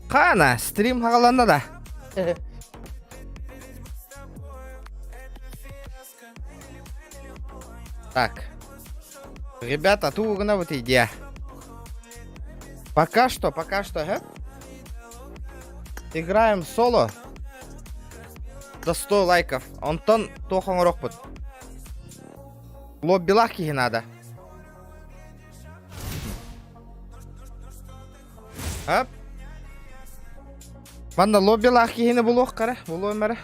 Қана, стрим қағаланды да. Так. Ребята, тугна вот идея. Пока что, играем соло. До 100 лайков. Антон тохан рохпут. Лобби лахки надо. Оп. Манда лобби лахки не булох кара, було мере.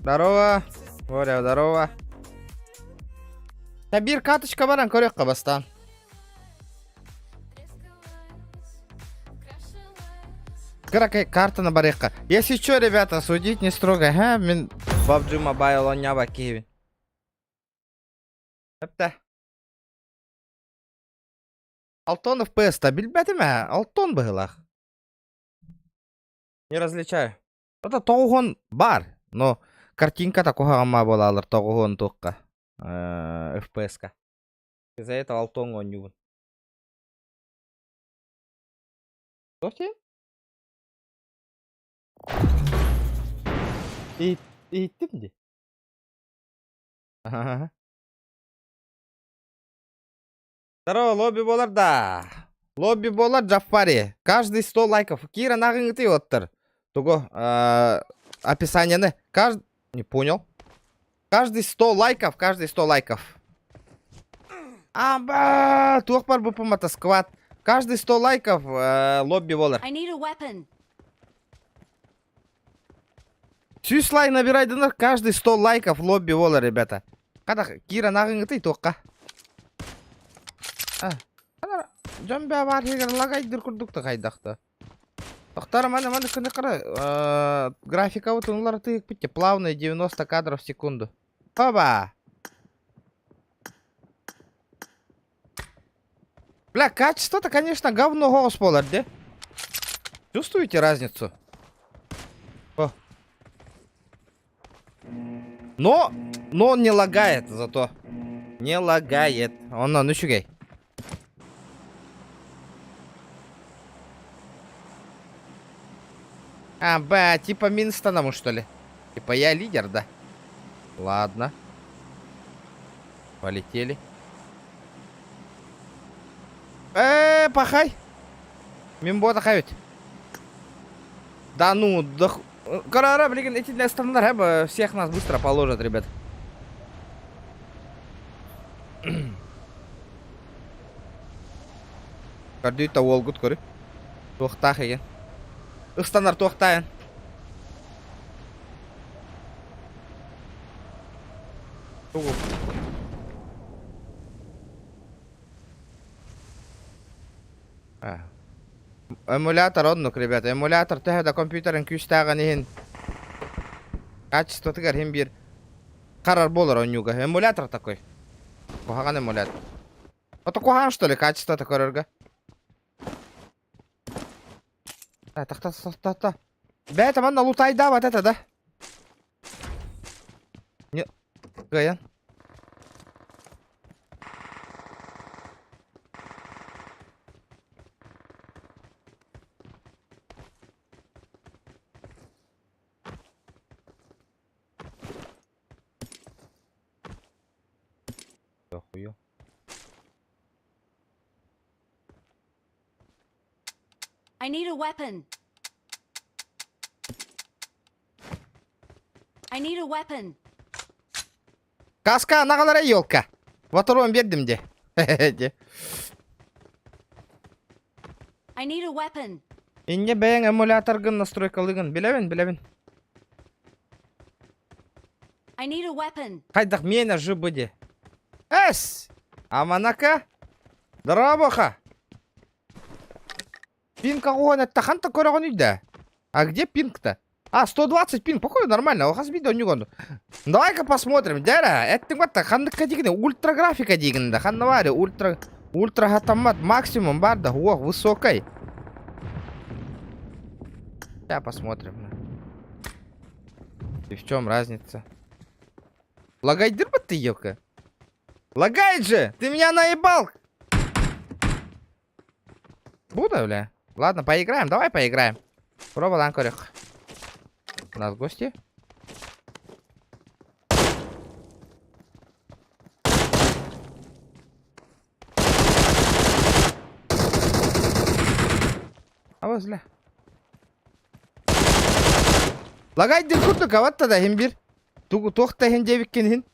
Здорово. Боря, здорово. Да бир каточка баран көрек қабастан. Какая карта на барекка. Если что, ребята, судить не строго. Мен PUBG Mobile ойнап Киеве. Әпті. Алтон FPS-та білбәді ме? Алтон бұғылақ. Не различаю. Это тоғын бар, но картинка такого ама болалар тоғын тоққа. FPS-ка. Из-за этого алтон ойнуын. Что сен? Иттім де? Здорово, лобби болар да. Лобби болар Джафари. Каждый 100 лайков. Кира нағыңыты оттыр. Туго описание. Не понял. Каждый 100 лайков. Аба, тух бар бы помата сквад. Каждый 100 лайков лобби болар. Сюслай набирай дыныр. Каждый 100 лайков лобби болар, ребята. Када Кира нағыңыты тоққа. Жамбе бар егер лагайдыр күрдікті қайдақты. Тоқтары мана күні қара. Графика вот ұнлары тыйық бітте. Плавные 90 кадров в секунду. Оба! Бля, качество-то, конечно, говно голос болар, да? Чувствуете разницу? О. Но он не лагает зато. Не лагает. Он ну щугай. Типа Минстоному, что ли? Типа я лидер, да? Ладно. Полетели. Пахай. Мимбота хавить. Да ну, да... Карара, блин, эти для стандарта всех нас быстро положат, ребят. Кардюйта волгут, кори. Тухтах екен. Стандарт тоқтайын. Эмулятор однук, ребята. Эмулятор тәхеді компьютерін күштағын ехін. Качество тігер хем бір қарар болыр ойнуға. Эмулятор такой. Кухаған эмулятор. Это кухан, что ли, качество такое рырга? Так. Бәйт, аманда лутайда вот это, да? Не, гаян. Охуел. I need a weapon. Каска, нағалара елка. Ваторуын бердім де. I need a weapon. Инне бәйін эмуляторгын настройкалығын. Біләвін. I need a weapon. Қайдақ мені жыбыде. Әс! Аманака? Дырабоха. Пинг огонь аттаханта көрөгөн үйдө. А где пинг-то? А, 120 пинг, походу нормально. О, хасбидо нюгонду. Давай-ка посмотрим. Дяра, это вот хандыка дигне, ультра графика дигнда. Ханна ультра хатамат максимум барда. О, высокой. Сейчас посмотрим. И в чем разница? Лагает дырба ты, ёлка? Лагает же! Ты меня наебал! Буду, бля? Ладно, поиграем. Давай поиграем. Проба ланкорих. У нас гости. А вот зля. Лагай дыркуту каватта да химбир. Тугу тохта хиндевиккен хин.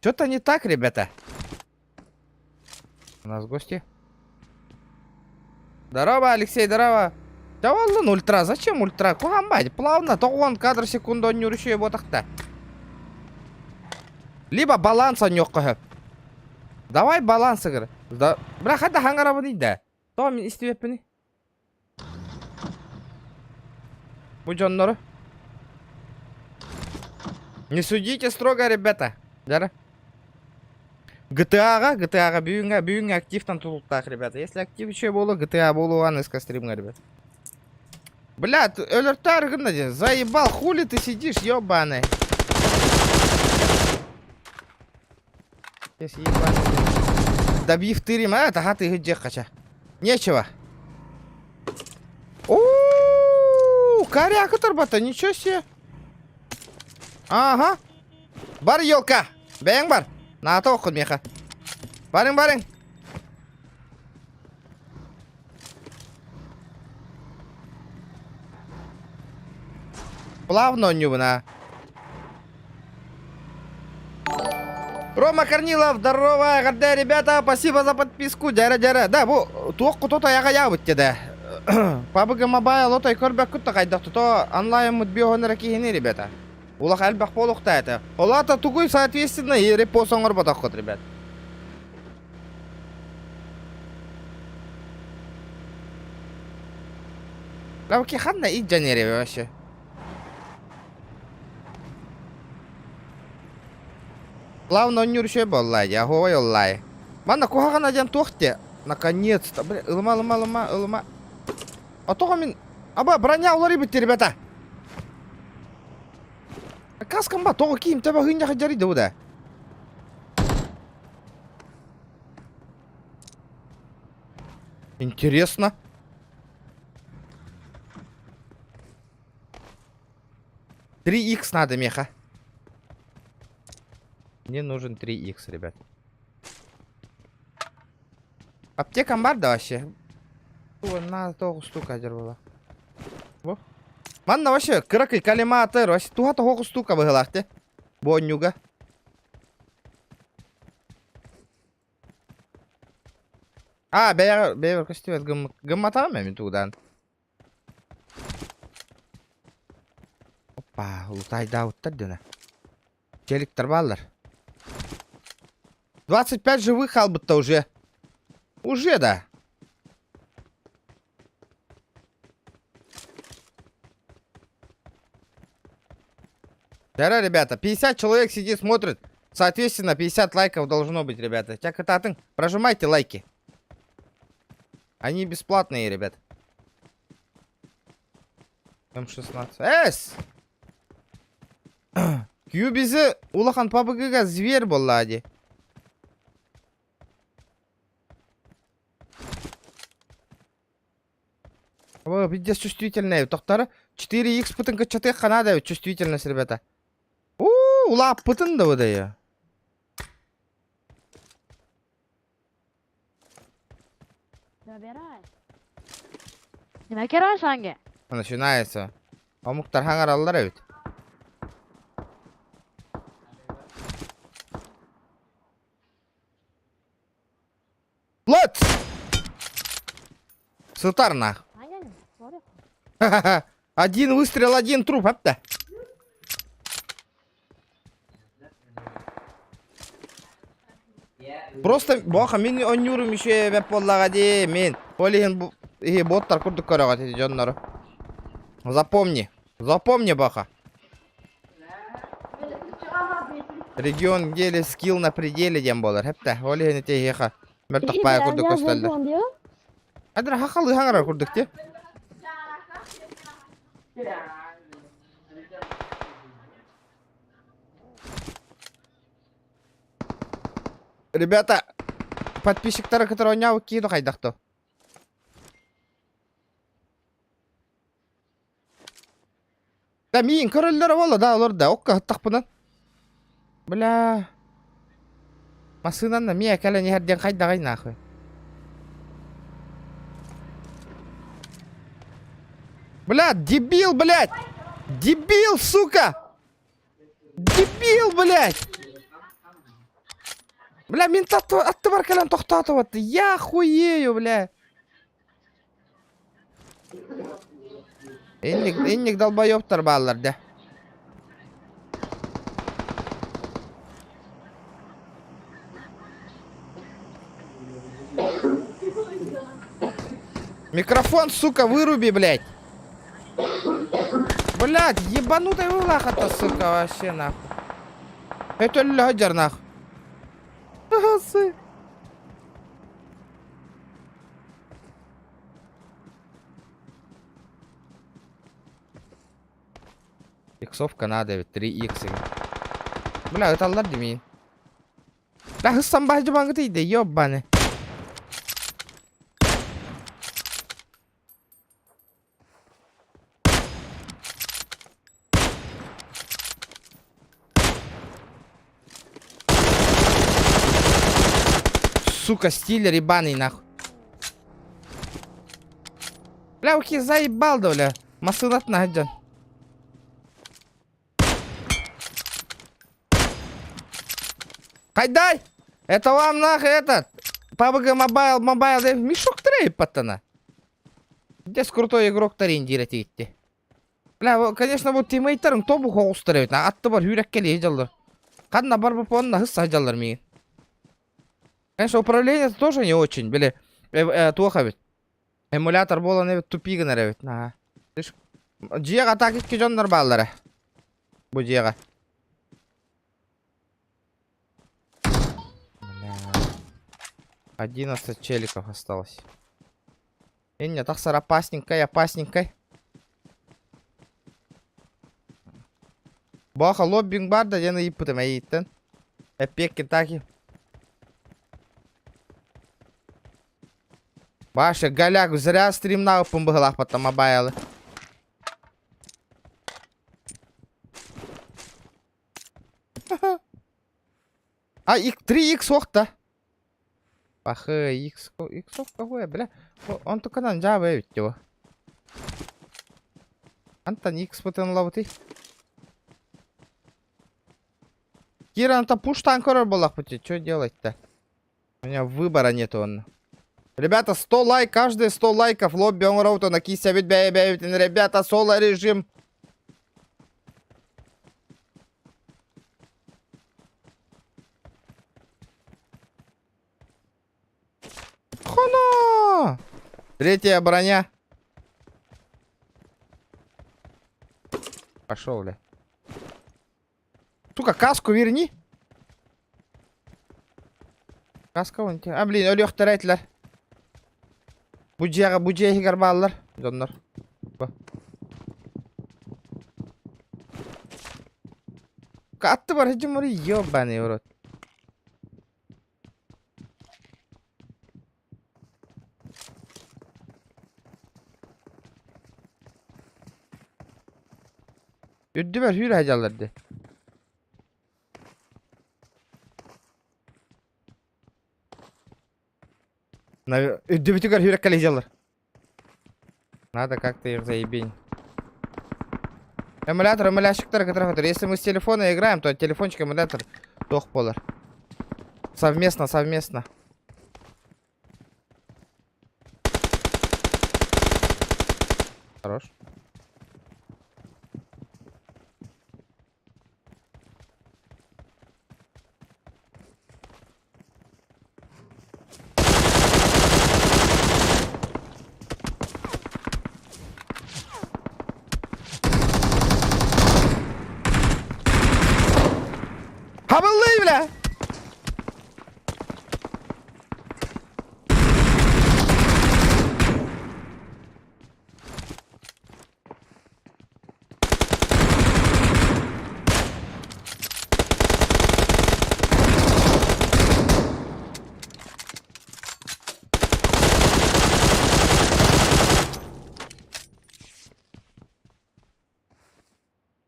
Что-то не так, ребята. У нас гости. Здорово, Алексей, здорово. Да вон ультра, зачем ультра? Кугамбай, плавно, 9 кадр секунду он не урушує ботакта. Либо баланс он yok. Давай баланс игры. Да, бля, хада хангарабы дейді. То мен истебеппін. Будь онноры. Не судите строго, ребята. Дара. GTA-га бүйінге активтан тұтылттақ, ребята. Если актив еще болу, GTA болу анеска стримға, ребят. Бля, өліртар гына ден. Заебал, хули ты сидишь, ёбаный. Сейчас ебаный. Добив тырим, а, тага ты гыджек кача. Нечего. Ооо, коряка турбата, ничего себе. Ага. Бар ёлка. Бәң бар. На то ход меха. Барың. Плавно нюбна. Рома Корнилов, здорово, гордые ребята, спасибо за подписку, дяра. Да, бу туоққу тота яға ябытте да. PUBG Mobile отой көрбәк күтті қайдақты, то онлайн мұтбиоғын ракихini, ребята. Улақ әлбәқ болуқта это. Олата тугуй, соответственно, и репосоңыр батаққот, ребят. Лавки ханна и джанери вообще. Плавно не уршой боллай, а ховай оллай. Мана кухага надян тохте. Наконец-то, бля, лыма. А то мен... Аба, броня улари бітті, ребята. Каскам ба, тоғы кейім таба хыйняға жариды бұда. Интересно. $3Х надо, меха. Мне нужен 3Х, ребят. Аптека бар да вообще. О, на 9 штука дервала. Во. Манна вообще кыракай калиматыр. Вообще туга 9 штука выгылахты. Бонюга. А, бейвер костюмет гымматам мен тугдан. Опа, лутай дауттар дена. Челиктер баллар. 25 живых албытта уже. Уже, да. Да, ребята, 50 человек сидит, смотрит. Соответственно, 50 лайков должно быть, ребята. Тякататын, прожимайте лайки. Они бесплатные, ребят. М16. Эс! Кьюбизи улахан PUBG'га зверь боллади. О, пиздец чувствительная. Тоқтары 4Х пытын качаты ханада чувствительность, ребята. Улап пытын да выдаю. Nima kerak senga? Начинается. А Мухтар хангар аллар ведь. Лот! Сылтар нах. Один выстрел, один труп, апта. Просто боха мен онюрум еще веп боллага де мен. Олеген боттар курдук көрөгөт эти жоннору. Запомни. Запомни, баха. Регион деле скилл на пределе дем болар. Хепте. Оли хени тейха. Мертах пая курдук көстөлдөр. Адыр хакалы хаңара курдук те. Ребята, подписчиктары, которые оняу кийду кайдакту. Да миин көрөлдөр боло да олар да окка хаттакпынан. Бля. Масынанна мия кале нерден кайдагай нахуй. Бля, дебил, блядь! Дебил, сука! Дебил, блядь! Бля, мен атты бар калан тоқтатып атты. Я хуею, бля. Энник долбоёбтар баллар, да. Микрофон, сука, выруби, блядь. Блядь, ебанутая вылаха-то, сука, вообще, нахуй. Это лёдер, нахуй. Иксовка надо, ведь 3х. Бля, это аллар демейін. Бля, хыссам бай жабаңғы дейді, ёббаны. Сука, стилер ебаный, нахуй. Бля, окей, заебал, да, бля. Масынат наджан. Хайдай! Это вам, нахуй, этот. PUBG Mobile, мешок трейп, пацана. Здесь крутой игрок тарин директивите. Бля, конечно, вот тиммейтерің тобу хоғыстыр өйтін. Атты бар, үйрек келе ежалдар. Қадына бар бұп онына хысса ежалдар мейін. Конечно, управление тоже не очень, бля. Туаха ведь. Эмулятор болан evet тупигінер evet. Жиеға так етке жондар баллары. Бұ жиеға. 11 челиков осталось. Не, так опасненькой, опасненькой. Баха лоббинг бар да дені иппытым әйттен. Эпек кентаки. Баша, голяк, зря стрим на упым быглах потом мобайлы. А, 3х оқты. Ахы, икс какой, бля. Он только на джаве ведь его. Антон икс потом лавты. Кира, он-то пуштан корор балах пути. Что делать-то? У меня выбора нету он. Ребята, 100 лайк, каждые 100 лайков. Лобби он роуто на кися ведь бя. Ребята, соло режим. Хона! Третья броня. Пошел, бля. Сука, каску верни. Каска вон тебе. А, блин, олег тарайтlar. Буджеги гарбаллар. Доннор. Катты бар, хеджим ори, ёбаный урод. Üddü ver hür hacalardı. Üddü bütükler hür hacalar. Надо как-то их заебень. Эмулятор, эмулящиктар, который... Если мы с телефона играем, то телефончик, эмулятор, тох полар. Совместно. Хорош. Хабыллый, бля!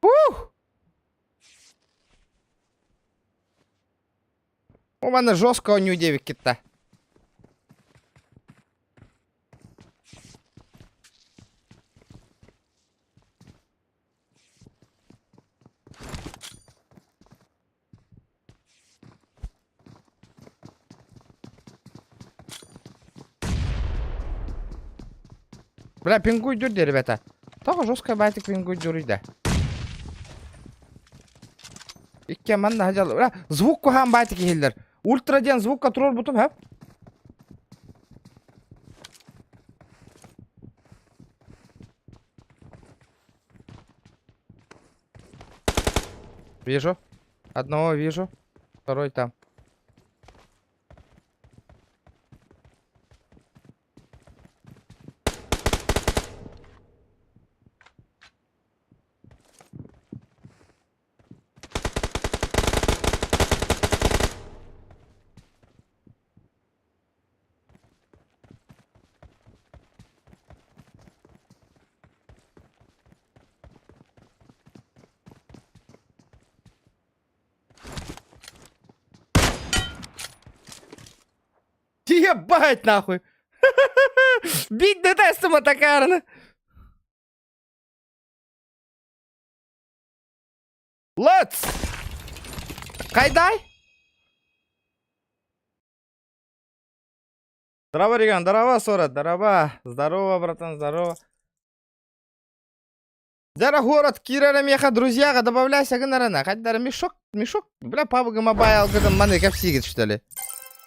Ух! У мене жорстко ню 9 кита. Бля, пингуй дюрди, ребята. Тоже жесткая байтик пингуй дюрди. Икке манна хажал. Бля, звук кухан байтик хиллер. Ультра ден звукка турор бутум, хэп. Вижу. Одного вижу. Второй там. Ебать нахуй! Бить не тестимо такарно! Let's! Кайдай! Здорово, Риган, здорово, Сора, здорово. Здорово, братан, здорово. Зара город, Кира, Меха, друзья, добавляйся, гонорана. Хоть мешок, мешок. Бля, пабга мобайл, когда маны капсигит, что ли?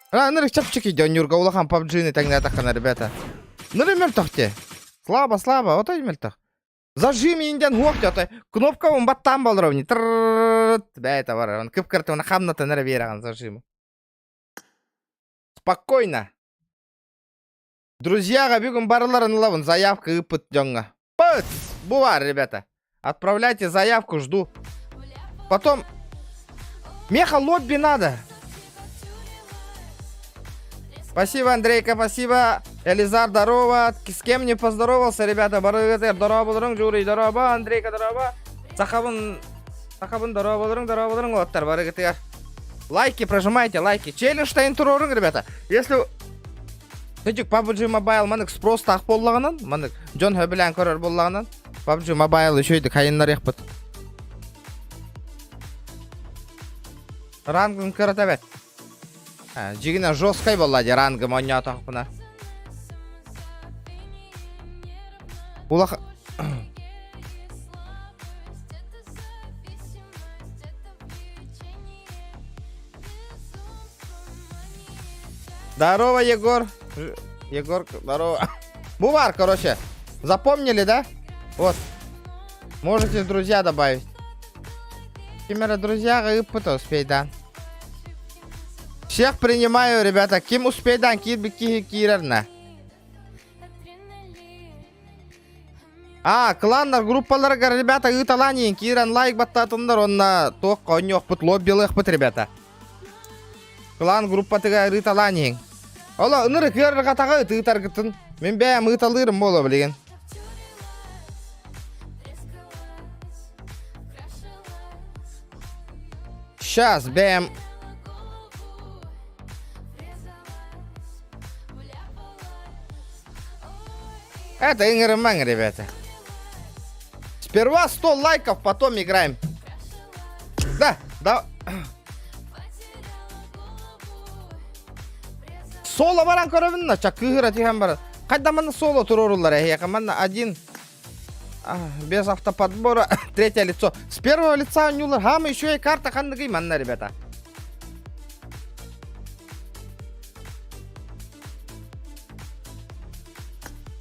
Ныры чапчики идёт, Нюрга, улахан пабджины, так на тахана, ребята. Ныры мертвте. Слабо, слабо, вот это мертв. Зажими индиан хуахтёты. Кнопка он баттам был ровни. Бля, это вара, он кыпкарты, он хамната нервиран зажиму. Спокойно. Друзья, габюгам барларын лаван, заявка и пыт дёнга. Пыт! Бувар, ребята. Отправляйте заявку, жду. Потом... Меха лобби надо. Спасибо, Андрейка, спасибо. Элизар, здорово. С кем не поздоровался, ребята? Барыгатер, здорово, будурың, Журий, здорово. Андрейка, здорово. Сахабын, здорово, будурың, оттар, барыгатер. Лайки, прожимайте, лайки. Челлендж тайын турорың, ребята. Если... Тетик PUBG Mobile манык спрос тақ боллағынан, манык Джон Хөбілән көрір боллағынан. PUBG Mobile үшейді қайынлар еқпіт. Рангын көріт әбет. Жигінен жосқай болады, рангым оңя тақпына. Улақ... Здорово, Егор. Егор, здорово. Бувар, короче. Запомнили, да? Вот. Можете друзья добавить. Кимера друзья, и успеть, да. Всех принимаю, ребята. Ким успеть, да, кирерна. Кландар, группаларға, ребята, ыталанин. Кирен лайк баттатындар, онна тоқ конёк пыт, лоббилых пыт, ребята. Клан группатыға ыталанин. Ола, ыныры кирер қатаға ытығытар кыттын. Мен бәйім ыталырым болу білеген. Сейчас, бәйім. Это ингерман, ребята. Сперва 100 лайков, потом играем. Да, да. Соло баран көрөбүн чак кыгыра тиген бар. Кайда мана соло турорулар яка мана один без автоподбора третье лицо. С первого лица нюлар хам еще и карта хандыгы манна, ребята.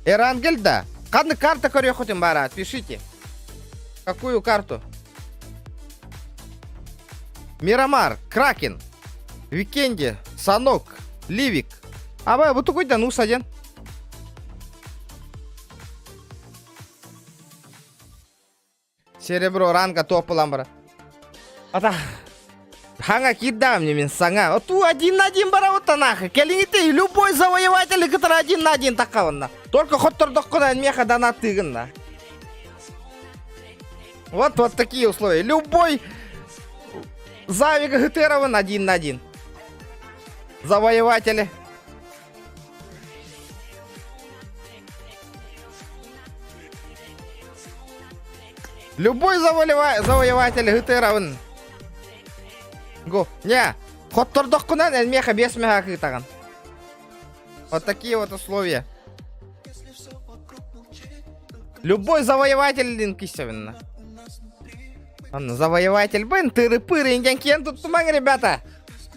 Эрангельда, кадны карта көрө хотим бара, пишите. Какую карту? Мирамар, Кракен, Викенди, Санок, Ливик. Абай, бұты көйден ұсаден. Серебро ранга топылан бара. Ата, ханга кидам мне мен саңа. Оту один на один бара вот нахуй. Келингите, любой завоеватель, который один на один такаванна. Только хоттордок кудан меха донат тыгынна. Вот такие условия. Любой завик гитерован один на один. Завоеватели. Любой завоеватель гитерован. Го, не, хоттордок кунан меха без меха кытаган. Вот такие вот условия. Любой завоеватель линкисевенно. Завоеватель бен тыры-пыры инген тут туман, ребята.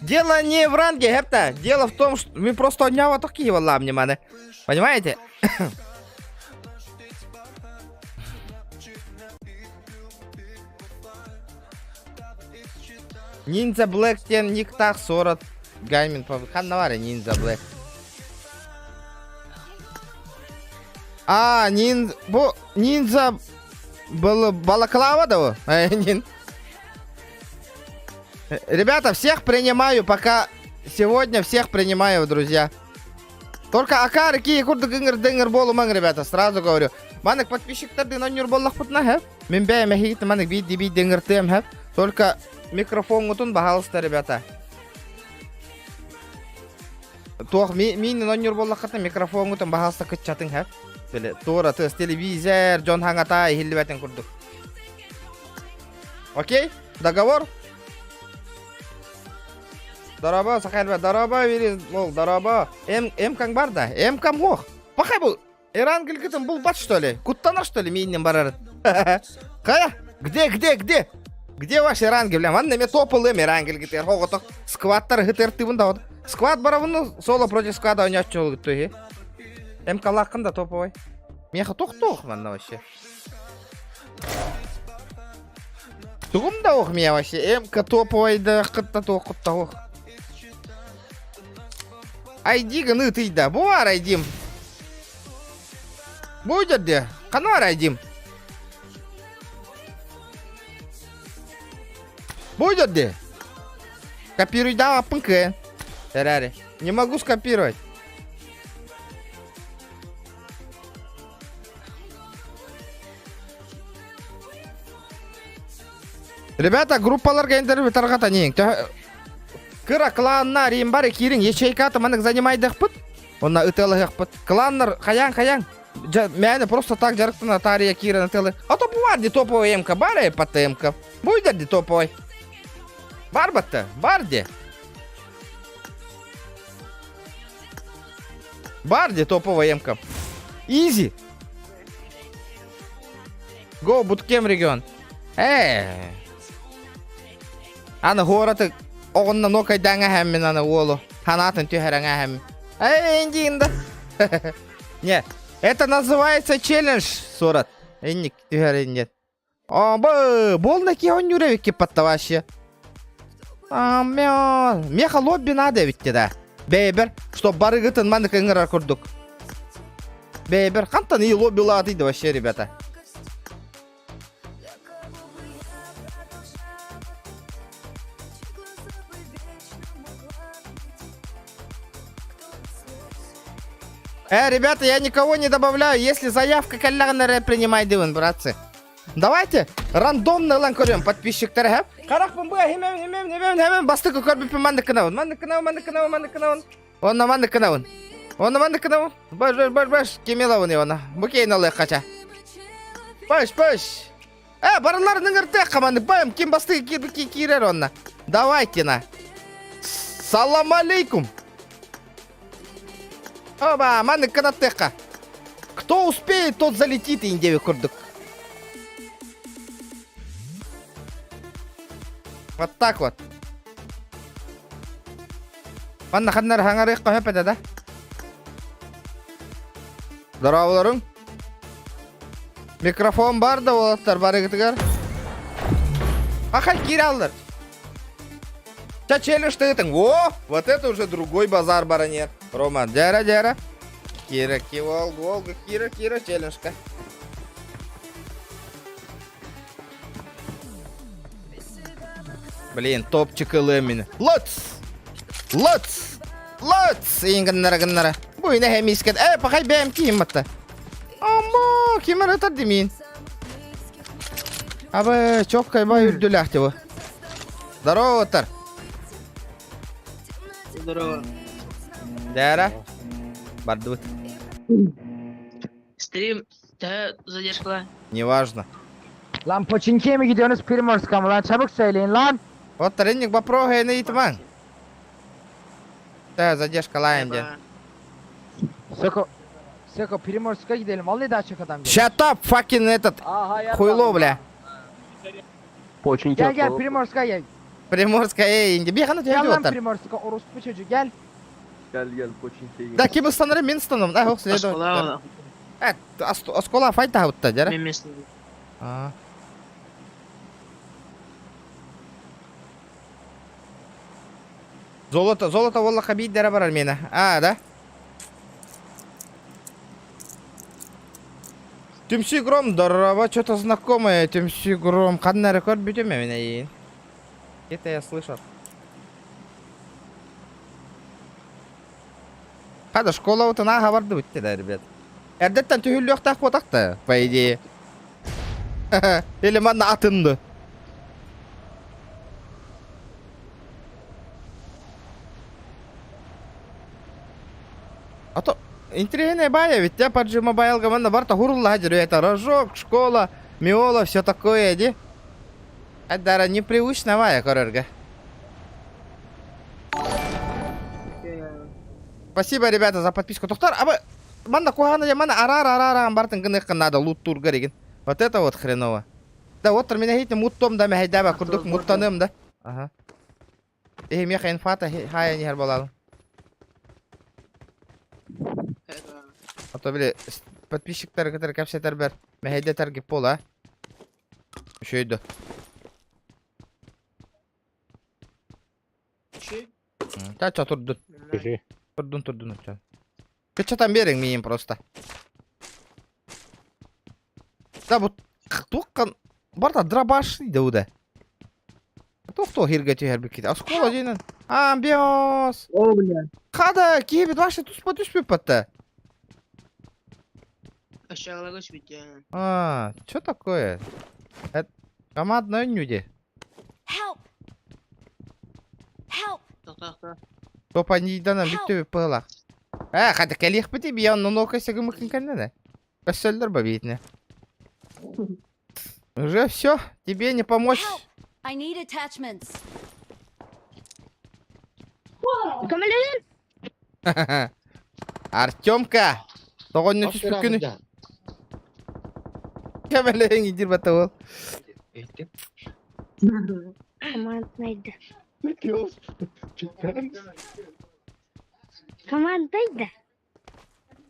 Дело не в ранге, хепта. Дело в том, что мы просто одняво такие вот внимание. Понимаете? Ниндзя Блэк тен никтах 40 гаймин по ханнаваре Ниндзя Блэк. А, ниндзя был балаклава, да? Ребята, всех принимаю, пока сегодня всех принимаю, друзья. Только акары ки курды гынгыр болу ман, ребята, сразу говорю. Манек подписчиктарды нонюр боллах путна хэп. Мен бәйме хейт манек биди дынгыр тем хэп. Только микрофон утун бахалыста, ребята. Туох мин нонюр боллах катна микрофон утун бахалыста кытчатын хэп. Böyle doğru tız televizör John Hangata hilbeten kurduk. Окей? Договор? Дараба, сахалба, дараба вери, лол, дараба. М-кам бар да? М-кам хох. Пахай бұл. Иран гілгітім бұл бат, что ли? Куттана, что ли, мейнен барар? Кая? Где? Где ваш Иран гілгілем? Анна ме топылым Иран гілгітер. Хоғытық. Скваттар гітер тыбында вот. Сквад баравыны соло против сквада ойнат жол гітті. МК лақында топовой. Меха тоқ манда вообще. Туғымда оқ меня вообще. МК топовой да қытта тоқ. Айдиға нытыйда. Буар айдим. Будет де. Қануар айдим. Будет де. Копируй да пынкы. Терари. Не могу скопировать. Ребята, группаларга интервью таргатанин. Кыра кланна римбары кирин ячейка таманык занимайдық пыт. Онна ытылығық пыт. Кланнар хаян. Мәні просто так жарықтына тария кирин ытылы. А то бар де топовой МК, бар патты МК. Будет де топовой. Бар батты, бар де. Бар де топовой МК. Изи. Го, буткем регион. Аны гораты оғынна нокайдаңа хәммен аны олу. Ханатын түйхәрәңа хәммен. Индиинда. Не, это называется челлендж, Сурат. Инник түйхәрәң нет. Бол наки он юревик кипатта вообще. Меха лобби надо ведь да. Бейбер, чтоб барыгытын маны кыңырар курдук. Бейбер, қантан и лобби ладыйды вообще, ребята. Ребята, я никого не добавляю. Если заявка каллағанары принимай дивын, братцы. Давайте рандомный ланкорем подписчиктер хэп. Қарақ бұн бұға хемем. Бастықы көрбіпі манды кынауын. Онна манды кынауын. Баш. Кемелауын еуына. Бұкейін алай қача. Баш. Барыларының ұртық қаманды. Байым, кем бастығы кирер онна. Давайте на. Салам алейкум. Оба, маны канаттеха. Кто успеет, тот залетит, индеви курдук. Вот так вот. Манна ханнар хангарык кахепеде да? Здоровларың. Микрофон бар да олаттар бар егітігер. Ақай кире алдар. Та челлендж ты. О, вот это уже другой базар баранер. Рома, дяра. Кира, Волга, Кира, челленджка. Блин, топчик элемин. Лоц! Ингеннара. Буйна хемискет. Пахай бэм киммата. Амма, киммар это демин. Абы, çok kayba ürdülah diyor. Здорово, Тар. Здорово. Дяра. Бардут. Стрим, да, задержка. Неважно. Lan Poçinki'ye mi gidiyorsunuz Primorsk'a mı lan? Çabuk söyleyin lan. Вот тренинг попробуй на итман. Да, задержка лайнде. Seko Primorsk'a gidelim. Vallahi daha çok adam geliyor. Shut up, fucking этот. Хуйло, бля. Gel Primorsk'a gel. Приморская инди. Бихана Gel тебе lan Тар. Primorsk'a orospu çocuğu gel. Gel Poçinki'ye Да, кибы станары мен станом. Да, хок следует. Оскола, Оскола файта вот-то, дяра. местный. Золото, والله хабит дяра барар мена. Да? Тимси Гром, здорово, что-то знакомое. Тимси Гром. Кадна рекорд бьете меня. Это я слышал. Хада школа вот она хабарды битти да, ребят. Эрдеттен түйүлүк так ботакта, по идее. Или манна атынды. А то интересная бая, ведь я под Mobile команда барта хурулла хаджиру. Это рожок, школа, миола, все такое, ди. Это дара непривычная бая, корерга. Спасибо, ребята, за подписку. Тухтар, манда кухана я мана арара амбартын гыныкын надо лут тур гариген. Вот это вот хреново. Да, вот меня хитне муттом да мехайдаба курдук муттаным да. Ага. Меха инфата хая не хербалал. А то, бля, подписчиктар, которые капсетар бер. Мехайда таргип пола. Еще иду. Да, что турдун? Турдун. Ты что там берег мием просто? Да, вот кто барта драбаш да уда. Кто хиргати хербикит? А скола один. Амбиос. О, бля. Хада, кибит ваши тут спотыш пипата. Aşağılara kaç bit ya. Что такое? Это командная нюди. Help! Help! Так. Топа не дана битте пыла. Хада калих бити бия, но ну-ка сегмы кинканна. Кассельдер бабитне. Уже все, тебе не помочь. Help! I need attachments. Артемка, тогон не түспүкүнү. Кемелең идир батавал. Командайdı. Командайdı.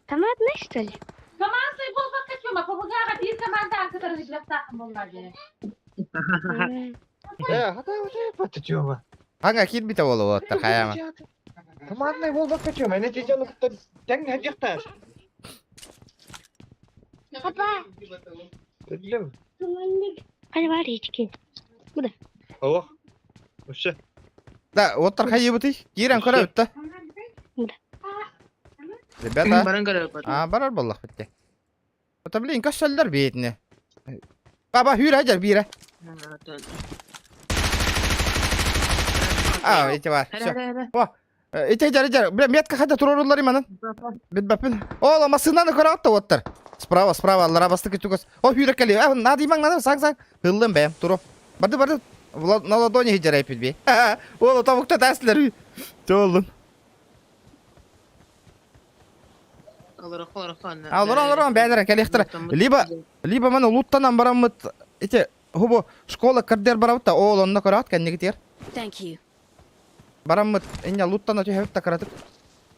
Командный, что ли? Команда и был как а помогала и команда, которая для птаха помогали. Hadi hadi patlıcığım. Ханга кит битавал вот такая. Командный бол bakacağım. Ne diyeceğim kutlar. Sen ne diyeceksin? Папа, Ödülüm. командный. Hadi var içki. Allah. Hoşça. Да, вот тархай бити. Кирен кара битта. Ребята, Баран görüyor. барар боллах битте. Это, блин, кассельдер битне. Баба хюр хаджар бира. Эти бар. Всё. Эти жар. Бля, метка хада туроруллар иманын. Битбапын. Ола масынаны көрөттө оттар. Справа, аллара басты кетүгөс. Хюр кали. Надо имаң, надо саң. Хыллым бэм, туро. Барды. На ладони хиджарай пидби. Ола табукта тәслер. Жолун. Аллар, бәдерен калихтар. Либо мана луттанан барамыт. Эти хубо школа кардер барабытта. Ол онна көрөт кеннигитер. Thank you. Барамыт эня луттана төһөт такаратып.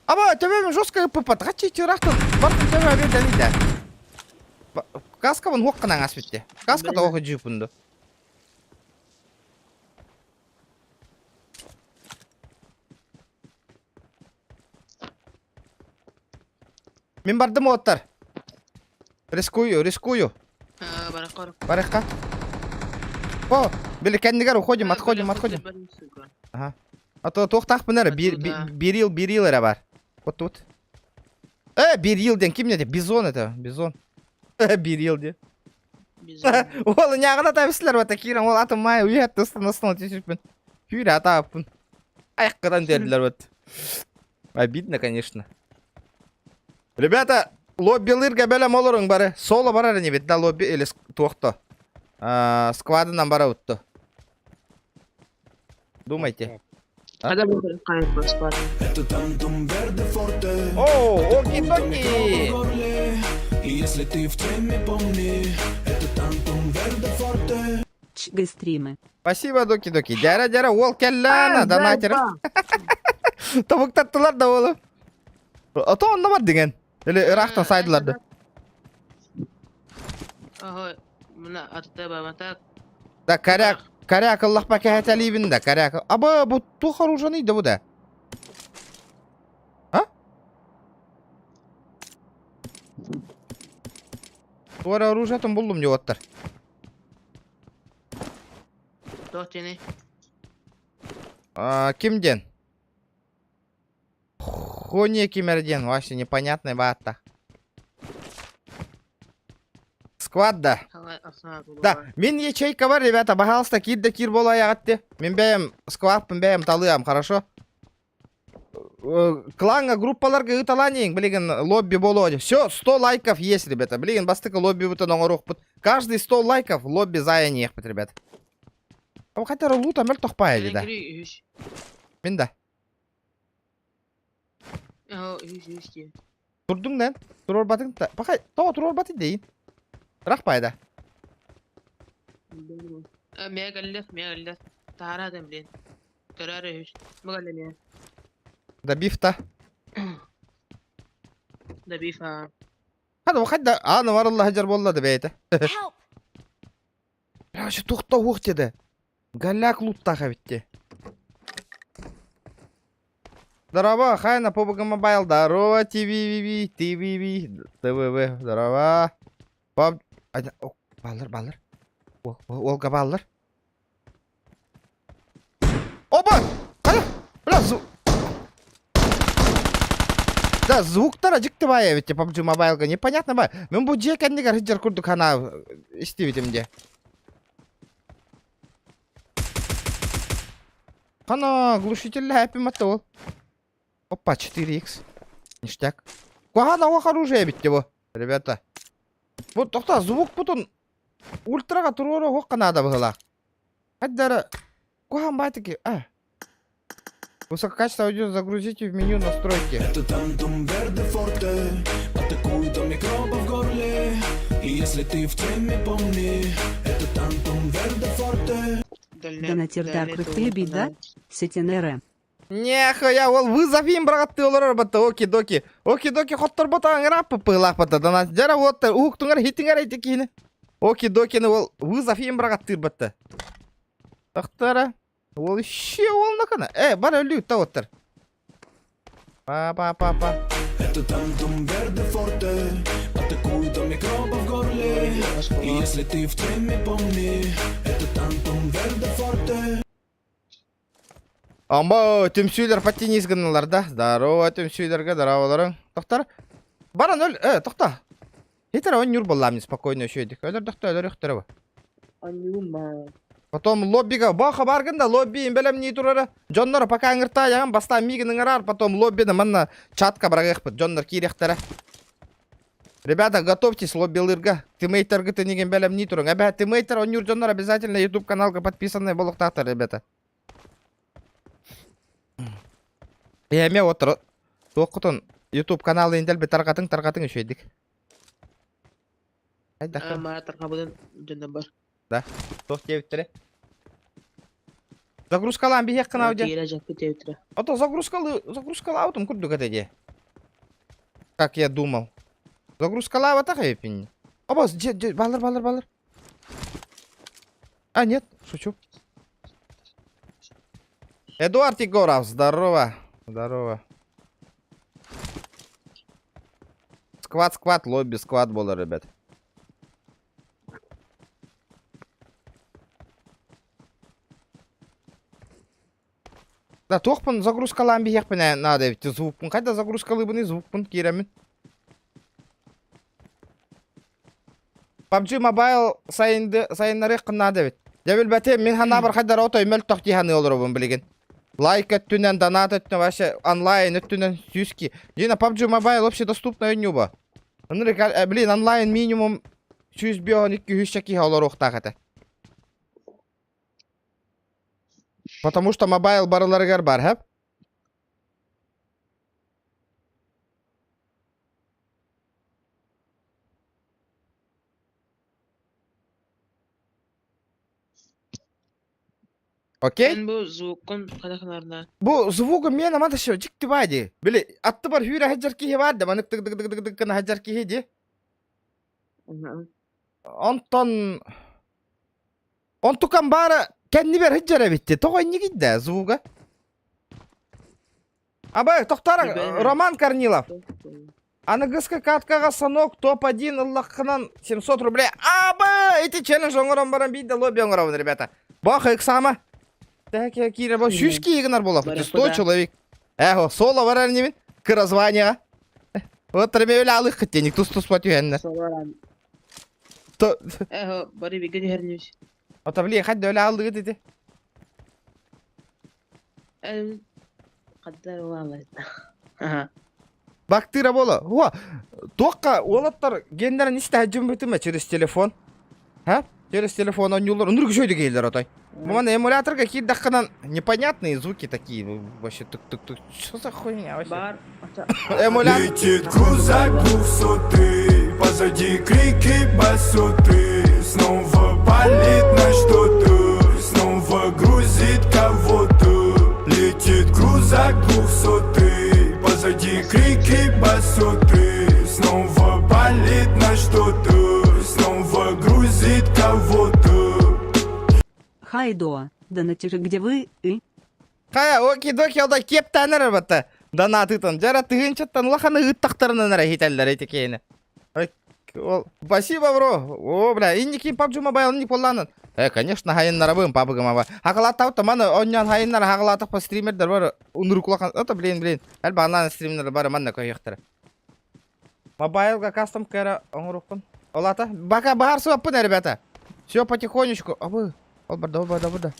Аба төбөм жостка папат. Гачи чырактан. Бартын төбө берден иде. Каскабын хокканан асбитте. Каска да оху жупунду. Мен бардым оттар. Рискую. Баракор. Барыққа. О, білі кәндігер, отходим. Ага. А то тоқтақ бұнары, бір ел әрі бар. Вот. Bir yıldan kim ne de? Bizon это, bizon. Bir yıl diye. Ол ñağına табысылар бата кирен, ол атымай, уятты ыстан тесірпін. Хүйрі атапын. Аяққадан дерділер бат. Обидно, конечно. Ребята, лоббилырға бәлем олырың бары. Соло барар не бет, да лобби или тоқты. Сквадынан бара ұтты. Думайте. Когда будет камень проспать? О, оки-доки! Чгы-стримы. Спасибо, доки-доки. Дяра, ол келлана, донатер. Табықтаттылар да олы. Ото онда бар деген. Или Ирақтан сайдыларды. Ага, мына атыта бабата. Да, коряк Аллах паке хәтәлейбін да, коряк. Аба, бұл тух оружанıydı bu da. Ha? Туара оружатын buldum diyor ottар. Тохтени. Кимден? Хоне кимерден, вообще непонятный баатта. Сквад да. Да, мен ячейка бар, ребята, пожалуйста, кир бола ягатты. Мен бәйім сквадпын, бәйім талыям, хорошо? Кланга группаларға ыталанейін, білеген лобби болу. Все, 100 лайков есть, ребята. Білеген бастықы лобби бұтын оңырық бұт. Каждый 100 лайков лобби заян еқпіт, ребята. Ал қатары лута мәл тоқпай еді, да. Мен да. Тұрдың дән? Тұрор батың да. Бақай, тоға тұрор батың дейін. Рақпайды. Мегаллес. Тара адам блин. Көрәрі үш. Мұғалем я. Да бифта. Да бифа. Хады оқайды. Аны бар Аллах жар болады бәйті. Help! Бәші тоқта оқ деді. Галяк луттаға бітті. Здорово, хайна PUBG Mobile. Здорово, ТВВ. Здорово. Балыр. Олға балыр. Опа! Қара! Бля, да, звуктар ажықты бай, ведь PUBG Mobile'ға. Непонятно бай. Мен бұл жек әндігер хиджар күрді қана істеветімде. Қана глушительді әпім атты ол. Опа, 4х. Ништяк. Қоған ауақ оружие бітті бұл, ребята. Вот, тоқта, звук бұтын ультраға тұруыры қоққан ада бұғыла. Қаддары, қоған байтыки, Высококачественное аудио загрузите в меню настройки. Донатирдар крутые бида. Сетенеры. Нехуя, ол вызов им брагатты олар бата, оки-доки. Оки-доки хоттар бата аңырап пылақ бата. Донатирдар оттар, уқтыңар хитіңар айтекейні. Оки-докины ол вызов им брагатты бата. Тақтара. Ол еще ол накана. Бар өлі үтті оттар. Па. Амба, түмсүйлер паттиниз гыналар да. Здорово, түмсүйлерге, здороволарың. Тоқтар. Баран өл, тоқта. Хитер он юр болам, неспокойно шөйдік. Өлір тоқта, өлір өқтірі ба. Потом лоббиға бақа барғында лоббиін бәлем не тұрары. Джоннар пока аңырта яғын баста мигінің ұрар, потом лоббиді мұнна чатқа барағықпыд. Джоннар кейректері. Ребята, готовьтесь лоббилырға. Тиммейтергі тінеген бәлем не тұрың. Әбә тиммейтер, он юр Джоннар обязательно YouTube каналға подписанный болуқтақтыр, ребята. Еме отыр. Тоқытын YouTube каналы ендел бі тарқатын үшейдік. Ма тарқабыдың жондан бар. Да, тоқ кевіттірі. Загрузкалан бі еққын аудия. Кейлі жақпы теуітірі. Ото загрузкалы аутым күрдік әдеде. Как я думал. Загрузкалы аватақ епін. Оба, балыр. Нет, шучу. Эдуард Егоров, здорово. сквад, лобби сквад болар, ребят. Да, тоқпын загрузкалан бияқпын, надо ведь звукпын. Қайда загрузкалыбыны звукпын керемін. PUBG Mobile сайыннары қыннады ведь. Дәбіл бәте, мен хана бір қайдар отой мәл тоқтиханы олар обын білеген. Лайк өттінен, донат өттінен, вообще онлайн өттінен сүйіски. Дина PUBG Mobile вообще доступна өйню ба. Блин, онлайн минимум 100 бион 200 шаки олар оқтақаты. Потому что мобайл барыларыгар бар, хэп? Окей? Мен бу звуккун кадакнарна. Бу звугу мен амада шо жикти бади. Били атты бар хүйрі хаджар кихи барды. Манык тык хаджар кихи ди. Онтукан бары kendi bir hıccara bitti. Toğay ne gitti звуга? Абай, тоқтар, Роман Корнилов. Анагыска каткаға санок топ-1 ыллаққынан 700 рублей. Абай, эти челлендж оңыран баран бейді лобби оңырауын, ребята. Бақы ықсама. Так, я кире, бұл 100 егінар болап. 100 человек. Эхо, соло бар әрнемен. Кыразванияға. Вот, тірме өлі алық қыттенік, тұс-тұс батю әнні. Эхо, бары бігін ернеш. Отавли, хадда өлі алды деді. Қаддар олалайды. Бактыра бола. О, тоққа олаттар гендерін істі әджім бітіме через телефон. Ха? Через телефон он юлар. Нұрг жойды кейлер отай. Бұман эмуляторға кейді даққынан непонятные звуки такие. Вообще тук-тук-тук. Что за хуйня вообще? Бар. Эмулятор. Летит крузак 200, позади крики басоты. Снова палит на что-то, снова грузит кого-то. Летит крузак 200, позади крики басоты. Снова палит на что-то, снова грузит кого-то. Хайдо, да натяжи, где вы? Қая, оки-доки алда кеп тәнір бәтті. Донатытын. Жара тығынчаттан лақаны ұттақтарынан әрі хетәлдер етекейіні. Спасибо, бро. О, бля, инники PUBG Mobile не поланын. Конечно, хайыннара бым PUBG Mobile. Хақалаттауты, маны оннян хайыннара хақалаттық па стримердер бар. Унырықлақан. Это, блин. Әлбі анлайн стримерлер бар, манна көйіқтірі. Мобайлға кастом кәрі оңырықпын. Олата. Бака бағар суаппын, ребята. Все потихонечку. Абы. Ол бұрда.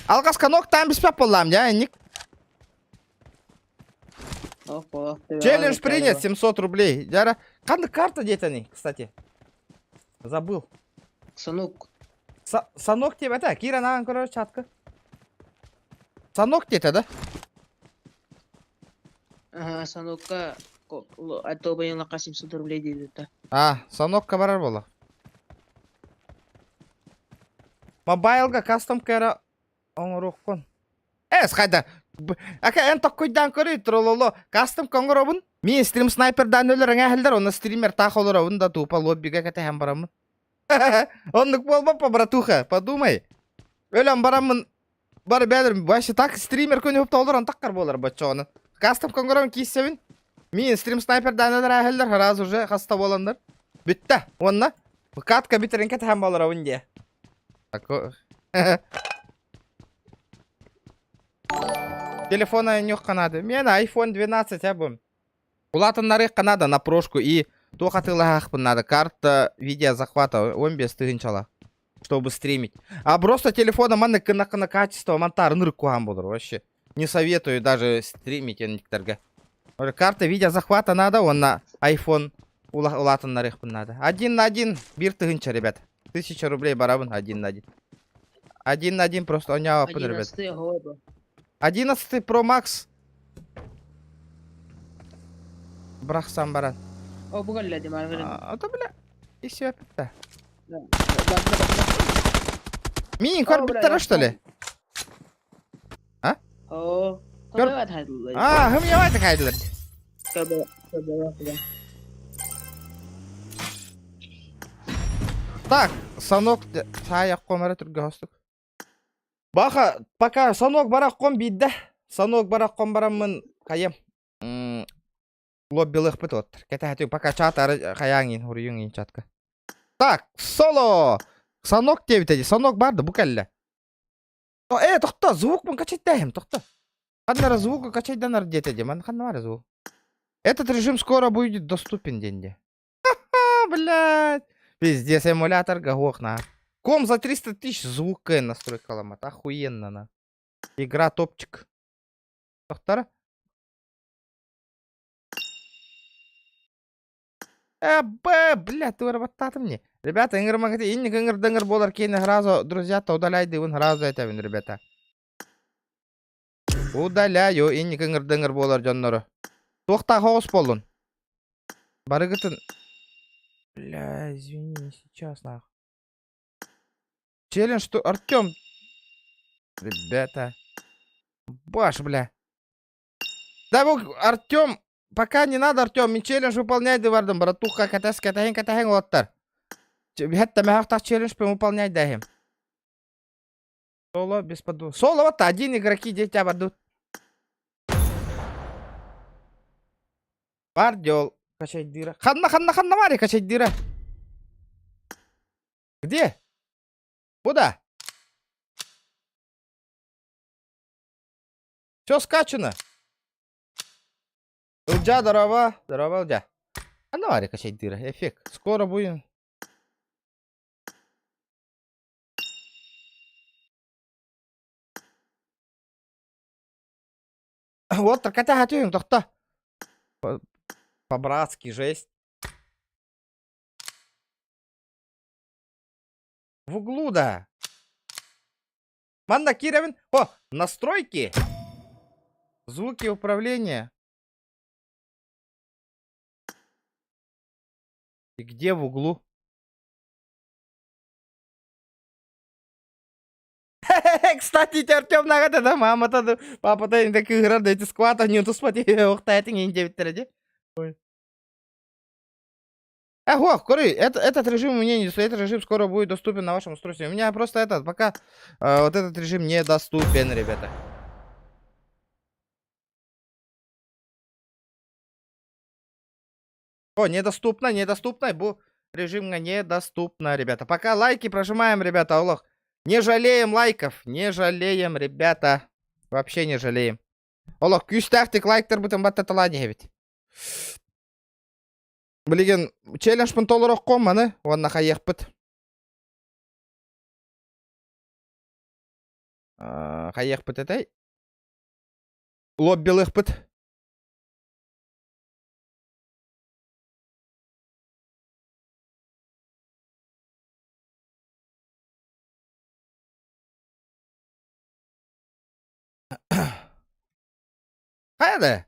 Алғас канок там беспек болам, я, ник. Челлендж принят, 700 рублей. Яра, қанды карта детани, кстати. Забыл. Санок. Санок тебе, это, Кира наған көрі чатка. Санок дете, да? Ага, санокка. Ато байынлаққа 700 рублей дейді. Санокка барар бола. Мобайлға кастом кәрі оңырықпын. Қайда. Ака ән тоққойдан көрі тұрололо. Кастом коңыробын. Мен стрим снайпердан өлірің әхілдер. Оны стример тақ олыровын да тупа лоббиға кәті әм барамын. Онлық болмаппа, братуха. Подумай. Өлім барамын. Бары бәдірім. Башы так стример көне өпті олыран таққар болар бачы оны. Кастом коңыробын кейсевін. Мен стрим снайпердан өлір әхілдер. Раз уже қаста боландар. Бітті. Онна. Катка бітерін кәті әм болыровын де. Телефона не канады. Мен iPhone 12 абым. Улатыннары канада на прошку и тоқатылағақ надо. Карта видео захвата 15 тыгынчала. Чтобы стримить. А просто телефона маны кына качество монтар нырк куған болыр вообще. Не советую даже стримить никтерге. Карта видео захвата надо, он на iPhone улатыннары надо. 1 на 1 bir тыгынча, ребят. 1000 рублей барабын 1 на 1. 1 на 1 просто онява пын, ребят. 11 Pro Max. Брахсам баран. О, бұғалла дем арғырын. Это, бля, и все опять. Мин, көр біттірі, что ли? А? О, көбәт хайдылы. Хым явайты хайдылыр. Көбәт. Так, санок саяқ қомары түрге хостық. Баха, пока санок барақ қом бейді. Санок барақ қом барамын қайым. Лоббилых пыт оттыр. Кетәһәтү пока чат хаяңин хуруюң чатка. Так, соло. Санок дебит, санок барды бу кәлле. Тохта, звук мын качайдайым, тохта. Қандара звуку качайданар детеде, ман қандара звук. Этот режим скоро будет доступен денде. Ха-ха, блядь. Пиздец, эмулятор гагох на. Ком за 300 тысяч звук настройка ломат. Охуенно на. Игра топчик. Тохтара. Блядь, ты работата мне. Ребята, ингр магати, инник ингр дынгр болар кейна сразу, друзья-то удаляйды, вон сразу этавин, ребята. Удаляю, инник ингр дынгр болар жаннары. Тохта хоус болун. Барыгытын. Бля, извини, не сейчас, нахуй. Челлендж, что Артем. Ребята. Баш, бля. Да, Артем. Пока не надо, Артем, ми челлендж выполнять дывардым, братуха, катахэн оттар. Хетта мяхтах челлендж выполнять дахим. Соло без подвоха. Соло вот один игроки дети обордут. Бардел. Качать дыра. Ханна, Мари, качать дыра. Где? Куда? Все скачано. Улджа, здорово, Улджа. Ханна, Мари, качать дыра. Эффект. Скоро будем. Вот, тарката хатюем, тохта. По-братски, жесть. В углу, да. Манда Кировин. О, настройки. Звуки управления. И где в углу? Кстати, Артем нагады да мама-то, папа-то не так играл, да эти сквата не утуспати, охта, это не 9 ради. Ого, куры, этот режим у меня не доступен, этот режим скоро будет доступен на вашем устройстве. У меня просто пока вот этот режим недоступен, ребята. О, недоступно, бу режим недоступно, ребята. Пока лайки прожимаем, ребята, Аллах. Не жалеем лайков, не жалеем, ребята. Вообще не жалеем. Аллах, күстәхтик лайктар бутын баттатала дебит. Блин, челлендж пын толырок комманы, онна хаяк бит. Хаяк бит этай. Лоббилых бит. Хайда.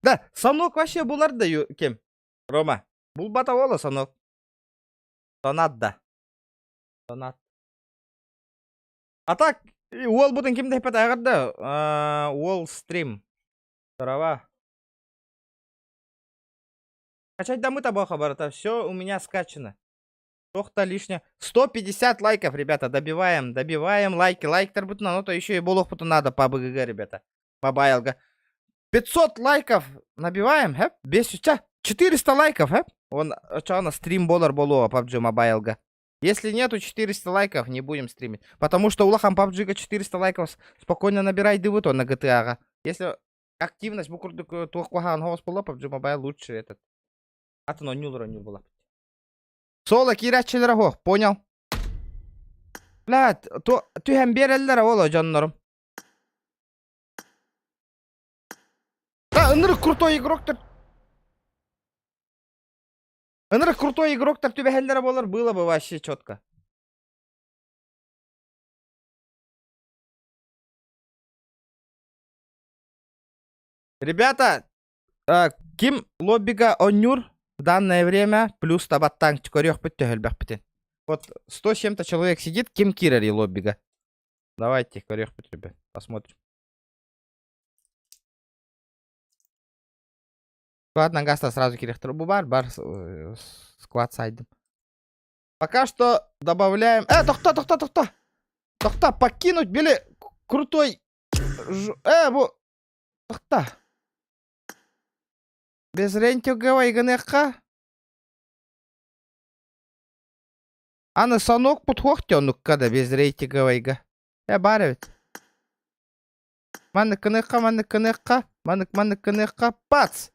Да, санок вообще булар да кем? Рома. Бул бата ола санок. Сонат да. Сонат. А так, ол бутын кимде хепет агырда? Ол стрим. Здорово. Качать дамы-то баха, брата. Все у меня скачано. Тохта лишнее. 150 лайков, ребята. Добиваем лайки. Лайк-тар бутын, ну то еще и булох бутын надо по БГГ, ребята. По байлга. 500 лайков набиваем, хэп? Без 400 лайков, хэп? Он, что у нас стрим болар боло PUBG Mobile. Если нету 400 лайков, не будем стримить. Потому что у лохам PUBG 400 лайков спокойно набирай дивуто на GTA. Если активность букурду тухвахан голос было, PUBG Mobile лучше этот. А то нюлра не было. Соло кирячелер го, понял? Блядь, то тюхем береллер оло жаннорым. Да, Энрик крутой игрок-то. Энрик крутой игрок-то, тебе хеллера болар было бы вообще четко. Ребята, ким лоббига онюр в данное время плюс табаттан чкорех пыттехельбях пытен. Вот 100 с чем-то человек сидит, ким кирари лоббига. Давайте корех пыт, ребят, посмотрим. Ладно, гаста сразу кирехтер бубар, бар сквад сайдом. Пока что добавляем. Тохта, покинуть били крутой. Тохта. Без рентюговой гыныкка. Аны санок путхохтёнукка да без рейтинговайга. Бар бит. Манны кыныкка. Манны кыныкка. Пац!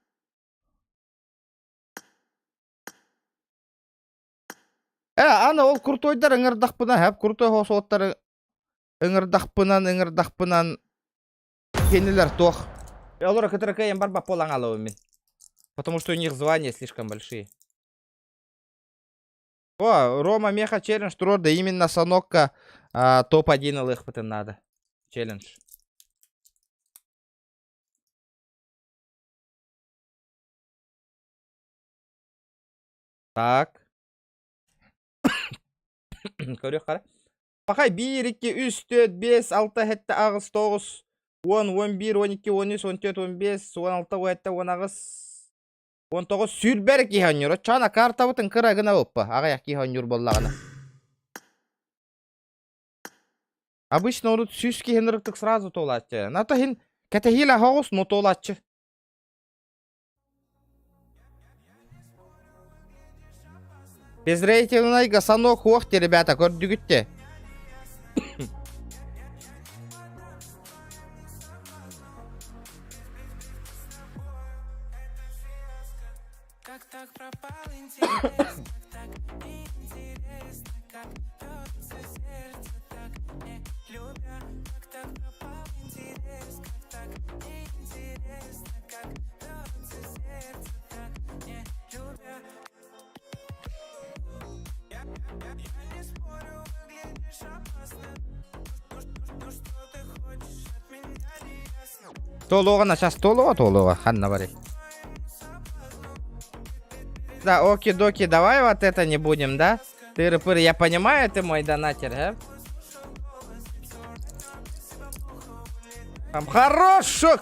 Аны ол куртойдар ыңырдақпына, хәп куртой хосуоттары ыңырдақпынан кенелер тох. Олора кытырыкайын бар ба полаң алуы мен. Потому что у них звания слишком большие. О, Рома Меха челлендж турда именно санокка топ-1 алых бытын надо. Челлендж. Так. Көрек қара. Бақай 1, 2, 3, 4, 5, 6, 7, 9, 10, 11, 12, 13, 14, 15, 16, 17, 19, 19 сүрбер киханюр. Чана карта бутын кырагына оппа. Ағаяқ киханюр боллағына. Обычно урут сүз кихенрыктык сразу толатчы. Ната хин кәтәхила хоғыс но толатчы. Без рейтинга санок хохте, ребята, көрдүгүтте. Толуғана, сейчас толуға, ханна бари. Да, оки-доки, давай вот это не будем, да? Тыры-пыры, я понимаю, ты мой донатер, Там хорошок!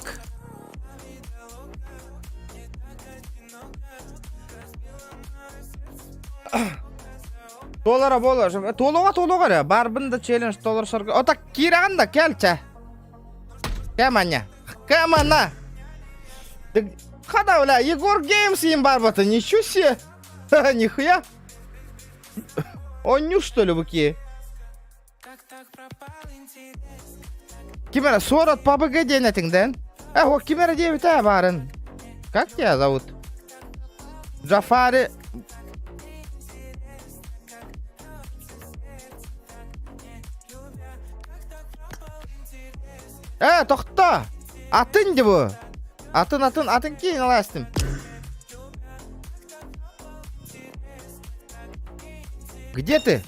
Толара болар, толуға, барбында челлендж толар шарғы. Отак кирағанда, келча. Кәмәне. Кәмәне. Қада, бля, Егор Геймс им барбата, ничего себе. Нихуя. Он ню, что ли, буки? Кимера, 40 PUBG денетің, дэн? О, Кимера 9, барын. Как тебя зовут? Джафари. Тоқта! Атын де бұ? Атын кейін аластым. Где ты?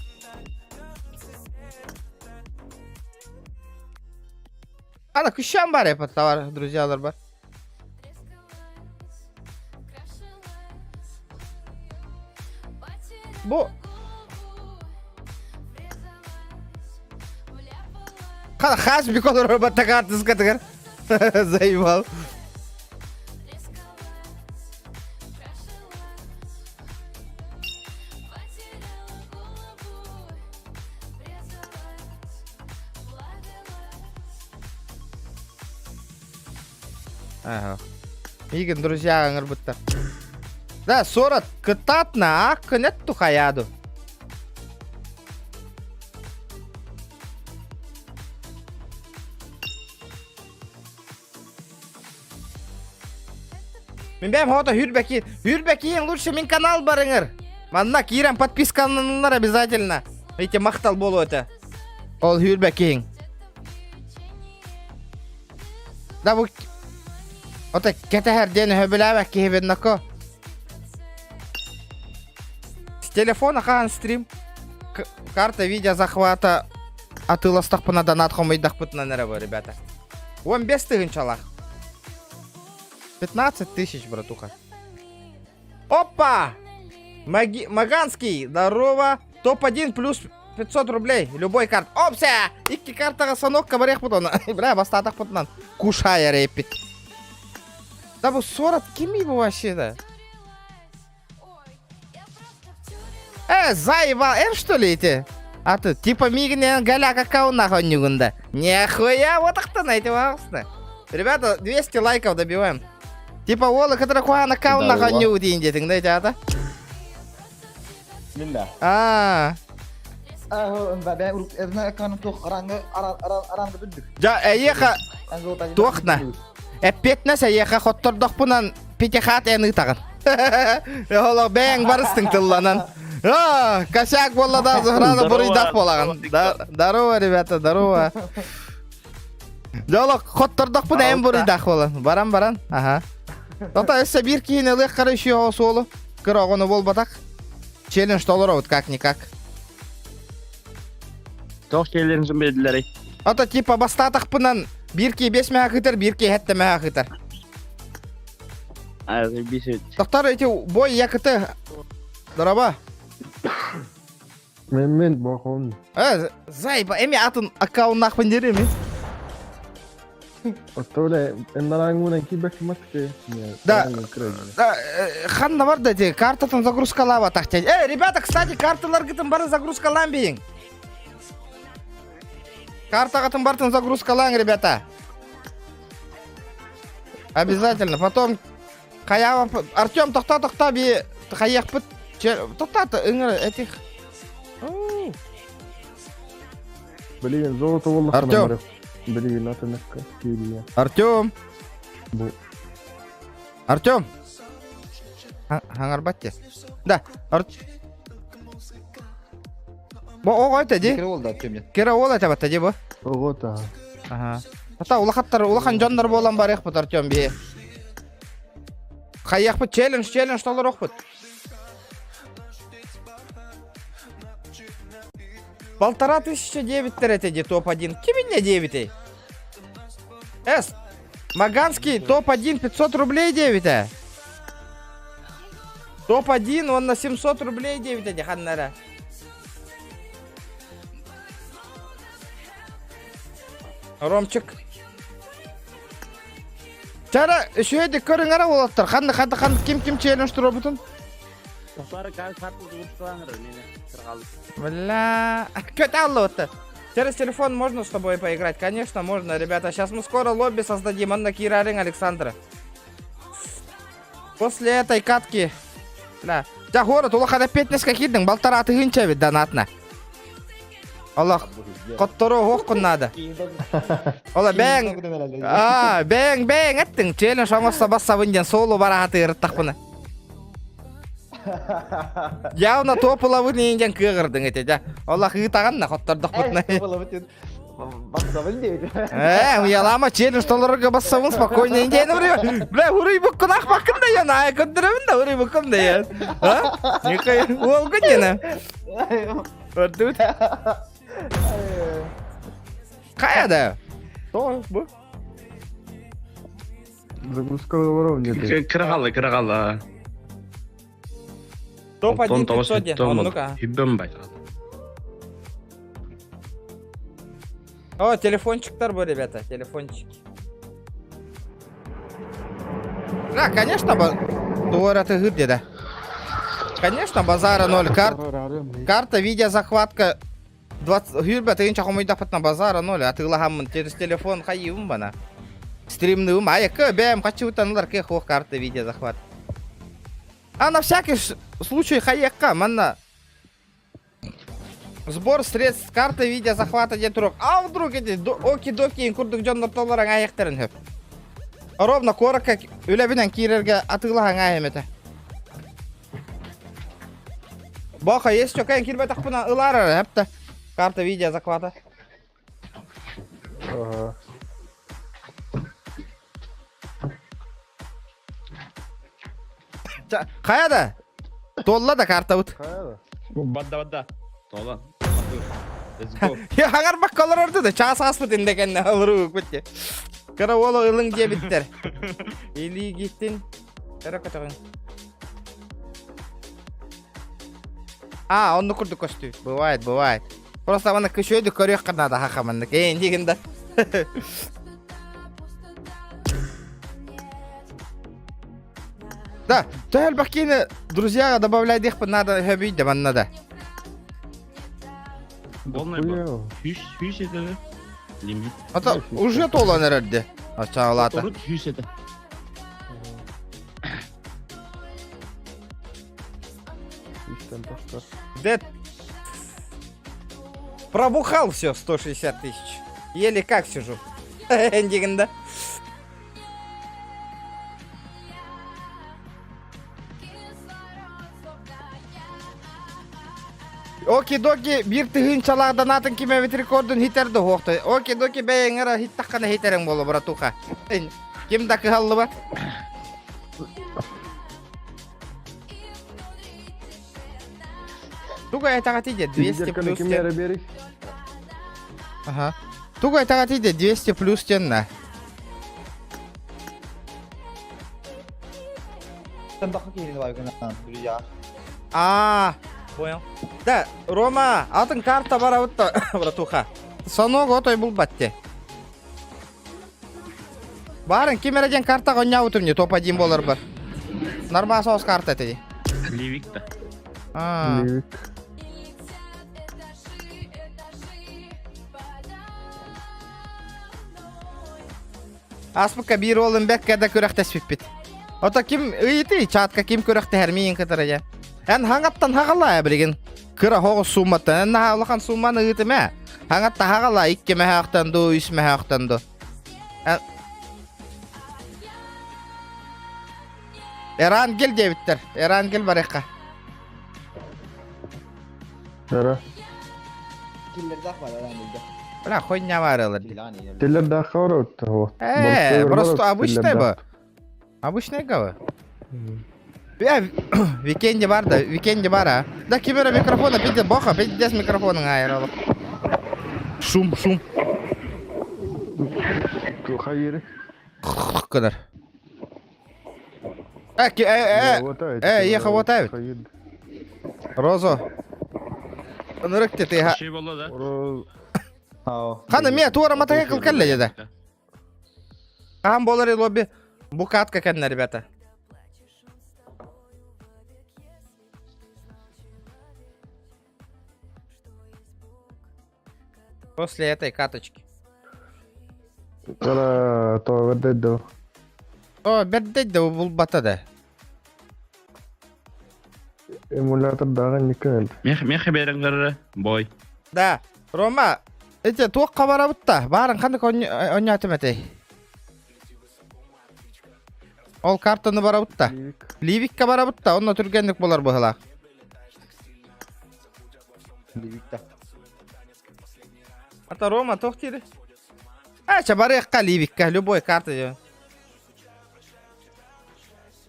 Ана, күшен бар епа, товар, друзьялар бар. Бұ... Қана хасби колор робота картыска тігір. Заебал. Ага. Иген, друзья, аңыр бұтта. Да, 40 кытатна, ақ күнет тухаяду. Мен бәм хота Хүрбәкиен лучше мен канал барыңыр. Манна кирам подписканлар обязательно. Эти мақтал болу это. Ол Хүрбәкиен. Да бұл... Ота кәтәхәрден хөбіләбәк кейбеннако. С телефона қан стрим. Карта видео захвата. Атыластақ пына донат хомайдақ пытына нәрі, ребята. 15 тыгын чалақ. 15 тысяч, братуха. Опа! Маганский, здорово. Топ-1 плюс 500 рублей. Любой карт. Опся! Икки картаға санокка барех бұтона. Бля, бастатақ бұтынан. Кушая репит. Да бұл 40 кеми бұл вообще, да? Заебал, что ли эти? А ты, типа мигнен галяка кауна хонюгунда. Нихуя, вот так-то на эти вопросы. Ребята, 200 лайков добиваем. Типа ол кытра куана каунна ханю дейін жетің да жата. Minda. Mbak ben urut ezna kan tuh arang gede. Ja эйеха туақна. Эппетнәс эйеха хоттордох бунан петехат эны тагын. Оло бәң барыстың тылланан. Косяк болла да зухраны бурыйдақ болаган. Здорово, ребята, здорово. Жолок хоттордох бун эм бурыйдақ болан. Баран. Ага. Тота эссе бир кейін элек кара үші олы. Кырогону болбатак. Челлендж толырауыт как-никак. Тоқ şeylerinizi belirleri. Ата типа бастатақ бунан бир ки 5 мега кытыр, бир ки 7 мега кытыр. Bir şey. Тоқтар эти бой якыты. Дороба. Men bakon. Зайба, эми атын аккауннақ бендереме? Отоле эннарангунан кибек матке. Да. Ханна бар да те картатын загрузкалава тахтен. Ребята, кстати, карталар гытын бары загрузкалан бейін. Карта гытын бартын загрузкалан, ребята. Обязательно. Потом Каява... Артем, тоқта би қаяқ бұт. Тоқтаты, ыңыр этих... Блин, золото волна. Артем. Блин, это нека. Артем. Артем. Хаңар батте. Да. Бо оғай тәде? Kira oldu Артем. Кера ол әтә бәтте бо? Ого та. Ага. Ата улахаттар, улахан жандар болан бар яқ бұт Артем бе. Қаяқ бұт, челлендж толыр оқ бұт. Полтора тысячи 9 эти топ-1. Киминя 9? Маганский топ-1 500 рублей 9. Топ-1 он на 700 рублей 9 эти ханнара. Ромчик. Чара, шөйді көрің ара олаттар. Қанды ким челлендж тұр бұтын? Бля, көт аллы отты. Через телефон можно с тобой поиграть? Конечно, можно, ребята. Сейчас мы скоро лобби создадим. Анна Кирарин Александра. После этой катки... Бля. Ja, город, улаха опять нескакидың. Балтара атығынча бит донатна. Аллах, коттору хоққын надо. Ола, бәң. Бәң, әттің. Челлендж аңғыста басса вынден солу бара аты ұрыттақ бұны. Явно топыла вынейінден кығырдың әте, жа. Аллах, ұйтағанна қоттордық бұтына. Басса білдейді. Уялама, челлендж толырға басса вын спокойно индейін ұры. Бля, ұрый бұққын ақ бақында ян, ай көндірімін да ұрый бұққында ян. Некай, ол күнені. Өрдуд. Қаяда? Той, бұ? Загрузка воров нет. Кыргалы. Топ-1 500 ну-ка. Хүббен бай. О, телефончиктар бу, ребята, телефончики. Да, конечно, дуора ты гыд, да. Конечно, базара 0 карт. Карта, видеозахватка 20... Гюрбя, ты инчах умойдапат на базара 0, а ты лагамын через телефон хайым бана. Стримный ум, а я бэм, хочу утанулар кехох карты видеозахват. А на всякий случай хаекка, манна. Сбор средств карты видеозахвата детурок. А вдруг эти оки-доки инкурдук джоннор толларан аяқтарын хөп. Ровно коракка үләбінен кирерге атылаған айыметі. Баха, есть чокайын кирбай тақпына ылары әпті. Карта видеозахвата. Ага. Қаяда? Толла да карта ұт. Қаяда? Бадда. Тола. Хаңар баққалар орды да, чаас аспыт индекенне алыру көтте. Кара олы ылың де біттер. Или гиттин. Кара көтіғын. Онны күрді көсті. Бывает. Просто мана көшөйді көрек қырнады хақаманды. Кейін дегенді. Да, тәл бақкені друзьяға добавляй дейқпін надо хөбейді манна да. Болмай бұл. Хүш еді. Лимит. Ата, уже толан әрәді. Ачағалаты. Ұрыт хүш еді. Sen taşlar. Дед. Пробухал все 160 тысяч. Еле как сижу. Дегенде. Оки-доки бир тыгын чалагдан атын киме бит рекордун хитерди хоқты. Оки-доки бәйеңера хит таққана хитерең болу братуха. Ким да кыhallı ба? Тугай айтаға тиде 200 плюс тен. Kimlere berik? Ага. Тугай айтаға тиде 200 плюс тенна. Sen daha gelin var gına. Buraya. Понял. Да, Рома, атын карта бара утта, братуха. Соног отой бул батте. Барын кемерден карта гоня утумне топ-1 болар бар. Нормал соус карта теди. Ливик-то. Levik. Аспыка бир олын бек кәдә көрәктәс бит. Ота ким ыйты чатка ким көрәктә һәрмиен кытырая. Эн хаңаттан хагала билген. Кыра хогы суммата, эн хагылган сумманы ыйтыма. Хаңатта хагала 2 мәхәктән ду, 3 мәхәктән ду. Эран гел дебиттер. Эран гел барыкка. Nere? Killer daha var herhalde. Бля, хуйня варылыр. Bilani. Tiller daha kavra öttü. Просто обычный бу. Обычный гавы. Я викенде бар да, викенде бар а. Да кимера микрофона пиде боха, пиде микрофонун айрылып. Шум. Hayır. Кыдыр. Еха хватает. Розо. Нырыкты ты ха. Şey болу да. Хана мен тура мотоцикл келле деди. Кам болар лобби. Букатка кенне, ребята. После этой каточки. Kara to verdi. О, бердейді бұл батады. Emulator daha nikah. Мен хаберіңгір бой. Да, Рома, эти туаққа бара бұтта. Барын қандық ойнатым әтей. Ол картаны бара бұтта. Ливикка бара бұтта, онна түргендік болар бұғыла. Livik'te. Ата Рома, тоқ теді. Ача, бары еққа Ливикка, любой карты жа.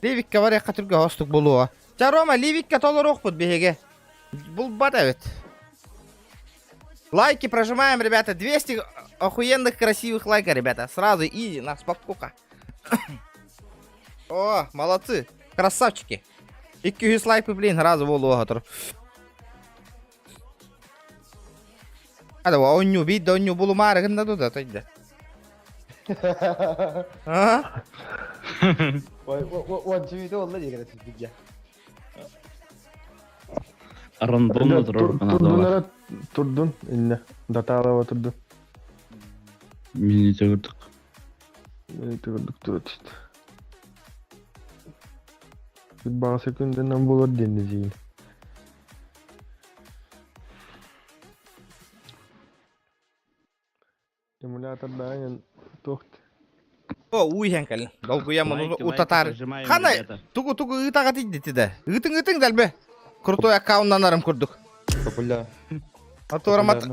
Ливикка бары еққа түрге хостық болуға. Ча, Рома, Ливикка толыр оқ бұд беге. Бұл бат әвет. Лайки прожимаем, ребята. 200 охуенных красивых лайков, ребята. Сразу и на спокуха. О, молодцы. Красавчики. 200 лайков, блин, разу болу оғатыр. Hadi o onyu bir de onyu bulu marıgında da taydı. Ha? O cüvide oldu diye kadar sizce. Random Turdun turdun inne. Datala oturdun. Mini çağırdık. Turduk tut işte. Bir bağ sekünden bulur denizciğini. Emulator daha yani toht. O uyhen kal. Dolguya bunu utatar. Hana tugu ıtağa tiddi de. Itın delbe. Krutoy akkaundan kurduk. Popüler. Atora mat.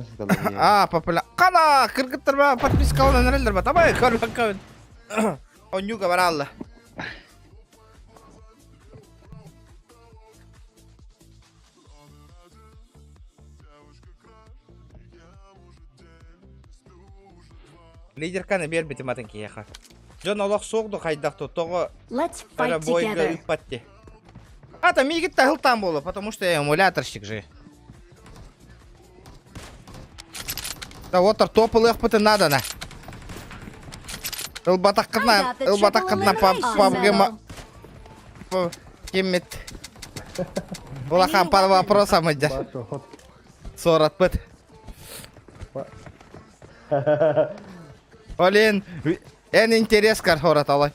Popüler. Kana kırgıttır ba подписка olan nereler ba. Tamam kar akkaun. Onyu gabar Allah. Лидерканы бербете матынки яха. Жон олақ соғды қайдақты тоғы Let's fight бойға together. үппатте. Ата мигітті ғылтан болу, потому что я эмуляторщик же. Да отыр топылы ұқпыты надана. Илбатақ қытна пабгыма. Кеммет. Улахан пар вопросам ыджа. Сорат быт. Олен, en интерес кар хорат алай.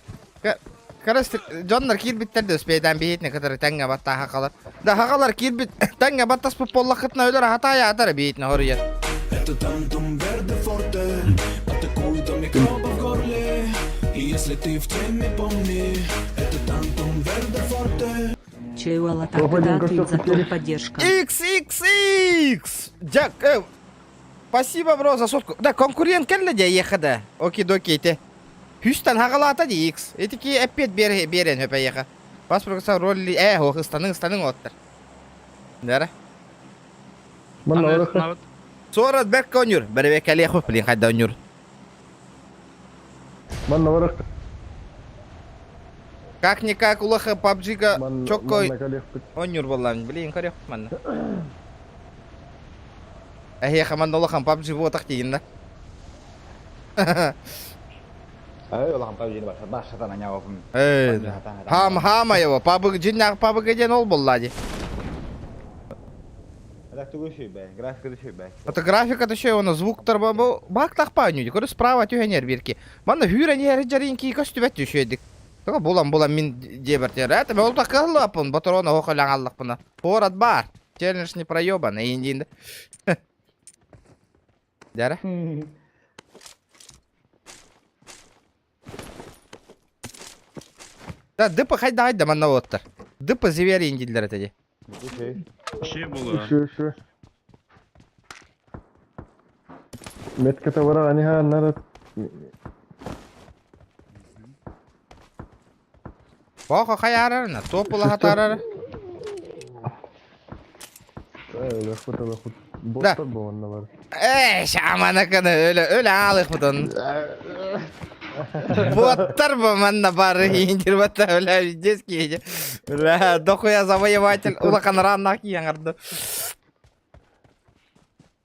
Karış jonlar kirbitler de speyden bir hitne kadar tenge batta hakalar. Da hakalar kirbit tenge battas bu polla kıtna öyle hata ya atar bir hitne oraya. Это там дом верде форте, атакуют микробы в горле. И если ты в теме, помни, это там дом верде форте. Чуяла так, Погоди, да, как ты всё за хотели. то поддержка. XXX! Джак, спасибо, бро, за сотку. Да, конкурент келді де ехада. Оки-доки, те. Хүстен хағалата де X. Этики әппет берен höpe еха. Бас прогресса ролли, о, станың оттыр. Дәрі. Манна ораққа. Sonra berk oynuyor. Beri bekeli yakıp bilin kayda oynuyor. Манна ораққа. Как-никак улаха PUBG-га çok Манна калеқпыт. oynuyor vallahi. Bilin kar yakıp manna. Әйе, манда улахан PUBG bu otak deyin da. Ulan PUBG'ni başladan anya yapım. Hama ya PUBG cinnak PUBG den ol bolladı. Графика düşüyor be, grafika düşüyor be. Это графика то ще воно звуктар бу бак так паню. Көрү справа түйенер бирки. Манда хүренер жаринки көстүбөт düşüydik. Тога булам мин дебертер. Это бол так кылапын, батарона хохалаңаллык бuna. Порат бар. Челлендж не проёбан, инди. Дара. Да, дыпы хайда манна оттар. Дыпы зевери индилдер этеди. Düşüyor. Şey bulu. Şu. Metkata vara aniha nara. Баха хаярарна, топула хатарар. Лахпыт. Боттар bu onunla var. Şamana kana öyle ağlık mıdın? Bottар bu manna бар инdir бата öyle дески. Дохуя завоеватель улакан раннак яңарды.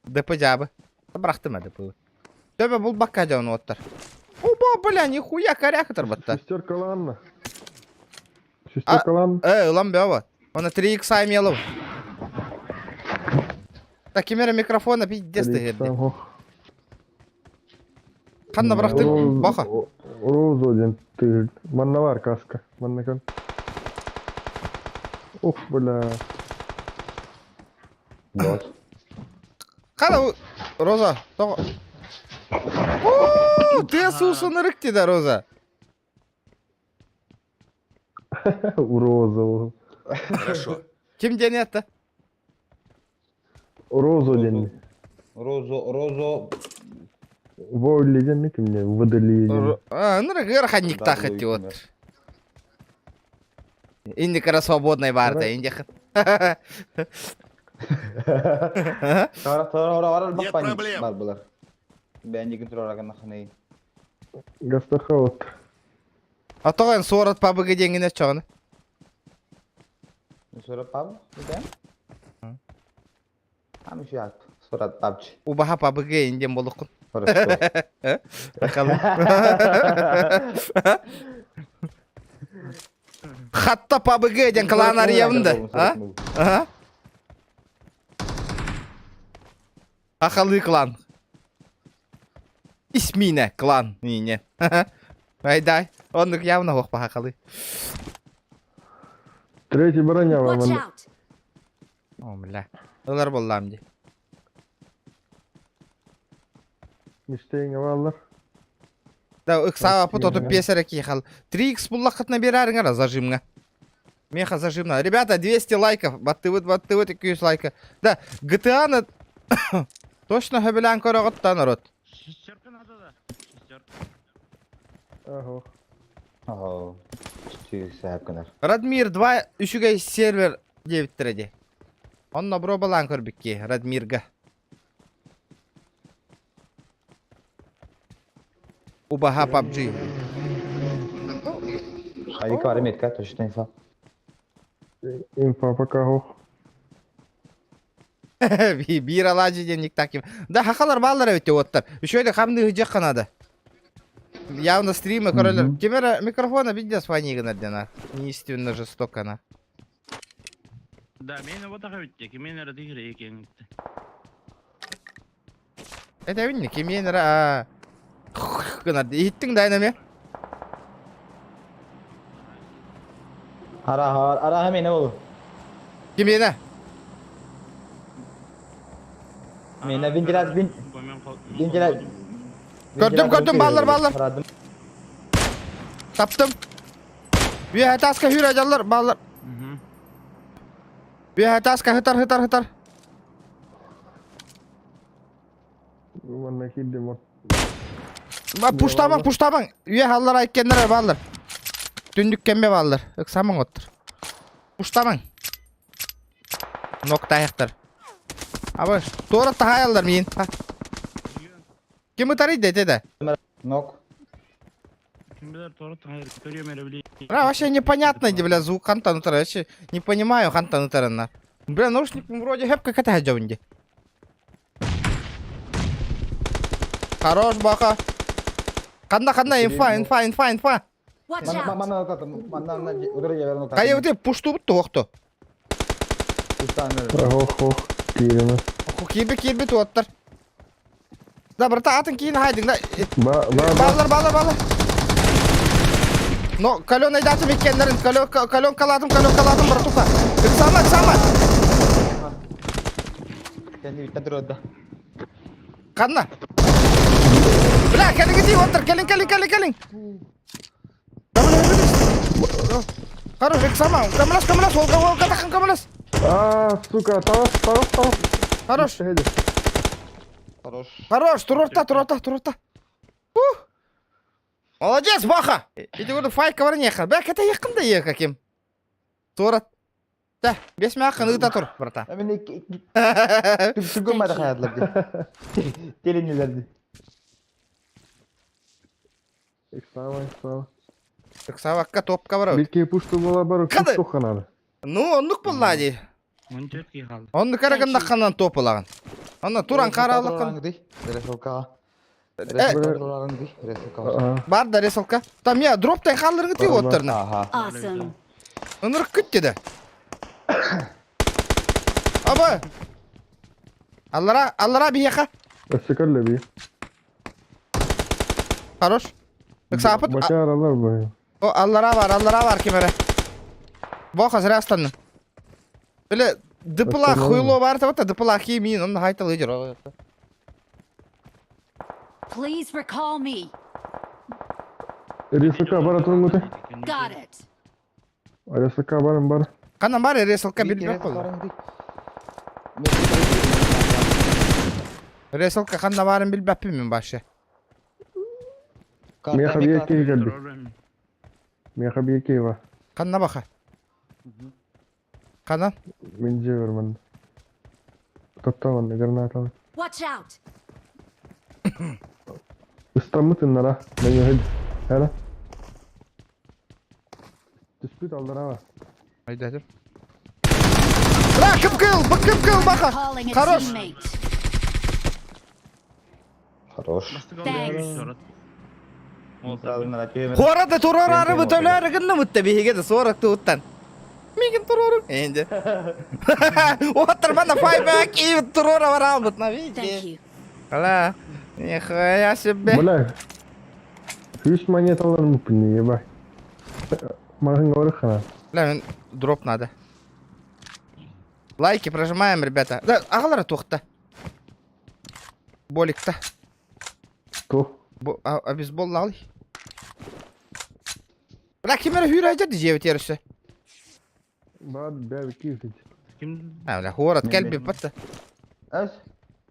ДП жабы. Бырактым ДП. Төбе бул бакка жауын оттар. Оба, бля, нихуя коряктар бата. Шестерка ладно. Шестерка ладно. Улан бева. Она 3x аймелов. Так, камера микрофона пиздец ты герди. Kanna bıraktın, baka. Roz odin tığır. Manna var kaska. Manna kan. Of bula. Boş. Kana Роза, то. О, ты сусынырык dedi Роза. Роза. Хорошо. Kim denetti? Roz odin. Розо. Volleyeceksin mi kimle? Vıdırlayacaksın. Ныры гырханник тахать вот. Инди кара свободной барда, инди. Sonra var bak Нет panik проблем. var bular. Bence gün sonra kan nakhnay. Гастахаут. Атоган сорат PUBG деңине чоғын. Sonra pub, değil mi? Ham şu yap. Sonra PUBG. Убаха PUBG инден болуқын. Orası. Bakalım. Hatta PUBG den klanlar yavında. Ha? Akıllı klan. İsmine klan. Yine. Hayday. Onluk явно hoq akıllı. Третий броня Watch вам. out! Omla. Olar bollam di. Müşteğine varlar. Да, ыксава пототуп песерек ехал. 3x буллақытна берарыңар зажимға. Меха зажимна. Ребята, 200 лайков. Батты вот 200 лайка. Да, GTA-ны точно хөбілән көріғытта народ. Шестерка надо да. Шестерка. Ага. Ага. Чüy sahip kadar. Радмир 2 үшіге сервер дебіттіреді. Онна бро балан көрбікке, Радмирға. Убаха PUBG. Haydi var metka, точно инфа. Инфа пока хох. Bir alacı денник таким. Да, хақалар баллар өтте оттар. Үшөйді қамды үжек қанады. Явно стримы көрілер. Кемера микрофона видео фанигінер дена. Неестественно жестоко на. Да, мені вот так өттек. Мені радигірі екен. Это винни, кемера. Кынады. Иттің дайна ме? Ara meni bolu. Kim yine? Meni vintilat Gördüm, ballar. Taptım. Bir hataska hür ajallar ballar. Bir hataska hıtar. Manna kildim o. Puştaban. Üye hallar ayıkkenler ballar. Dündük kembe ballar. Iksaman ottur. Puştaban. Nokta ayıktır. Abi, doğru tahayallar mıyın? Kim ıtarıydı dede? Nok. Kim bilir doğru hayır görüyorum öyle bile. Вообще непонятно, бля, звук хантан утра. Вообще не понимаю хантан утра. Бля, наушник вроде хэп как это хаджавнди. Хорош, баха. Канда, инфа. Watch out! Mana udah ya verno. Кая вот пушту бутtu вохту. Ох, kildim. Кирби туаттар. Да, брата, атын кейін хайдың да. Балар. Но, кален айдатым еккендерін. Кален каладым, братуха. Иксама. Kendi bitten turda. Kanna. Бля, келин кетей отыр, келин. Хорош, иксама. Камылас, олға тақын камылас. Сука, тавас. Хорош. Хорош, турорта. Молодец, Баха. Иди гуду файка бар нехал. Бля, ката якында ек аким. Турат. Да, 5 мякын ыта тур, брата. Meni tugulmadı hayatlardı. Telinlerdi. Иксава. Иксавакка топка бар. Беке пушту бола бар, Кады? пушту ханады. Ну, ондук буллади. Он четкий хал. Онды караганда ханан топулаган. Онда туран каралыкын. Бар да ресалка. Там я дроптай халларыңы тип отурна. Awesome. Ынырык күттеді. Аба. Аллара бияқа. Өссекерле бей. Хорош. Иксапыт. Бачаралар бай. О, аллара бар кемере. Боқа зрястанның. Біле, дыпыла хуйло бар табыта, дыпыла химиин, оны хайтал ыжыр. Please recall me. Рисака бара турмуте. Got it. Рисака бар. Канан бар ресалка билбек болду. Ресалка канда барын билбеппин мен башы. Меха биеке geldi. Меха биеке var. Канда баха. Канан. Mince ver bana. Tattavan granat al. Watch out! İstanbul'un nara. Ben yohed. Hala. Disput aldıra var. Haydi dur. Bakıp kıl baka. Calling a Хорош. teammate. Хорош. Хорада турарары бөтөлөрү гынны мутта биһиге да сорак туттан. Мигин турарым. Энде. Отыр бана файбак и турара барам бутна Thank види. you. Ала. Нихуя себе. Бля. 100 монеталарын мупин ебай. Махин говори хана. Бля, мен дроп надо. Лайки прожимаем, ребята. Да, агалара тохта. Болик-то. То. Обезбол ал. Бля, кемере хүйрі ажар дежевет ерісі. Бад бәбі кейфет. Бля, хорат, кәлбі бітті. Эш.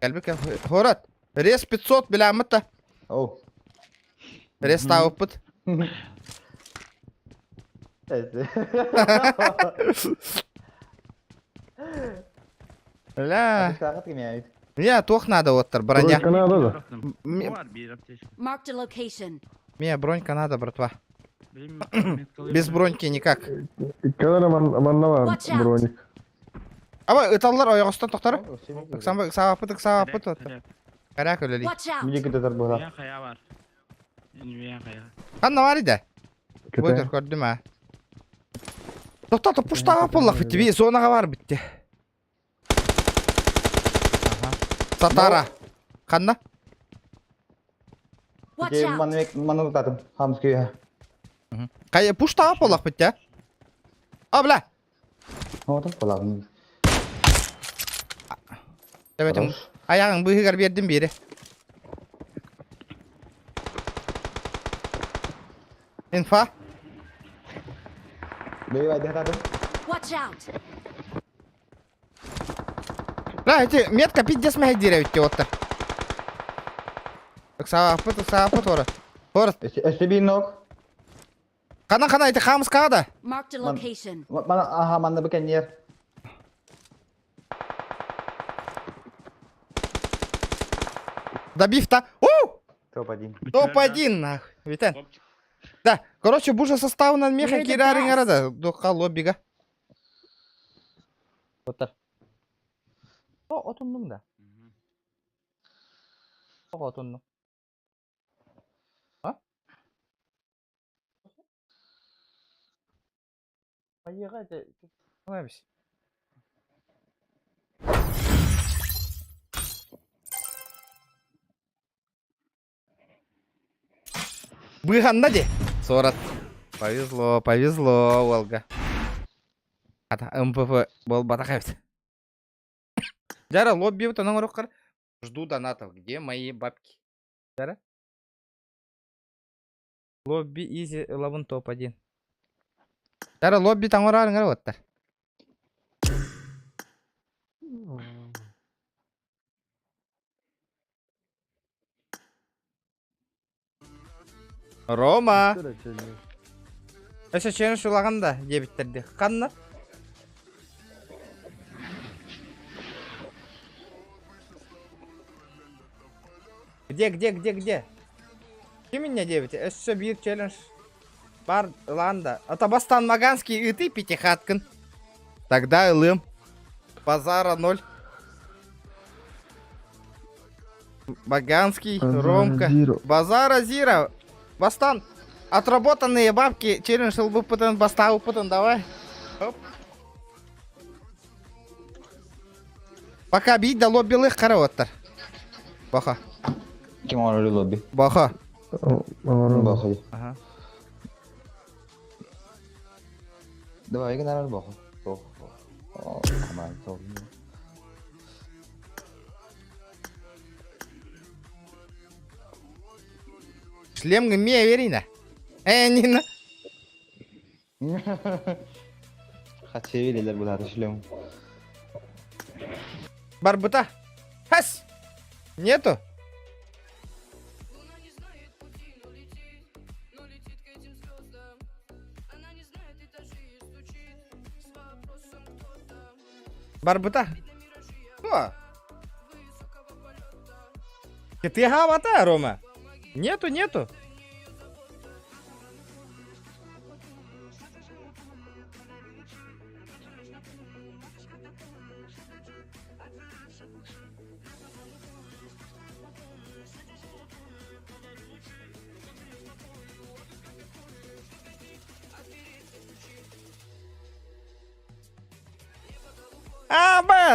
Кәлбі хорат. Рес 500 біля мұтта. Оу. Рес тауып бұт. Бля. Сағат кеме Мне тох надо оттыр, броня. Канада да. Var bir аптечка. Marked a location. Мне бронька надо, братва. Без броньки никак. Kadar manna var Watch out. bronik. Абай, ыталлар ояғыстан тоқтары. Сағапыт оттыр. Карак өлелей. Watch out! Müzik de tarbuha. Ya kaya var. Ya kaya. Қанна бар еді? Бойдыр Kötü. көрдім ә. Тоқтаты пұштаға пұллақ бітті. Бей зонаға бар бітті. Сатара. Қанна? Watch Ke out! manu tatım. Hamız köye. Қай пұштаға пұллақ бітті. А, бля! Вот он половник. Төбетің. Хорош. Аяғың бұйығар бердім бері. Инфа. Бей де хатады. Watch out! Бля, эти метка пиздец мәйдері өтте отты. Сағапыт ора. Ора. Este bir nok. Қана, эти қамыз қағады. Marked a location. Mana aha manda bir yer. Добив-то. Уу! Топ-1. Топ-1, нахуй. Витен. Да, короче, бұжа составынан меха You're the керарың best. арада. Доққа лоббиға. Отыр. Отындым да. Отындым. А? Айыға да... Қалайбыз. Быганна де. Сорат. Повезло, Волга. Ата МПФ бол батахайбыз. Жара, лобби вот она рукар. Жду донатов. Где мои бабки? Жара? Лобби изи 11 топ-1. Жара, лобби там урарың вот. Рома. Эше челлендж улаганда дебиттерди. Канна? Где? Ким меня дебит? Эше бир челлендж. Бар ланда. Атабастан Маганский и ты пятихаткин. Тогда ылым. Базара 0. Маганский, Ромка. Базара Зира. Бастан. Отработанные бабки. Челлендж ЛБПТН. Баста УПТН. Давай. Оп. Пока бить до лобби лых караоттар. Баха. Kim var öyle lobby? Баха. Баха. Ага. Давай генерал баха. Aman sorun. Шлем гме верина. Нина. Kaç seviyeler bunlar шлем. Барбута. Хас. Нету. Барбута. О. Ты гавата, Рома? Нету.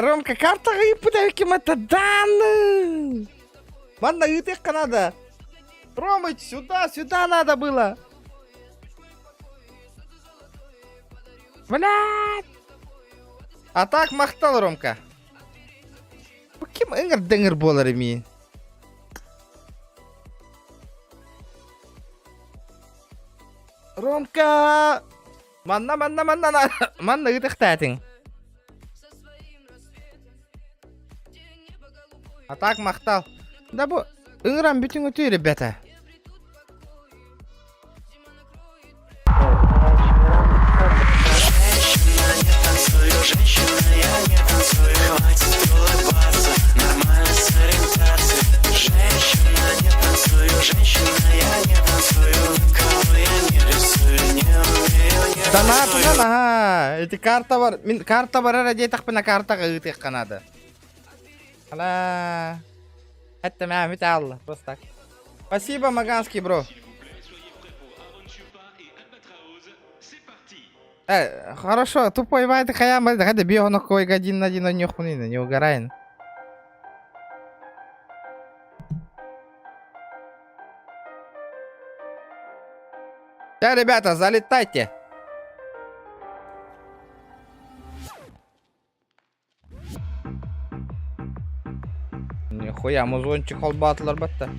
Ромка, карта гыйпыда каким-то данным. Ладно, их надо. Ромыч, сюда надо было. Блядь. А так мақтал, Ромка. Кем ыңыр-дыңыр болар емен? Ромка. Манна ытықтатың. А так мақтал. Да bu ыңырам бүтін өтей, ребята. Донатынан, ага, эти карта бар. Мен карта бар ради тақпына картаға ытық қанады. Ала. Это металл, просто так. Спасибо, Маганский, бро. Хорошо, тупой вайт хаям, да бегу на кой один на один нюхнина, не угорай. Да, ребята, залетайте. Нахуй, амазончик холбатылар батта.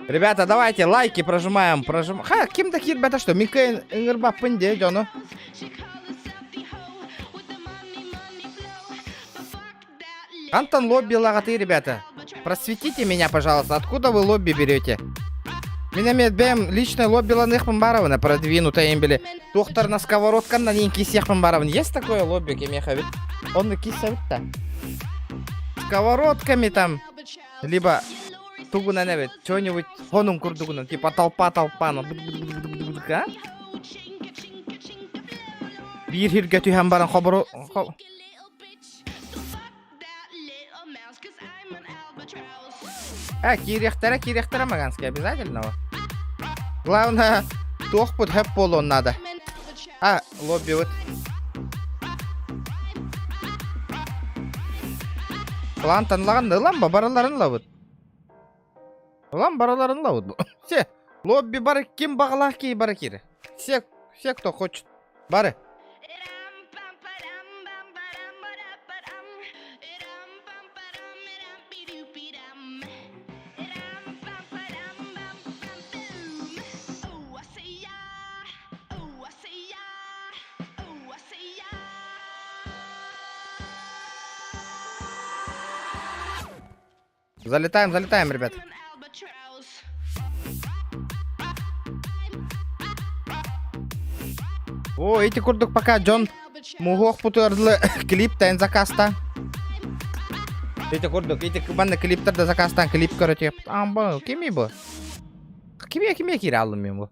Ребята, давайте лайки прожимаем. Ха, кем такие ребята, что? Микаэн ингерба пынде, Джону. Антон лобби лагаты, ребята. Просветите меня, пожалуйста. Откуда вы лобби берете? Меня медбем личное лобби ланых памбаровна продвинутая имбели. Доктор на сковородкан на ненький всех памбаровна. Есть такое лобби, кемеховит? Он на кисовит-то. Сковородками там. Либо тугуна невит. Чё-нибудь. Хонум курдугуна. Типа толпа. Ну. А? Бир гету хамбаран хобору. Кирехтера маганский обязательно. Главное, тохпут хэп полон надо. Лобби вот. Лантанлаган ламба бараларын лавут. Ламбараларын лавут. Все, лобби бары ким бағалақ кей бары кири. Все, кто хочет. Бары. Залетаем, ребят. О, эти курдук пока Джон мугох путурлы клип тайн закаста. Эти курдук, эти банны клиптерді закастан клип көрөтеп. Амбо, кеме бу? Кеме кире алым мен бу?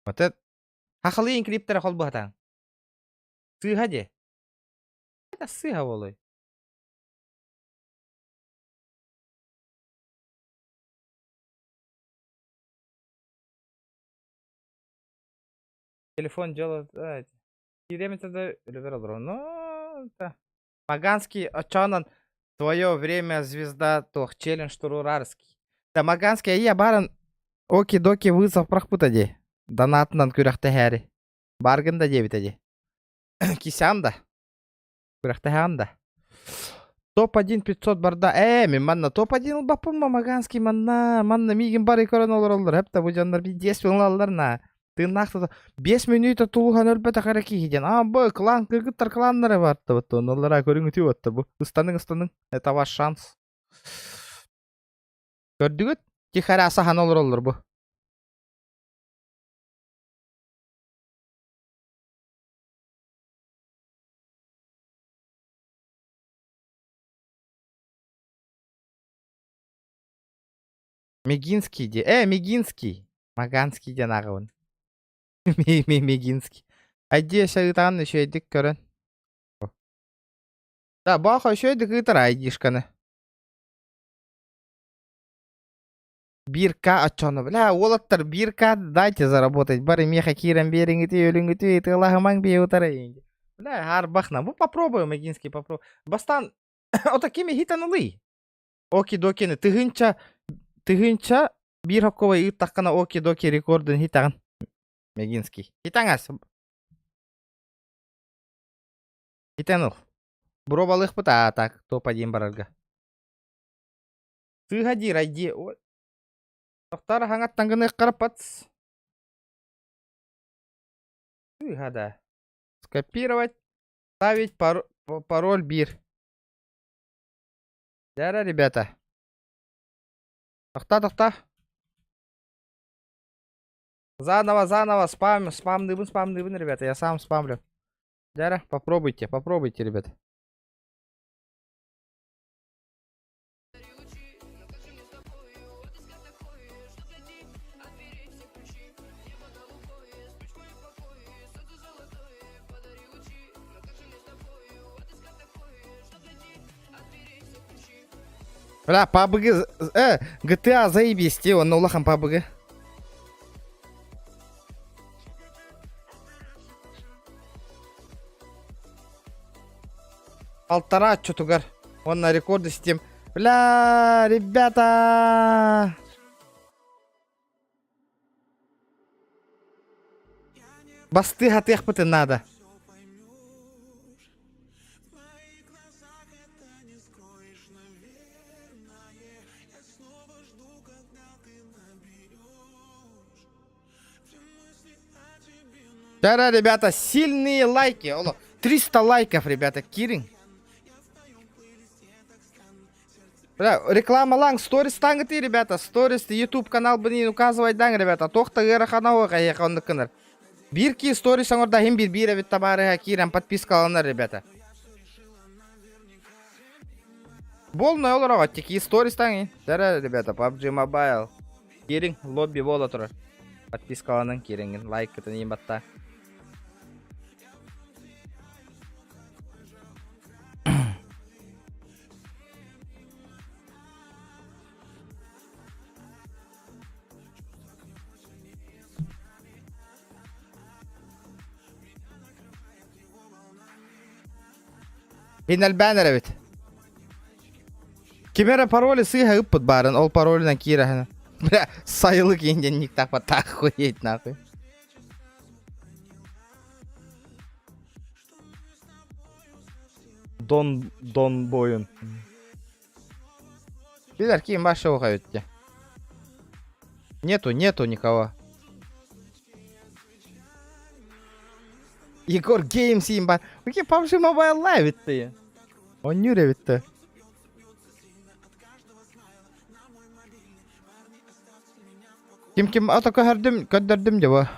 Вот это хахылыйын клиптері қол бұ хатан. Сыға де. Это сыға болой. Телефон делает... Киремится до Ливеродро. Ну, да. Маганский очанан твое время звезда тох челлендж турурарский. Да, Маганский, я баран оки-доки вызов прахпутади. Донатнан күрәхті хәрі. Баргында дебитади. Кисянда. Күрәхті хәрінда. Топ-1 500 барда. Мен манна топ-1 бапымма Маганский манна. Манна мигін бары көрін олар олар. Хәпті бұ жандар бі 10 миллион аларна. Тынақты 5 минута тулған өлбәті қараки хиден. Бұл клан, кыргыттар кланнары барды. Олара көріңі түй өтті бұл. Ұстаның. Это ваш шанс. Көрдігіт? Тихәрі асахан олар бұл. Мегинский де. Мегинский. Маганский де нағауын. Мегинский. Айди шағытағын үші едік көрін. Да, бақы үші едік ғытыр айдишканы. 1К отчоны. Бля, олаттар 1К дайте заработать. Бары меха кирен беріңгіті, өліңгіті, тылағымаң бей ұтары енді. Бля, ар бақна. Бұл попробуем, Мегинский, попробуем. Бастан, отакими хитанылы. Оки-докені. Тыгынча bir hokova ит таққана оки-доки рекордын хитағын. Мегинский. Хитаңас. Хитаныл. Бробалық бұта, так, топ-1 барарға. Сыға райди. Тоқтары хаңаттан ғыны қарап батс. Сыға да. Скопировать. Ставить пароль 1. Дара, ребята. Тоқта. Заново. Спамдыбын, ребята. Я сам спамлю. Дара, попробуйте, ребята. Бля, PUBG... GTA заебись, он на улахам PUBG. Полтора чутугар. Он на рекорды систем. Бля, ребята! Басты хатых пыты надо. Да, ребята, сильные лайки. Оло, 300 лайков, ребята, Кирин. Реклама ланг, сторис тангты, ребята, сторис, YouTube канал бынын указывать дан, ребята. Тохта гыра ханауы кайяқонды кыныр. Бирки сторис аңырда хем bir әбет табарыға Кирин подписка алыныр, ребята. Болны олар ағат, теки сторис таңын. Да, ребята, PUBG Mobile. Кирин, лобби бола тұрыр. Подписка алынын Кирин, лайк кытын ем батта. Hinn البانر evet. Kimera пароли сыйга ыппыт барын, ол паролинан кирахына. Бля, сайылы кейінден ник тақпа тақ қойет нахуй. Дон бойын. Билер, кейін башы оға өтті. Нету никого. Егор Геймс им бар. Окей, PUBG Mobile Live етті. Он нүре бітті. Ким ата көддірдім де ба.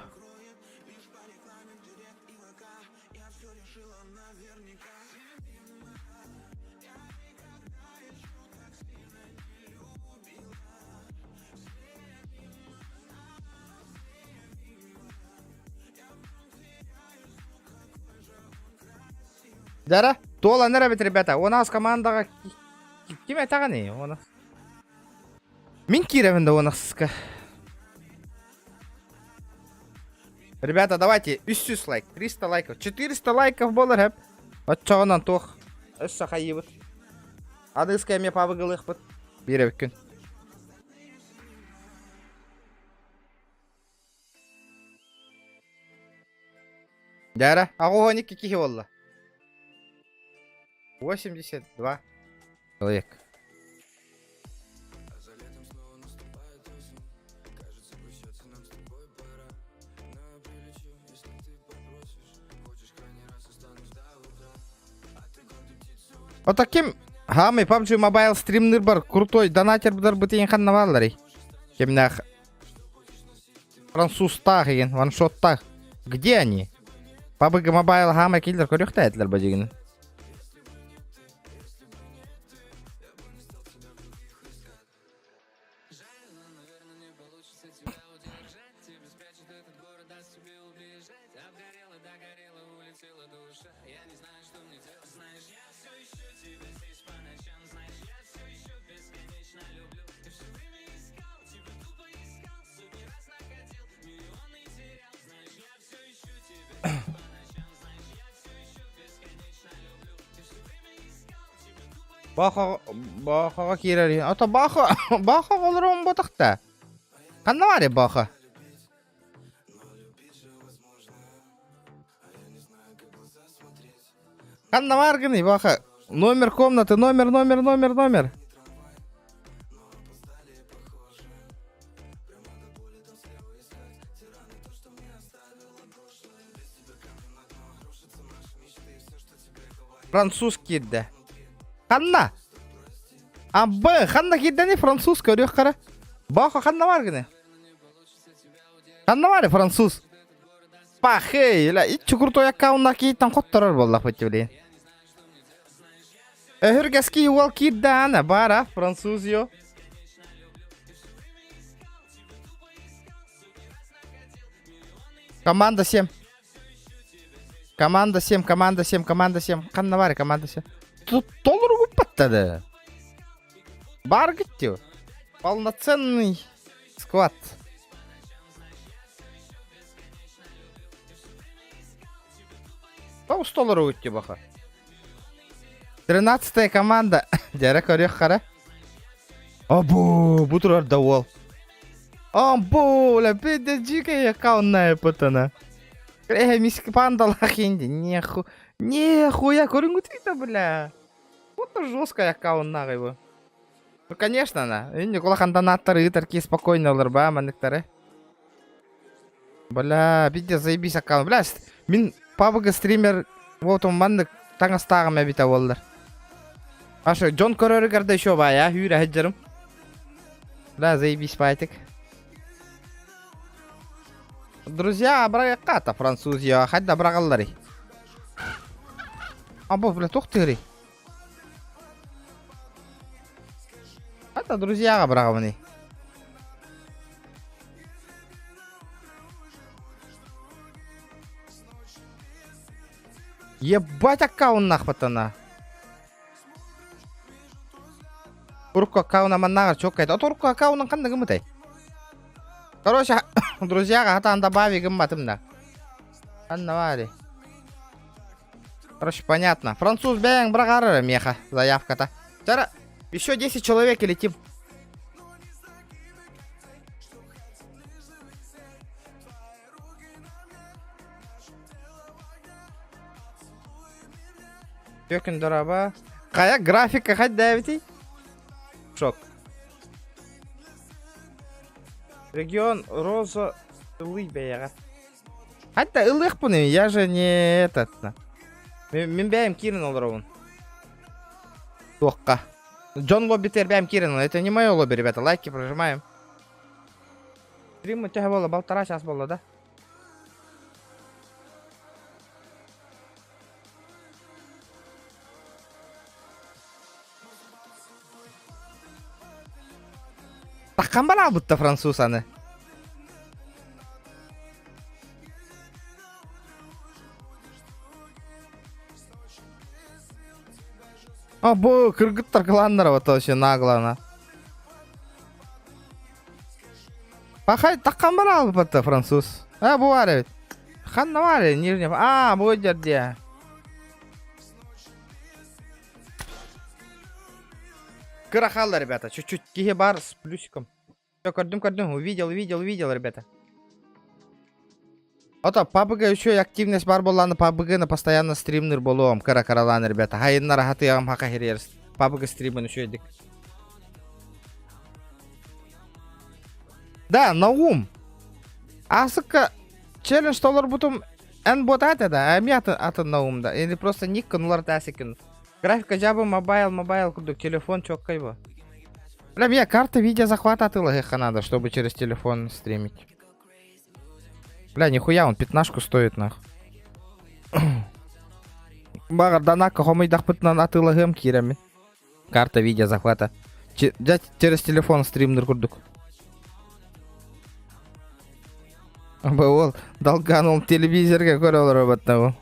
Дара, тола не робить, ребята. У нас командаға ким айтаған не? У нас. Мен киремін да у нас сыска. Ребята, давайте 300 лайк, 300 лайков, 400 лайков болар хеп. Отчағынан тоқ. Үш сақа ебіт. Адыскай ме пабығылық бұд. Бере бүкін. Дара, ағуғаник кекеге болла. 82 человек. Вот таким хамы PUBG Mobile стримнер бар, крутой донатер бұдар бұтейін қанна барлар. Кемнақ французтақ еген, ваншоттақ. Где они? PUBG Mobile хамы келдер көріқті әтілер ба дегені. Баха кирери. Ата баха olur on botakta. Kanna var ya bаха. Kanna var gini bаха. Номер комнаты, номер. Французский да. Ханна. Абы, ханна киддени француз көрüyor кара. Баха ханна var gene. Ханна var француз. Пахей, ла ит чукуртой аккаунна киттен коттарар болла фөтүле. Herkeski wal kiddan bara француз yo. Команда 7. Команда 7. Ханна var команда 7. Толыру паттады. Бар гитти. Полноценный склад. Тау столыру гитти баха. 13-я команда. Дәрі көрек қара. Абу, бұтырар дауал. Абу, ля беде жиге якаунная пытана. Миски пандалах енді. Нихуя, көрінгітейді, бля. Вот жесткая аккаунт нағай бұл. Ну, конечно, на. Енді құлақан донаттары ытарки спокойно олар ба, мандықтары. Бля, бидде заебись аккаунт. Бля, мен PUBG стример, вот он мандық таңыстағым әбіта олар. Ашы, Джон көрерігерді еще ба, я, үйрі әджірім. Бля, заебись байтик. Друзья, брагақата французия, хадда брағаллары. Або, бля, тоқтыры. Это друзья брагавны. Ебать аккаунт нах патана. Урку аккаунт маннага чоккайт. Урку аккаунт кандай гымытай. Короче, друзья, хатан добави гымматымда. Аннавали. Короче, понятно. Француз бәң брагары меха заявка-то. Жара, еще 10 человек и летим. Төкін дұраба. Қая графика қайт дәвіті? Шок. Регион Роза ылый бәйіға. Хатта ылық бұны, я же не этот. Мен бәйім кирин олар Тоққа. Джон лобби тербәйім кирин. Это не мое лобби, ребята. Лайки прожимаем. Стрим у тебя было 1,5 час было, да? Таққан бала бұтта француз аны. Або, кыргыттар кыландар вот вообще нагло. Пахай таққан бала бұтта француз. Бұ бар әбет. Қанна бар әбет, нижне. Бұ жерде. Кырахалла, ребята, чуть-чуть кихебар с плюсиком. Все, кардым, увидел, ребята. Ото, PUBG еще активность бар боланы, PUBG на постоянно стримнер болуам, кара-караланы, ребята. Хайынна рахаты ағым хақа хереріс. PUBG стримын еще едік. Да, Наум. Асыққа челлендж толар бұтым ән бот әті да, әме атын Наумда. Или просто ник кынулар тәсікін. Графика жабы мобайл курдук, телефон чоккай бо. Бля, мне карта видео захвата атыла надо, чтобы через телефон стримить. Бля, нихуя, он 15 стоит нах. Багар данака хомайдах пытнан атыла гэм кирами. Карта видео захвата. Через телефон стримнер курдук. Ол далганул телевизорга көрөлөр роботтагы.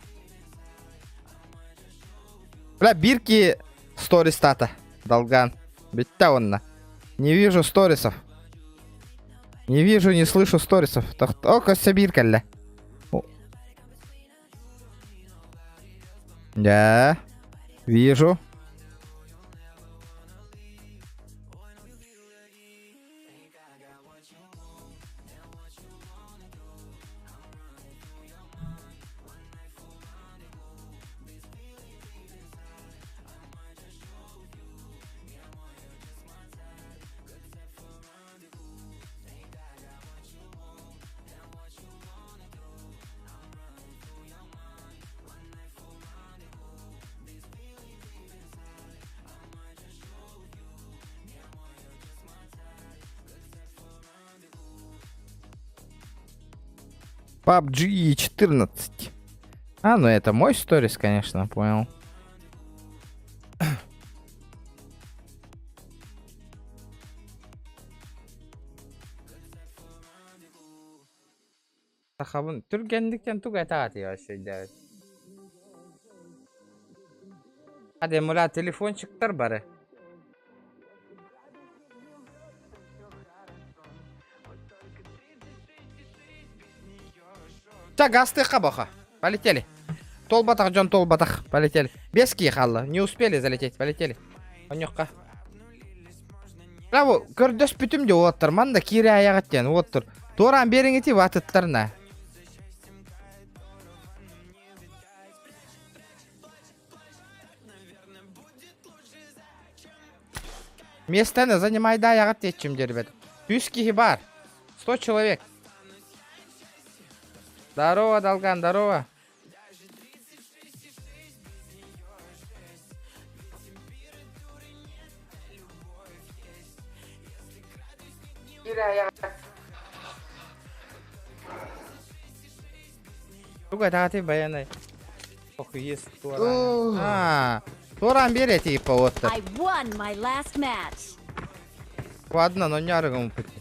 Бля, бирки сторис тата. Долган. Битта онна. Не вижу сторисов. Не вижу, не слышу сторисов. О, Костя биркалля. Да. Вижу. PUBG 14. Ну это мой сторис, конечно, понял. Тахабын түргендіктен туг айтағат я вообще делать. Hadi мула телефончиктер бары. Гасты хабаха. Полетели. Толбатах, Джон, толбатах. Полетели. Без кихалла. Не успели залететь. Полетели. Онёққа. Браво. Көрдөс бүтім де оттыр. Манда кире аяғаттен оттыр. Торан беріңеті ватыттарына. Местаны занимай да ягат етчим дербет. 100 кихи бар. 100 человек. Здорово, Долган, здорово. Тугай тагати баянай. Ох, есть Торан. Торан берет и по вот. I won my last match. Ладно, но не аргум пути.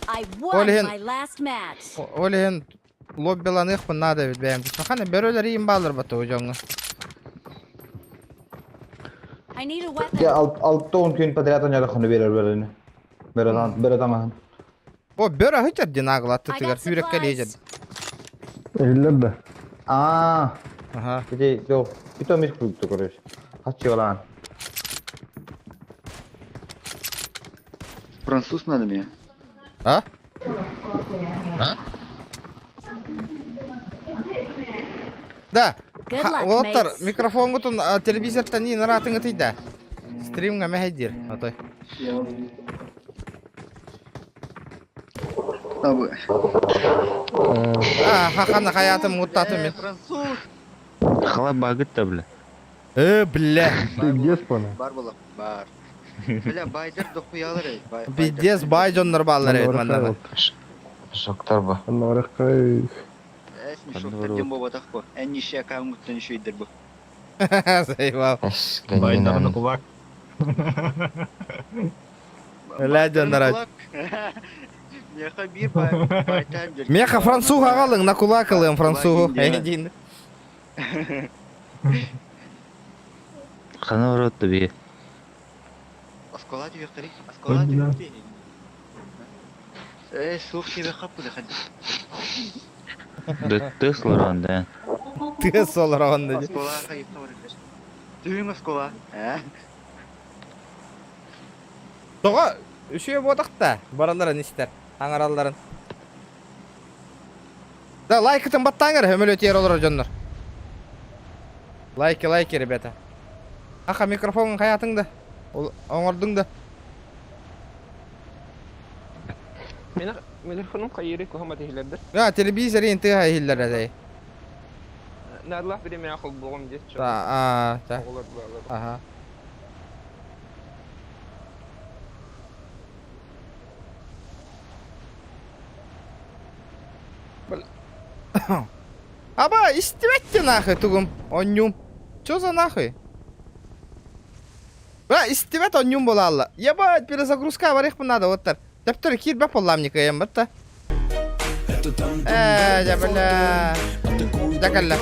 I won Олеген. my last match. Олеген лоббиланых пын надо бит бәйім. Махана бөрөлер иім балыр баты ұжаңы. I need a weapon. Ya 6-10 gün подряд он ярахан берер берени. Беретамахан. О, бөрі хычар динағыл атты I тігір. got Сүйрекке supplies. лейжер. Ehiller de. Aa, Ага. bir yok. Bir tane mis kurdu koruyor. Kaç yalan. Француз надо мне. А? Да. Good luck, Олаттар, mates. микрофон ғытын телевизортан не наратың ғытыйда. Стримға мәхеддер. Атай. Абы. Хақаны хаятым ғыттаты мен. Француз. Хала багыт та, бля. Бля. Ты где спана? Бар болақ, бар. Бля, байдыр дохуялар ей. Биддес бай жонлар балар еді мандана. Жоқтар ба. Аннарықай. Әсін шоқтар дем боба тақ по. Ән неше акауын күттен үші еддір бұ. Сейвал. Байдағыны Бля, жонлар. Меха бір байтайым жүр. Меха француға қалың, на кулак қалың француғы. Әйдейін. Қаны ұротты бе. Аскола тебе қари. Аскола тебе. Суық себе қапы да қады. Дытты слыранда. Ты сол рауында. Аскола қайып қабар. Түйін аскола. Тоға үші бодақта. Бараларын істер. Аңараларын. Да, лайкытын баттаңыр, өміл өтер олар жонлар. Лайки, ребята. Аха, микрофонын қаятыңды. Оңырдыңды. Telefonum kayırık ama tehirlerdir. Ya, televizor enti hayiller adayı. Ne Allah bilir ben akıl boğum diye. Ta. Olur. Aha. Аба, истебетте нахуй тугум. Онюм. Чё за нахуй? Бля, истебет онюм болалла. Ебать, перезагрузка варих надо вот так. Тептер кир бе полламника ем бата. Я бля. Дакалла.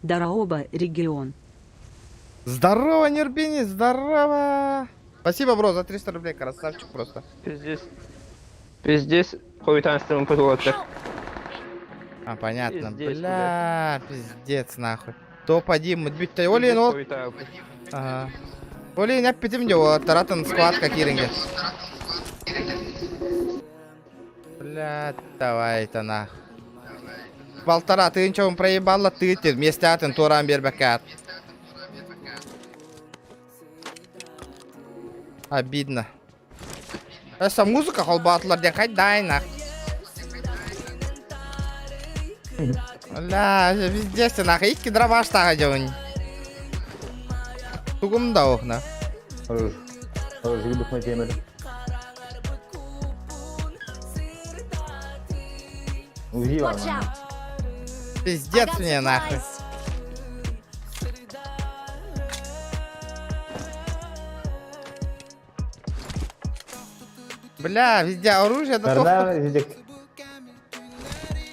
Дараоба регион. Здорово, Нербини, здорово. Спасибо, бро, за 300 рублей, красавчик просто. Пиздец. Хуйтанством потолотты. А, понятно. Пиздец, Бля, пиздец, нахуй. Топ-1, мудбиттай. Олин, ол. Ага. Олин, я питим део, таратын складка киринге. Бля, давай-то нахуй. Полтора, ты ничего проебала, ты вместе атын туран бербекат. Обидно. Эса музыка холбатлар ден қайдай нах. Бля, пиздец нах, икки дрова штага жауын. Тугумда оқна. Хорош. Жигдік май темір. Watch out. I Пиздец got мне нахуй. supplies. Бля, везде оружие, да тоқ. Nerede izleyecek?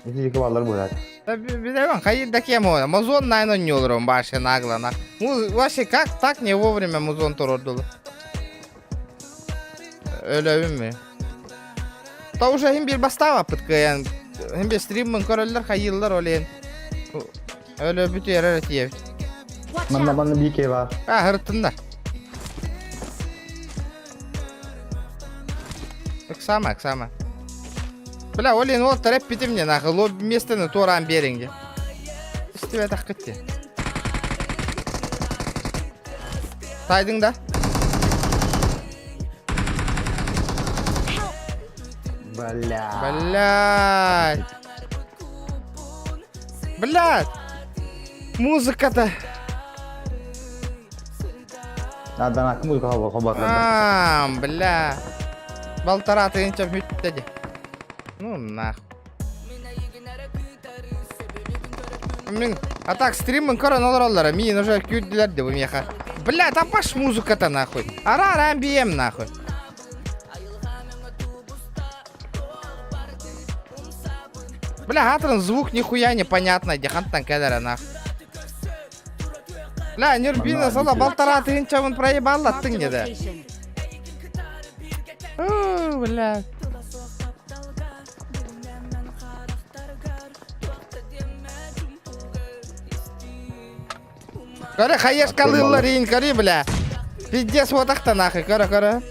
İzleyecek varlar bu hayat. Да билебен, қайда кем о? Музон найно не олырым башы нагло нах. Вообще как так не вовремя музон тородулы. Өлөбүм ми? Та уже хим бир бастава пыткаян. Хим бир стриммын көрөлөр хайыллар олен. Өлөбү түйерер тиев. Watch Bana out. bana bir key var. Хыртында. Сама. Бля, олен ол тарап бити мне нахуй. Лоб местені торан беринге. Üstüme tak gitti. Saydın da. Бля. Блядь. Блядь. Музыка-то. Надо на кому кого Бля. Болтара ты ничего не. Ну нахуй. А так стримін көрін олар мен уже күйділер де bu меха. Бля, там паш музыка-то нахуй. Ара амбием нахуй. Бля, атрын звук нихуя непонятно, дехантан кедера нахуй. Бля, нербина сала болтара ты ничего проебал аттың не да. Бля. Көрі хайеш қалылар ең көрі, бля. Пиздец отақта нахуй, көрі.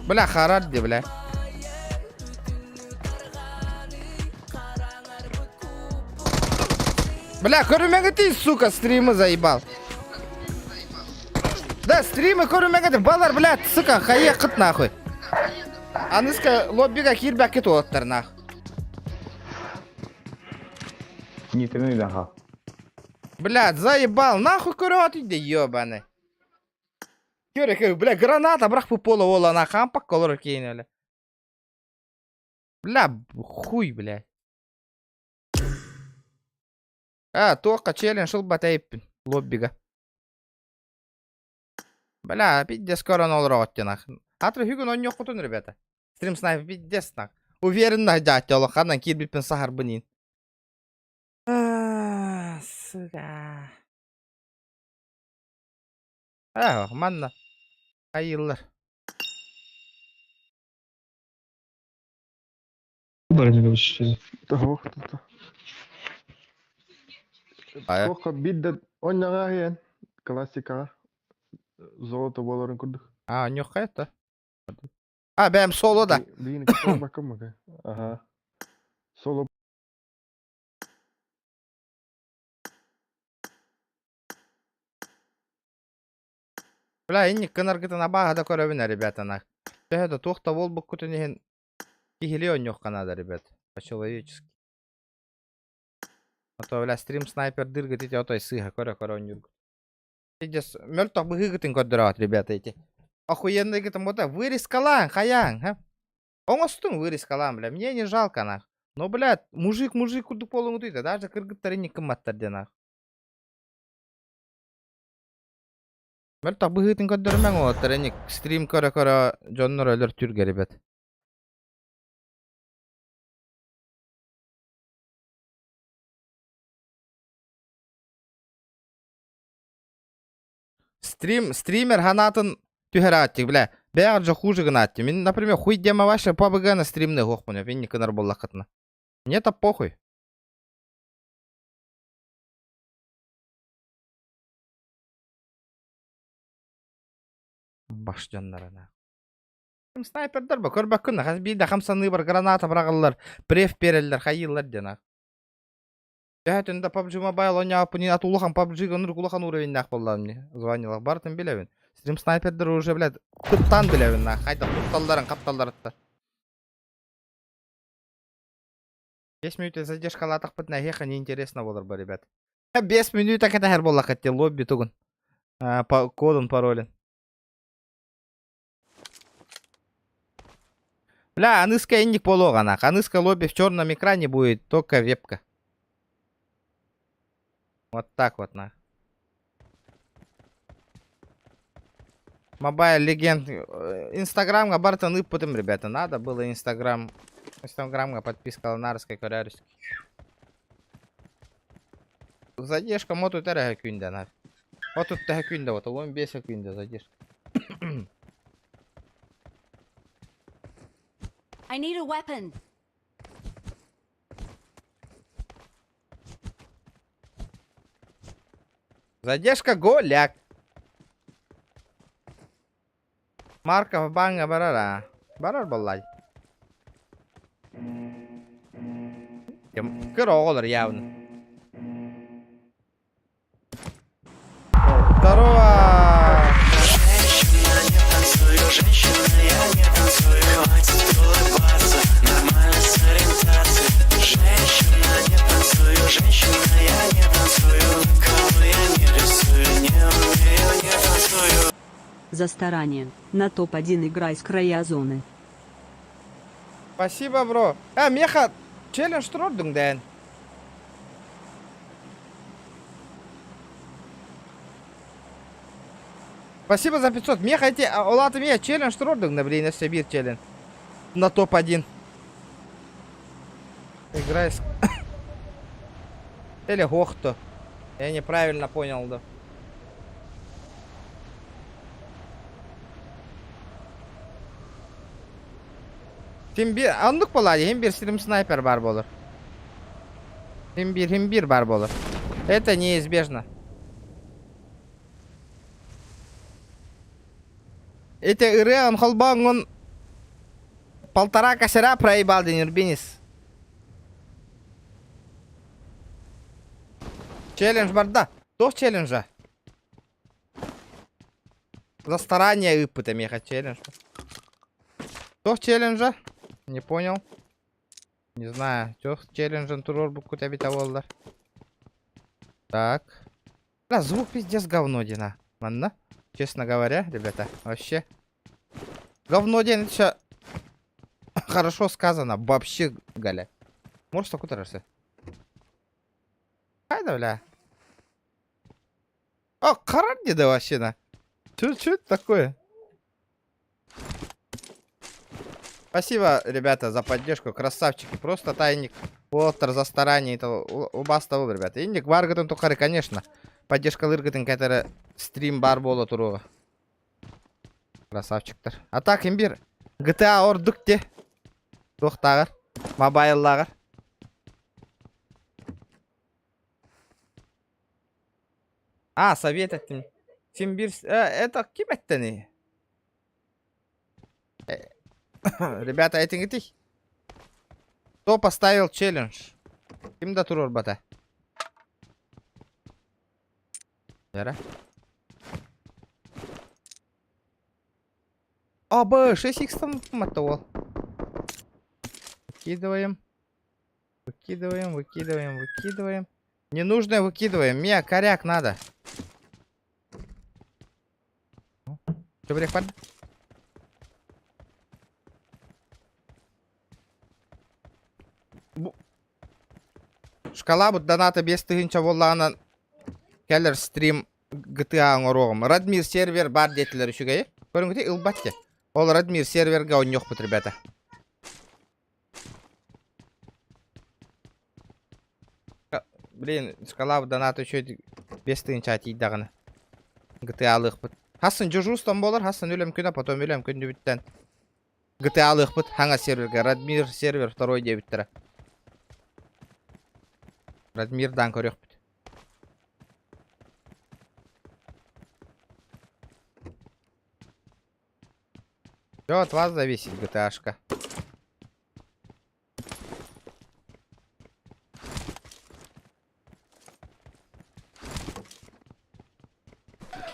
Бля, харар де, бля. Бля, көрімеге тей, сука, стримы заебал. Да, стримы көрімеге де, балар, бля, сука, хайе қыт нахуй. Аныска лоббиға кирбәк кет оттар нахуй. Не тренуй нахуй. Блядь, заебал, нахуй көрі де, ебаны. Көрі, бля, граната бірақ по полу ола нахуй, ампақ колыр кейін әлі. Бля, хуй, бля. Тоққа челлендж жыл батайыппін, лоббиға. Бля, пиздец көрін олыр оттен нахуй. Атры хүгін он yok құтын, ребята. Стрим снайпер пиздец нахуй. Уверен нахуй жатты олы, қанан кирбиппен сахар бұнин. Сука. Манна. Hayırlar. Тоққа бидді ойнаға ең. Классикаға. Золото боларын күрдік. Yok hayat benim solo da. Бейіні кітап бақым мағай. Ага. Соло. Бля, инник кынаргытын абаға да көрөбүнө, ребята, нах. Төһөдө тухта бол бук күтүнен кихилион yok канада, ребят. По-человечески. А то, бля, стрим снайпер дыргыт эти отой сыха, көрө он юргут. Пиздец, мөлток быгыгытын көрдүрөт, ребята, эти. Охуенный гытын бота, вырез калаң, хаяң, ха? Оңостун вырез калаң, бля, мне не жалко, нах. Но, бля, мужик курдук полуңу түйді, даже кыргыттар инник кымматтар, де, нах. Мөлток быгытын көрдүрмөң оттар, инник стрим көрө жоннор өлөр түргө, ребят. Стример ханатын түхераттик, бля. Бәғір жа хуже гынатти. Мен, например, хуй дема ваша PUBG на стримны хоқпын, мен не кынар боллақытына. Мне-то похуй. Баш жаннарына. Снайпердер ба, көрбәк күнна. Хаз бейді қамсаны бар граната бірағылар, преф берелер, хайылар дена. Жәтінде PUBG Mobile ойнап, не атулыхан PUBG-ға нұр кулахан уровень нақ болдам не. Звонилақ, бартын білевін. Стрим снайпердер уже, блядь, тұттан білевін нақ. Қайда тұтталдарын, қапталдарды. 5 минут задержкалы атақ бітін әхеқа неинтересно болыр ба, ребят. 5 минут әкеті әр болақ әтте лобби тұғын. Кодын, паролін. Бля, аныска инник полога нах. Аныска лобби в черном экране будет только вебка. Вот так вот нах. Mobile Legend. Инстаграмга бартан ыппытым, ребята. Надо было Инстаграмга подписка ланарской корярский. Задержка моту терега күнде нах. Вот тут терега күнде, вот 15 күнде задержка. I need a weapon. Задержка голяк. Марков банга барара. Барар баллай. Кыр оғылыр явно. Здорово! За старание. На топ-1 играй с края зоны. Спасибо, бро. Меха, челлендж тұрдың дән. Спасибо за 500. Меха, эти, олаты меня челлендж тұрдың да, блин, если бир челлендж. На топ-1. Играй с... Или Гохто. Я неправильно понял, да. Тим bir anlık болады, hem bir стрим снайпер бар болыр. Hem bir бар болыр. Это неизбежно. Эти ыры он холбан он 1,5 косаря проебал денер бенис. Челлендж бар да. Тоқ челленджа. За старание ыпыта меха челлендж. Тоқ челленджа. Не понял. Не знаю. Чё челленджен турор буку тебе того. Так. Да, звук пиздец говно, Дина. Ладно. Честно говоря, ребята, вообще. Говно, Дина, это хорошо сказано. Вообще, Галя. Может, так утрашься. Хайда, бля. О, карар деда вообще, на. Чё это такое? Спасибо, ребята, за поддержку. Красавчики. Просто тайник. Уолтер за старание. Это у вас того, ребята. Индик баргатын тухары, конечно. Поддержка лыргатын, который стрим бар боло туруга. Красавчиктар. А так, имбир. GTA ордук те. Тоқтағыр. Мобайлағыр. Совет еттім. Сен бір... Это кем еттіні? Ребята, айтыңгытый. Кто поставил челлендж? Ким да турор бата? Яра. Б, 6х там мотовал. Выкидываем. Выкидываем. Ненужное выкидываем. Мне коряк надо. Что, брек, падай? Шкала бұд доната 5-тігінші болағынан кәлір стрим GTA оңырғым. Радмир сервер бар детілер үшіге. Көріңгіде ұлбатте. Ол Радмир серверге он жоқ бұд, ребята. Блин, шкала бұд доната үші 5-тігінші атейдағыны. GTA алық бұд. Хасын жүжустан болар, хасын өлем күні, потом өлем күнді біттен. GTA алық бұд, хаңа серверге. Радмир сервер 2 де біттірі. Радмирдан көрек бит. Все от вас зависит, GTA-шка.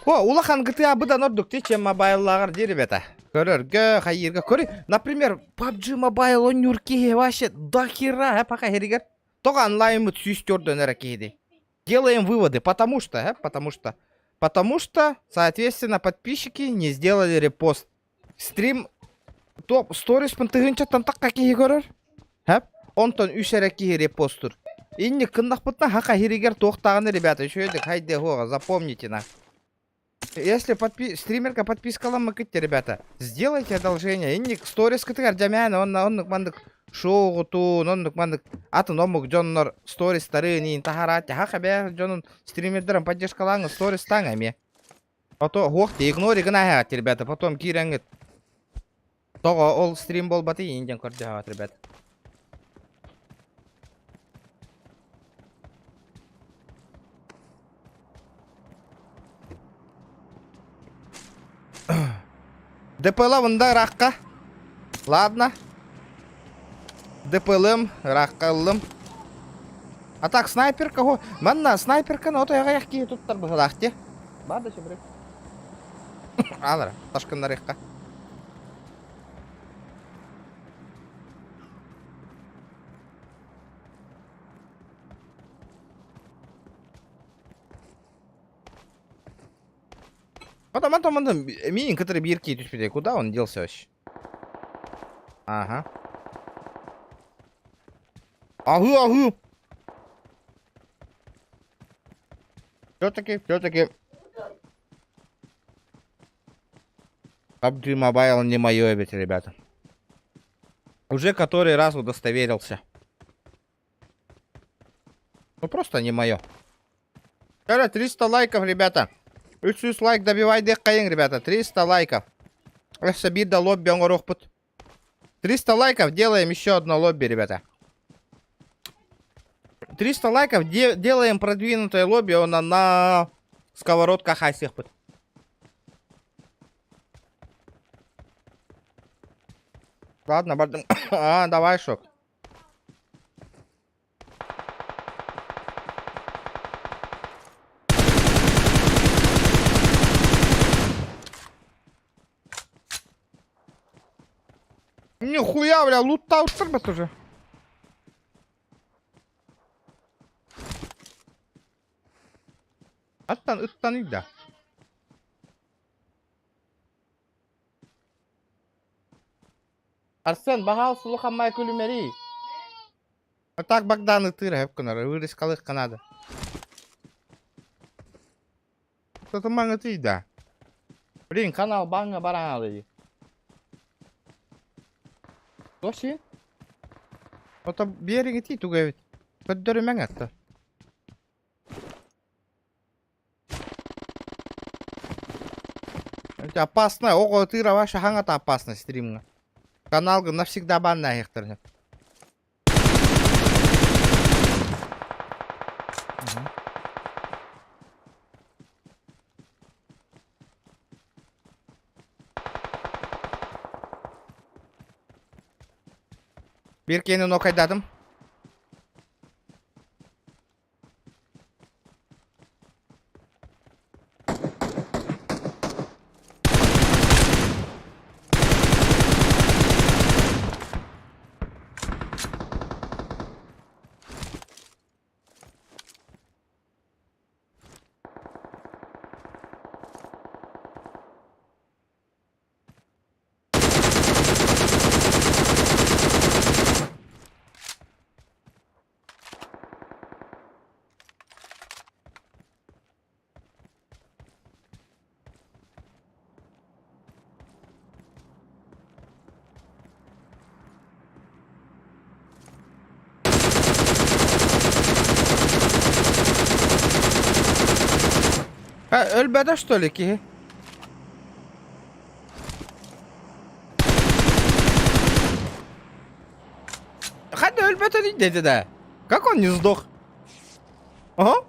Улахан GTA бұдан ордук те, чем мобайлағыр де, ребята. Көрерге, хайырға көрі. Например, PUBG Mobile он юрке вообще до хера, пока херигер. Только онлайн мы сюстёрден ракеты. Делаем выводы, потому что, соответственно, подписчики не сделали репост. Стрим, топ, сторис пантыгынча тантак какие горор? Онтон үшерекие репостур. Инни кындах бутна хака хиригер тоқтағаны, ребята, еще едик, хайде хога, запомните на. Если стримерка подпискала кытте, ребята, сделайте одолжение. Инни сторис кытыгар джамяна, он мандык. Шоғыту, ноннық мандық атын омық жоннор сторис-тары нейін тахарат. Хақа бә жонын стримердерін поддержкалаңыз сторис-таң әме. Ото хоқты игнори гына хәт, ребята. Потом кирәңгіт. Тоға ол стрим бол баты инден көрді хәт, ребята. ДПЛ вында раққа. Ладно. ДПЛым, раққалым. А так, снайперка го. Манна, снайперканы отаяға яқки тұттар бұғылақты. Барды шебірек. Алыр, ташқындар яққа. Потом, мин, который бирки идут, куда он делся вообще? Ага. Агу. Все-таки. PUBG Mobile не мое ведь, ребята. Уже который раз удостоверился. Ну просто не мое. 300 лайков, ребята. 300 лайк добивай деккаин, ребята. 300 лайков. Собир до лобби, он рухпут. 300 лайков, делаем еще одно лобби, ребята. 300 лайков, делаем продвинутое лобби, он на сковородках асихпут. Ладно, давай, шок. Нихуя, бля, лутал что-то уже. Аттан да. Арсен, бағал сұлы қамай күлімері. Так Богданы тыры, әп күнары, өрес қалық қанады. Что-то маңы ты, да. Блин, канал баңы баран алды. Доши? Ота береги ти туга ведь. Көддөрі мәң атты. Это опасно. Ого, тыра ваша хаңата опасно стримға. Каналға навсегда бан на хекторне. Беркені нокайдадым. Ölbede что ли, ки? Хады ölбеді не деді да? Как он не сдох? Ага.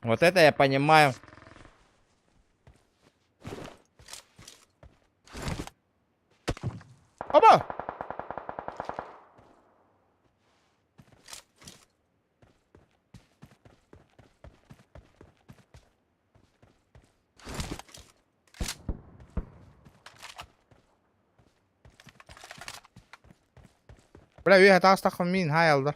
Вот это я понимаю. Опа! Бля, вие таа стахын мин хай алды.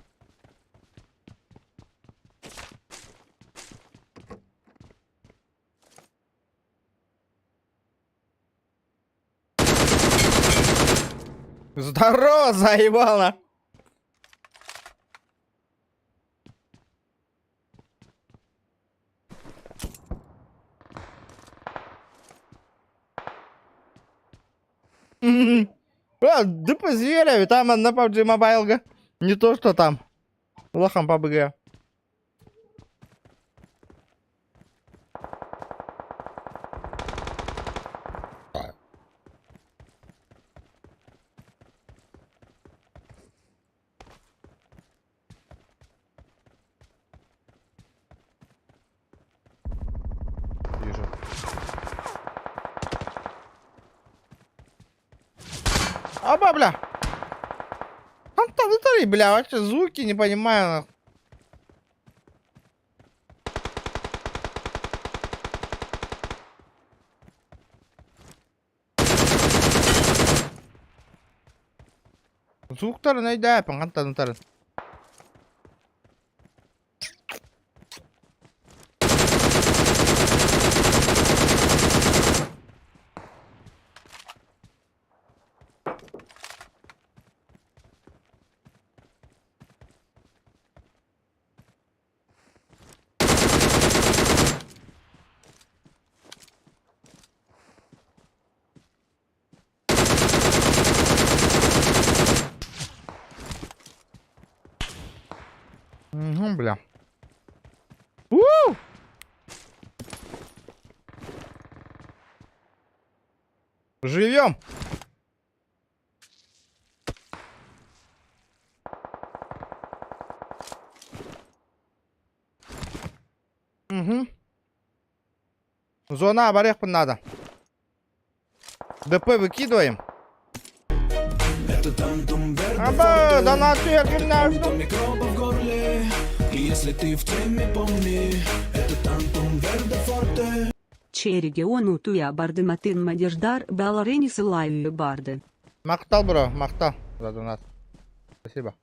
Здорово, заебало! Бля, да по зверю, там на PUBG Mobile, не то что там. Лохом PUBG. Оба, бля. Антон, бля, вообще звуки не понимаю. Нахуй. Звуктарын айдапын, қантарын. Угу, бля. Живем. Угу. Зона оборех надо. ДП выкидываем. Аба, донат первым наш. Если ты в теме, помни, это Антон Вердефорте. Че региону туя барды матын мадеждар баларенис лайвы барды. Мақтал, бро, мақтал за донат. Спасибо.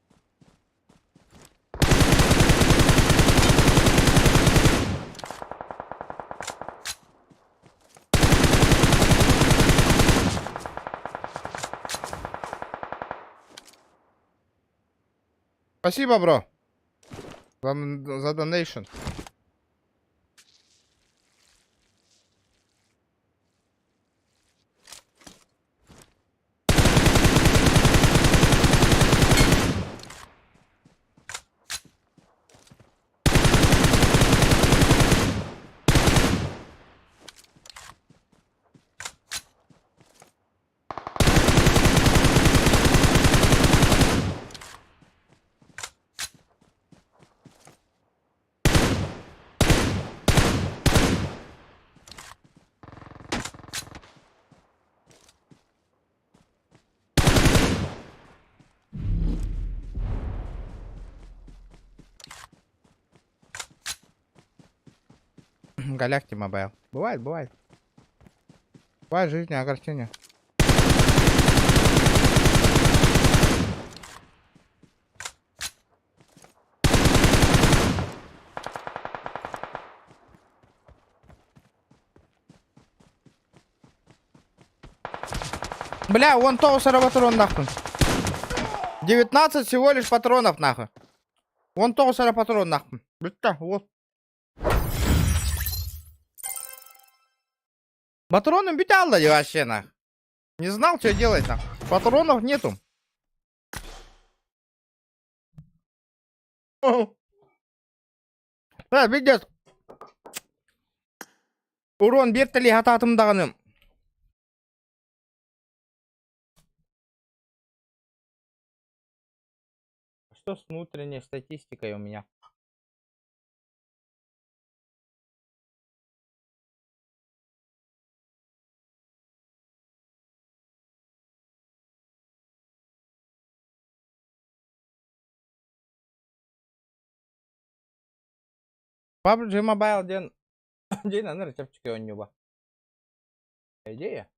Спасибо, бро. За донейшн. Галякти мобайл. Бывает. Бывает в жизни огорчения. Бля, вон то патрон нахуй. 19 всего лишь патронов нахуй. Вон то патрон нахуй. Бля, вот. Патроны битал вообще нахуй. Не знал, что делать нахуй. Патронов нету. Пиздец. Урон бертели хататымдағаны. Что с внутренней статистикой у меня? PUBG Mobile день на рецептчике у него. Идея.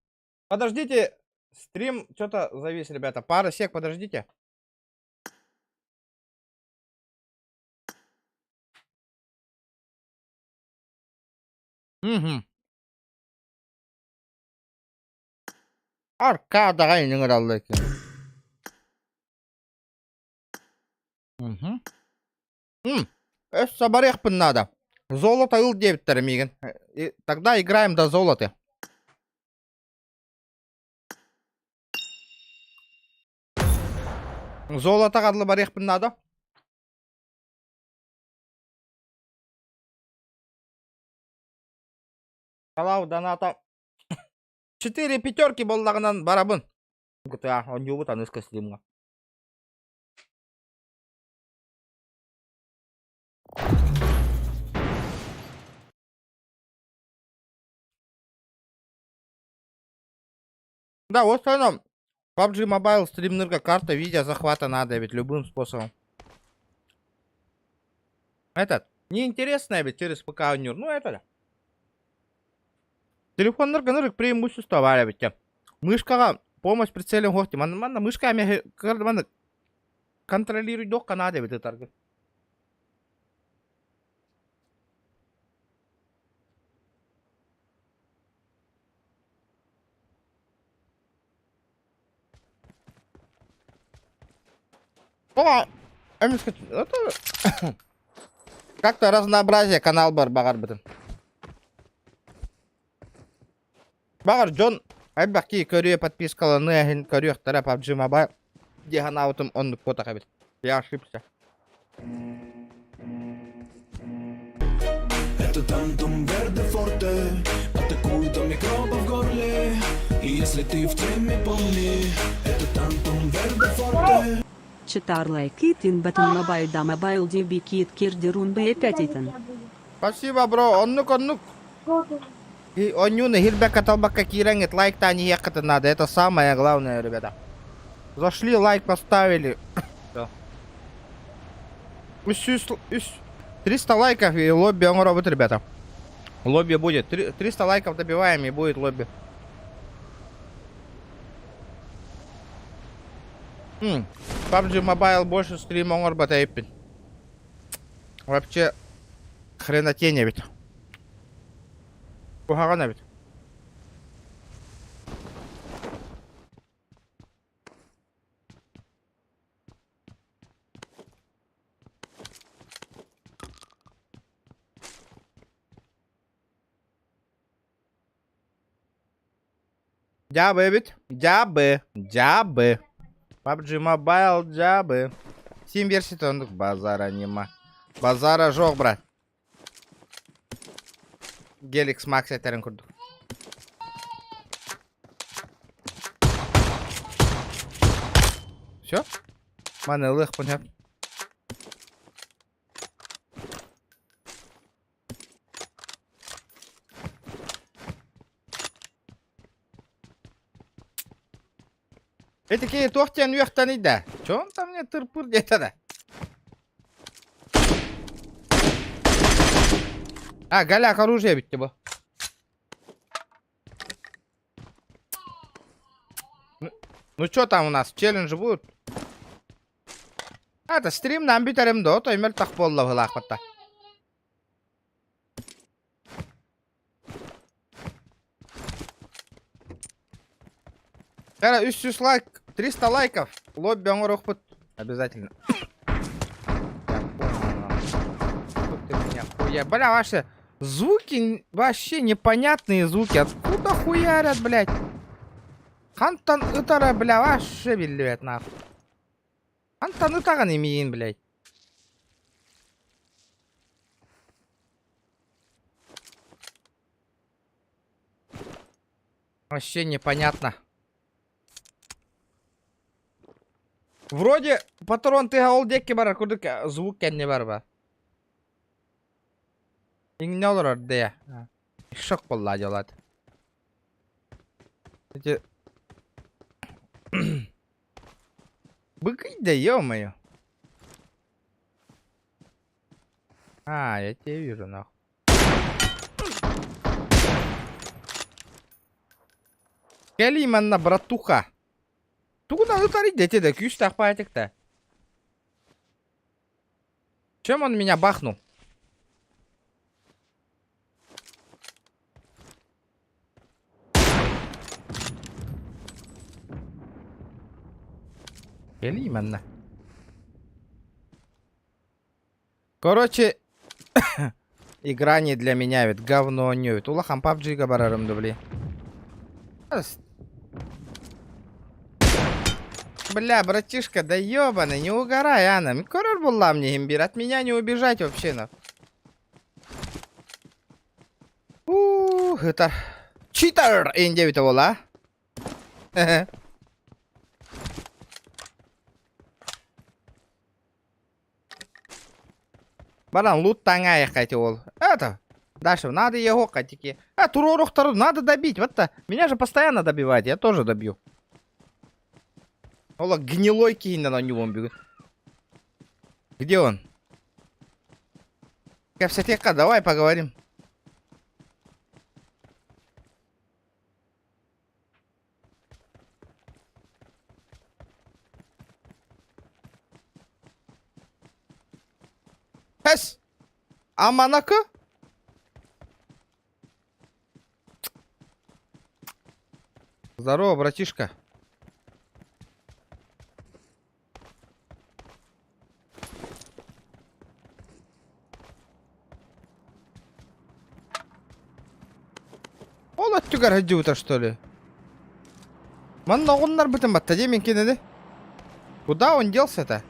Подождите, стрим что-то завис, ребята. Пара сек, подождите. Угу. Аркадага инең алды екен. Угу. Соборехпын надо. Золото ыл дептер миген. Тогда играем до золота. Золото кадлы барехпын надо. Алау доната 4 пятерки болдағынан барабын. GTA он юбы танысқа стримға. Да, вот оно. PUBG Mobile стримнерга карта видео захвата надо ведь любым способом. Этот, неинтересная ведь через ПК унер. Ну это да. Телефоннерга нырык преимущество бар ведь. Мышкага помощь прицелен гости. Мана мышками контролируй дохка надо ведь это. О, это как-то разнообразие канал бар багар бітін. Багар Джон айбаки көрüе подпискаланы әхін көрüектері PUBG Mobile деген аутым онды потаға бит. Я ошибся. Это тантум верде форте, атакует он микроба в горле. И если ты в теме, помни, это тантум верде форте. Читарлай Китин Батон Мобайл да Мобайл DB Кит Кирдерун Б5 итен. Спасибо, бро. Оннук. И онюны хирбек аталбакка кирангет лайк-то не ехать надо. Это самое главное, ребята. Зашли, лайк поставили. 300 лайков и лобби он робот, ребята. Лобби будет. 300 лайков добиваем и будет лобби. PUBG Mobile больше стрима он работает. Вообще хренотень ведь. Пугана ведь. Джабы ведь. Джабы. PUBG Mobile джабы. Steam версия тондук базара нема. Базара жоқ, брат. Геликс Макс этерин курдук. Все? Мана лых понят. Этакие тохтян уяқтан ида. Чё он там мне тырпыр детада? А, голяк оружие ведь тебе. Ну чё там у нас? Челленджи будут? А, это стрим нам битерем до, то имел так полла в лахвата. Кара, 300 лайк, 300 лайков. Лобби он рухпут. Обязательно. Я, бля, ваши звуки вообще непонятные звуки. Откуда хуярят, блядь? Хантан ытара, бля, вообще билбет нахуй. Хантан ытаган имеин, блядь. Вообще непонятно. Вроде патрон ты голдеки бара, куда звук не барба. Не olur diye. Şok bolla diyorlar. Peki. Быкай-да, ё-моё. А, я тебя вижу, нахуй. Келиманна, братуха. Тугуна ытарить детеде, күйш тақпайтық-то. Чем он меня бахнул? Келиманна. Короче, игра не для меня, ведь говно не ведь. Улахам PUBG барарым дубли. Бля, братишка, да ёбаный, не угорай, Анна. Корор была мне имбир, от меня не убежать вообще, на. Это... Читер! Инди была. Баран лут таңа яқайты ол. Это... Дальше, надо его котики. Турорухтару надо добить. Вот-то. Меня же постоянно добивает, я тоже добью. Ола, гнилой кинь на него бегут. Где он? Капсатека, давай поговорим. Хэс! Аманака? Здорово, братишка. Он от тебя родил-то, что ли? Ман ногуннар бытым батта, демен кенеди. Куда он делся-то?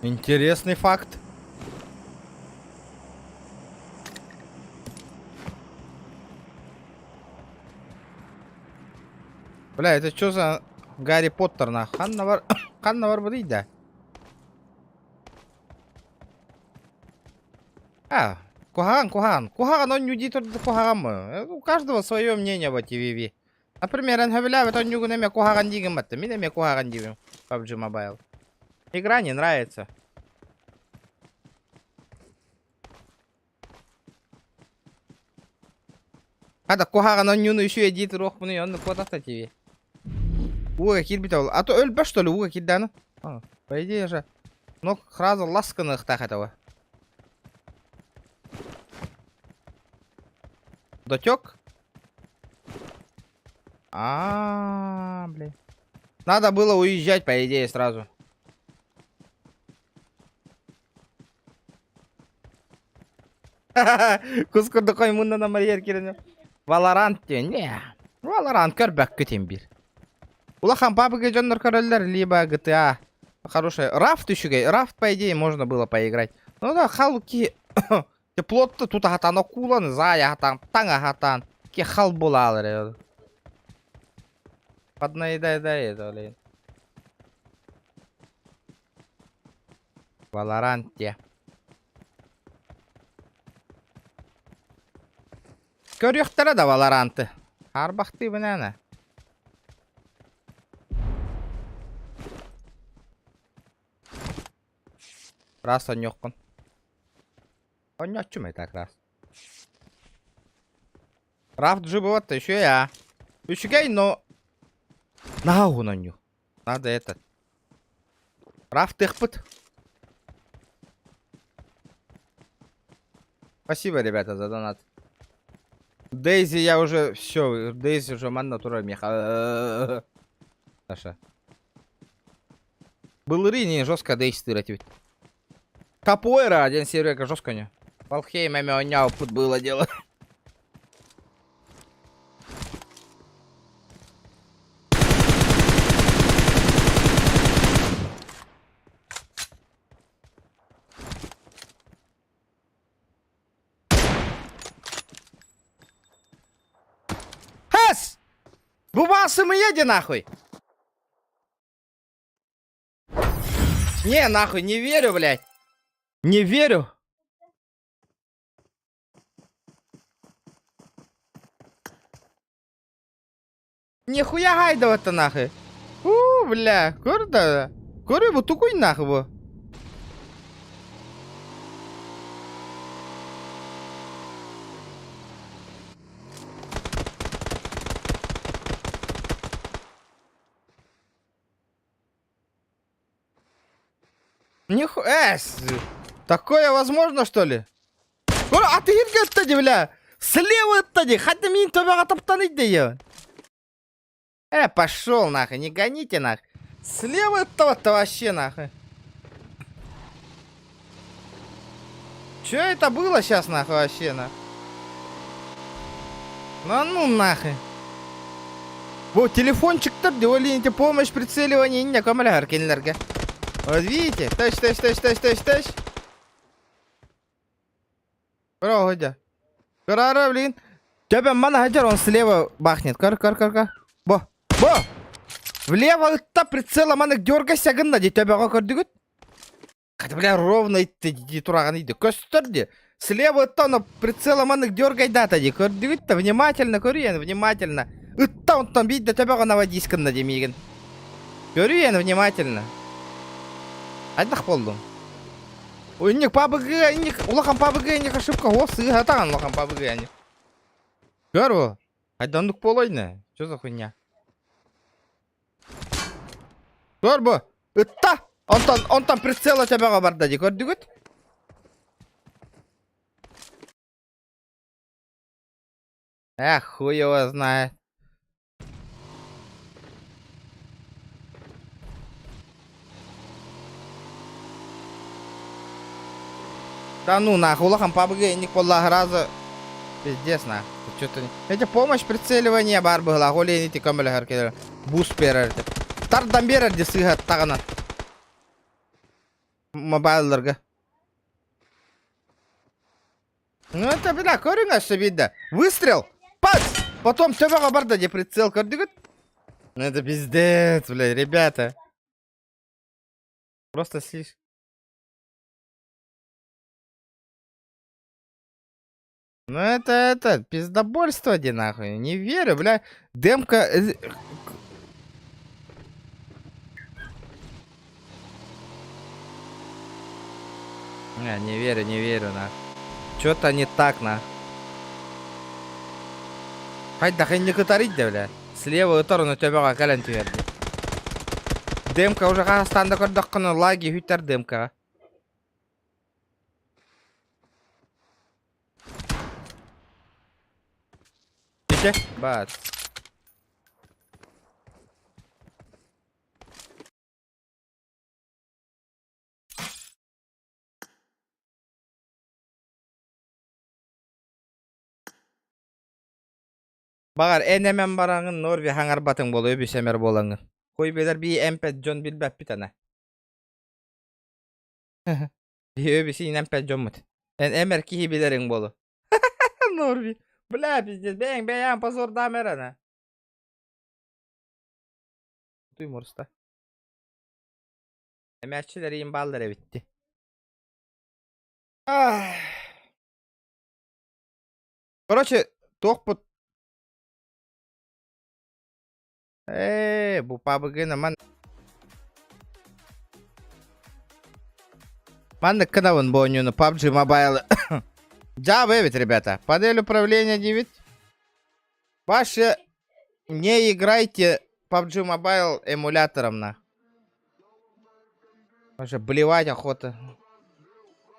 Интересный факт. Бля, это что за Гарри Поттер на Ханнавар да? Кухаган, он нюдит Кухаган. У каждого свое мнение в ТВВ. Например, он говорит, он нюгу на меня Кухаган дигам, это меня на Кухаган дигам. PUBG Mobile. Игра не нравится. Хада Кухаган, он нюну еще едит рох, он на куда-то ТВ. Уга кирбитал. А то өлбе что ли, уга киддану? По идее же. Ну, сразу ласканных так этого. Дотек? Блин. Надо было уезжать, по идее, сразу. Кускурду коймунна на марьер кирene. Valorant diyor. Ne? Valorant körбәк көтем бир. Улахан PUBG жанр короллер, либо GTA. Хорошая. Рафт еще гей. Рафт, по идее, можно было поиграть. Ну да, халки. Теплотты тут хатан окулан, зая хатан, танга хатан. Ке хал булалар. Поднаедай, блин. Valorant те. Көрüқтері да Valorant'ы. Арбақты бінәні. Раз он жоқпын. Он не отчумай так раз. Рафт живот-то еще я. Ущегай, но... Нахуй на нюх. Надо этот. Рафт их пыт. Спасибо, ребята, за донат. Дейзи я уже... Все, Дейзи уже ман натура меха. Саша. Был не жестко Дейзи стырать ведь. Капуэра, один сервер жестко не. Валхейм, мяу, пут было дело. Хэс! Бубасы мы едем нахуй! Не, нахуй, не верю, блядь. Не верю. Нихуя гайдова-то нахуй. Бля, курда. Куры вот такой нахуй. Нихуя. Такое возможно, что ли? А ты гиргет-то, бля! Слева-то, хотя меня тебя отоптанить дает. Пошел нахуй, не гоните нахуй. Слева-то вообще нахуй. Че это было сейчас нахуй вообще нахуй? Ну нахуй. Вот телефончик-то, делали помощь прицеливания, не камера аркенлерга. Вот видите? Тащ. Проходя. Карара, блин. Тебя мана хатер, он слева бахнет. Кар. Бо. Влево ытта прицелом аны дергайся гынна ди төбөгө көрдүгүт. Кады бля ровно итти ди тураган иди. Көстөрдү. Слева ытта аны прицелом аны дергайдата ди көрдүгүт та внимательно көрүен, внимательно. Ытта онтон бийде төбөгө наводись гынна демейген. Көрүен внимательно. Айдак болдум. Ойник пабг, ник улахан пабг, ник ошибка. О, сыгатан улахан пабг ник. Көрү. Айдандык болойны. Чё за хуйня? Көр бу. Ытта. Онтон прицела төбөгө барды ди көрдүгүт. Эх, хуй его знает. Да ну нахуй, улахан пабг, ник полла раза. Пиздец нахуй. Что-то... Эти помощь прицеливания бар была. Голи эти камеры харкели. Буст перер. Тардан берер ди сыгат тагана. Мобайлерга. Ну это, бля, көрүңөр видно. Выстрел. Пац! Потом төбөгө барды ди прицел көрдүгүт. Ну это пиздец, бля, ребята. Просто слишком. Ну это, пиздобольство, иди нахуй. Не верю, бля. Демка... Не верю, нахуй. Чё-то не так, нахуй. Хай, да хай не катарить, да, бля. Слева сторону төбөгө кален түйерди. Демка уже Казакстанда көрдүк кыны лаги хүйтер демка. Бац. Багар энемен бараңын Норви хаңар батың болу өбүсемер болаңын. Кой белер би эмпет жон билбеп бит ана. Би өбүсү эмпет жонмут. Эмер кихи билериң болу. Норви. Бля, пиздец, бэйн, позор дамер ана. Дуй морста. Эмерчилер ийин балдары битти. Короче, тохпут. Бу пабгына Манны кынавын бонюну PUBG Mobile. Да, вывет, ребята. Панель управления 9. Ваши не играйте PUBG Mobile эмулятором на. Уже блевать охота.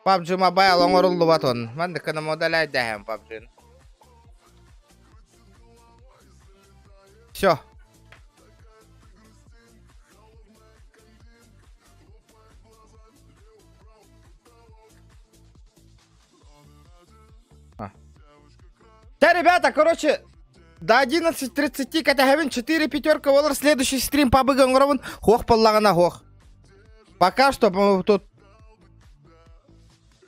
PUBG Mobile он урулду батон. Манны кынам удаляй дахем PUBG. Все. Да, ребята, короче, до 11:30 катахевин 4 пятерка волар. Следующий стрим по быгангрован. Хох поллагана хох. Пока что мы тут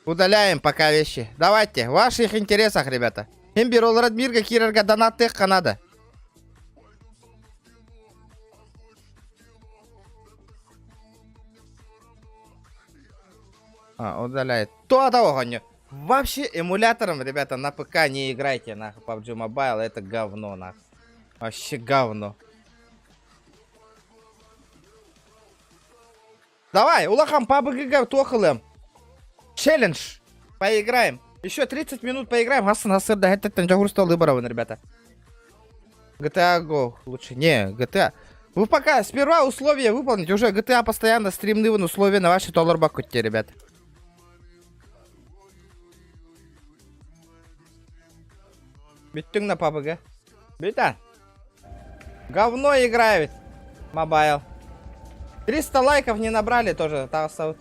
удаляем пока вещи. Давайте, в ваших интересах, ребята. Имбирол Радмирга Кирерга донатых Канада. Удаляет. То того гоню. Вообще эмулятором, ребята, на ПК не играйте, нахуй, PUBG Mobile, это говно, нахуй. Вообще говно. Давай, улахам PUBG тохалым. Челлендж. Поиграем. Еще 30 минут поиграем. Хасан Хасыр, да, это Танджагурстол Выборован, ребята. GTA Go лучше. Не, GTA. Вы пока сперва условия выполните. Уже GTA постоянно стримные условия на ваши толлар-бакутте, ребята. Биттің на PUBG. Биттан. Говно играет. Мобайл. 300 лайков не набрали тоже. Тағысаут.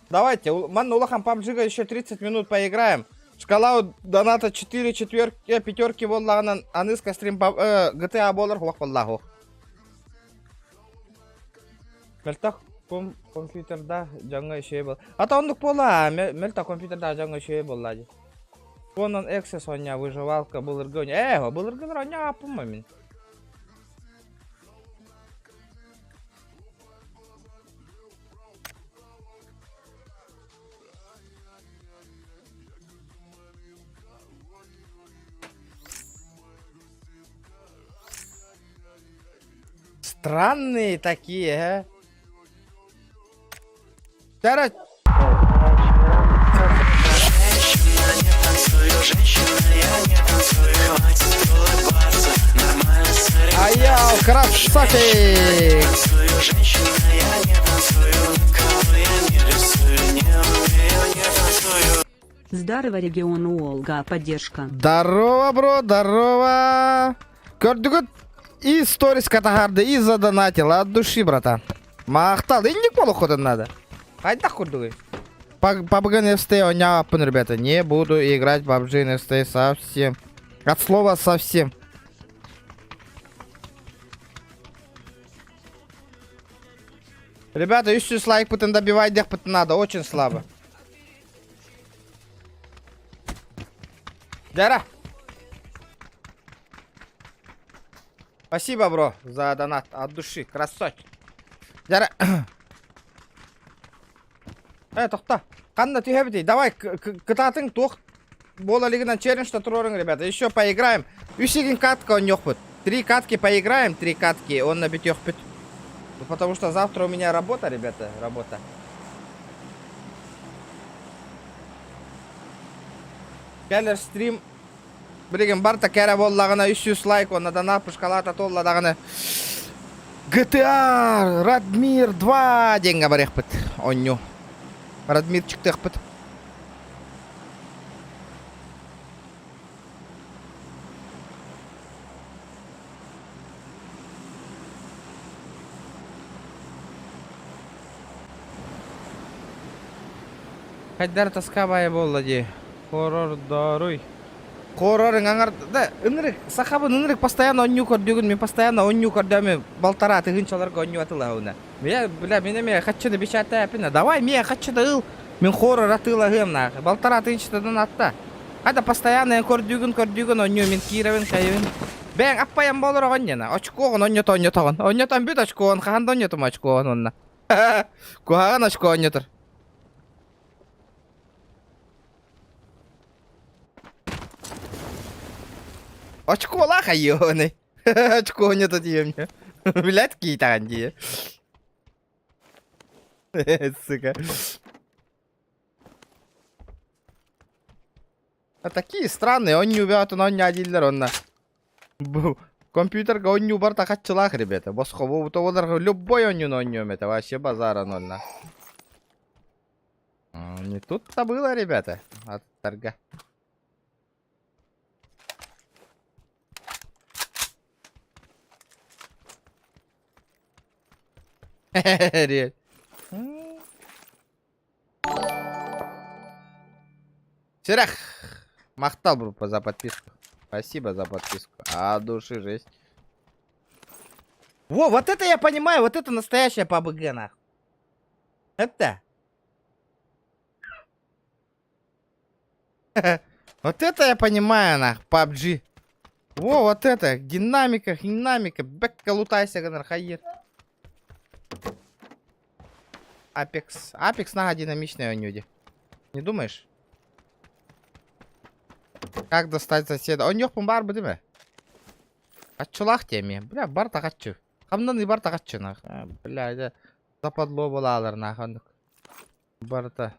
Давайте, ман улахан PUBG еще 30 минут поиграем. Шкала доната 4 пятерки боллаганан аныска стрим GTA болар хуак боллаху. Мельтах. Компьютерда жаңа şey бол. Ата ондук бола, мелта компьютерда жаңа şey боллади. Онон Access оня выживалка былыргы оня. Былыргылар оня апымма мен. Странные такие, а? Зараз. А я красавчик! Здорово, регион Уолга, поддержка. Здорово, бро, здорово! Көрдүгүт и сторис катахарды, и задонатил от души, братан. Мақтал, индик болу ходын надо. Айдақ көрдүгү. PUBG NFST оняппын, ребята. Не буду играть в PUBG NFST совсем. От слова совсем. Ребята, 300 лайк пытын добивать, дех пытын надо. Очень слабо. Дяра. Спасибо, бро, за донат от души. Красавчик. Дяра. Тоқта. Қанда түйебедей. Давай, кытатын тоқ. Бола лигынан челленджда тұрорың, ребята. Еще поиграем. 3 катка он нёхпыт. 3 катки поиграем, 3 катки. Он на битёх пит. Потому что завтра у меня работа, ребята. Работа. Келер стрим. Білеген барта кәрі боллағына 300 лайк. Онадан апыш қалата толладағына. GTA Радмир 2 денге бар еқпіт. Оню. Радмир чықты еқпіт. Қайдар таскабайы болды де. Хорор даруй. Хорорың аңар... Да, үнірік, сақабын үнірік постоянно онню көрдігін, мен постоянно онню көрдімен балтара тығыншаларға онню атыла ауына. Мен қатшыды бешаты әпіні. Давай, мен қатшыды ұл. Мен хорор атыла ғымна. Балтара тығыншыдың атта. Қайда постоянно көрдігін онню, мен кейревін қайывын. Бәң аппайын болыр оған ена. Очкоғын оннютағын. Оннютан бүт очкоғын, қағанда оннютым очкоғын онна. Куғаған очко оннютыр. Очко лаха ёны. Очко не тут емня. Блядь, китанди. Сука. А такие странные, он не убьет, он не адиллер, он на. Компьютерга он не убар такачылах, ребята. Босхову то водар любой он не это вообще базара нольна. Не тут-то было, ребята. От торга. Серег, махтал, бро, за подписку. Спасибо за подписку. А души жесть. Во, вот это я понимаю, вот это настоящая PUBG, нахуй. Это. Вот это я понимаю, нахуй, PUBG. Во, вот это, динамика, бэкка лутайся, ганар, хайер. Апекс нага динамичная онюди. Не думаешь? Как достать соседа? Он ёхпун бар бы, деме? Каччулах теме. Бля, бар тагаччу. Хамдан и бар тагаччу, нах. Бля, это западло болалар, нах. Барта.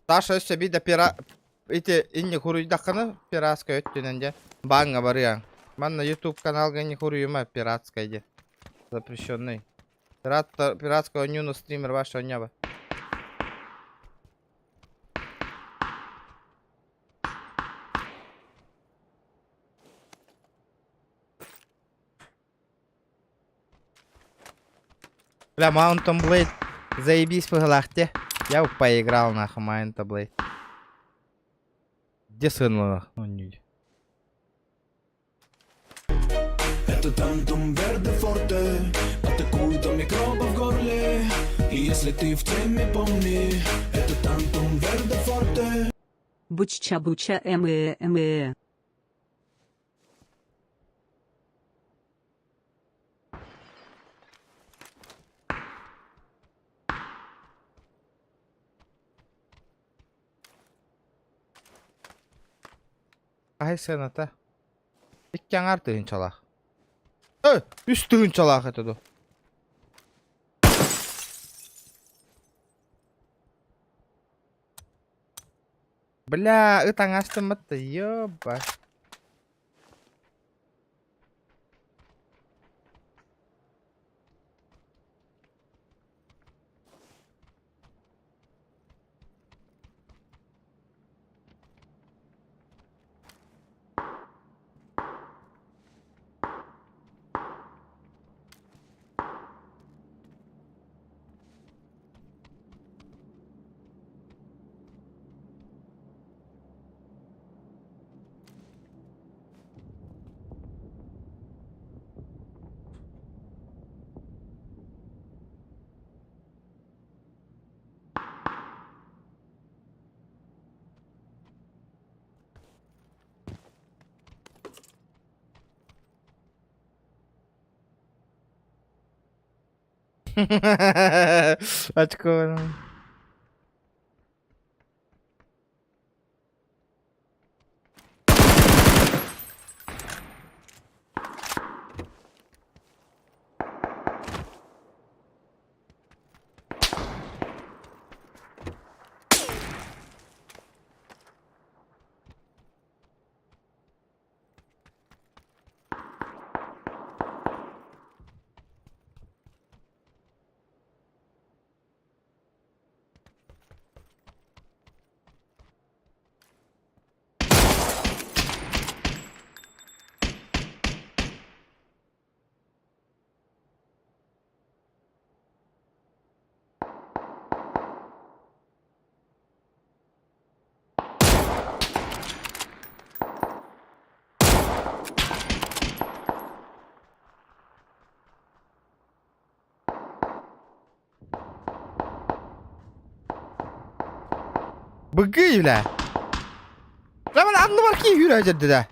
Таша өсө биде пира... Ити инни хуруйдакканы пиратска өттүненде. Банга барыяң. Манна YouTube каналга инни хуруйума пиратскайде. Запрещенный. Пиратского нюна стример вашего неба. Бля, Mountain Blade. Заебись по галахте. Я бы поиграл нахуй Mountain Blade. Где сын нахуй? Это Это тантум верде форте. Атакует он микробы в горле. И если ты в теме, помни, это тантум верде форте. Буча-буча эмэ. Ай sen ata. İkken artığın çalak. Üstüğün çalak etadı. Бля, ытаң астым мытты, ёба. Очко. Быгы, бля. Lan anlı var ki yürü acıdı da.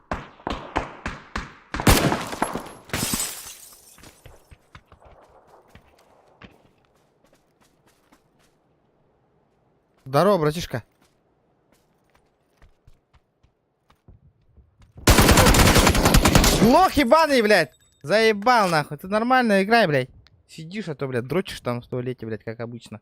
Здорово, братишка. Лох ебаный, блядь. Заебал, нахуй. Ты нормально играй, блядь. Сидишь, а то, блядь, дрочишь там в туалете, блядь, как обычно.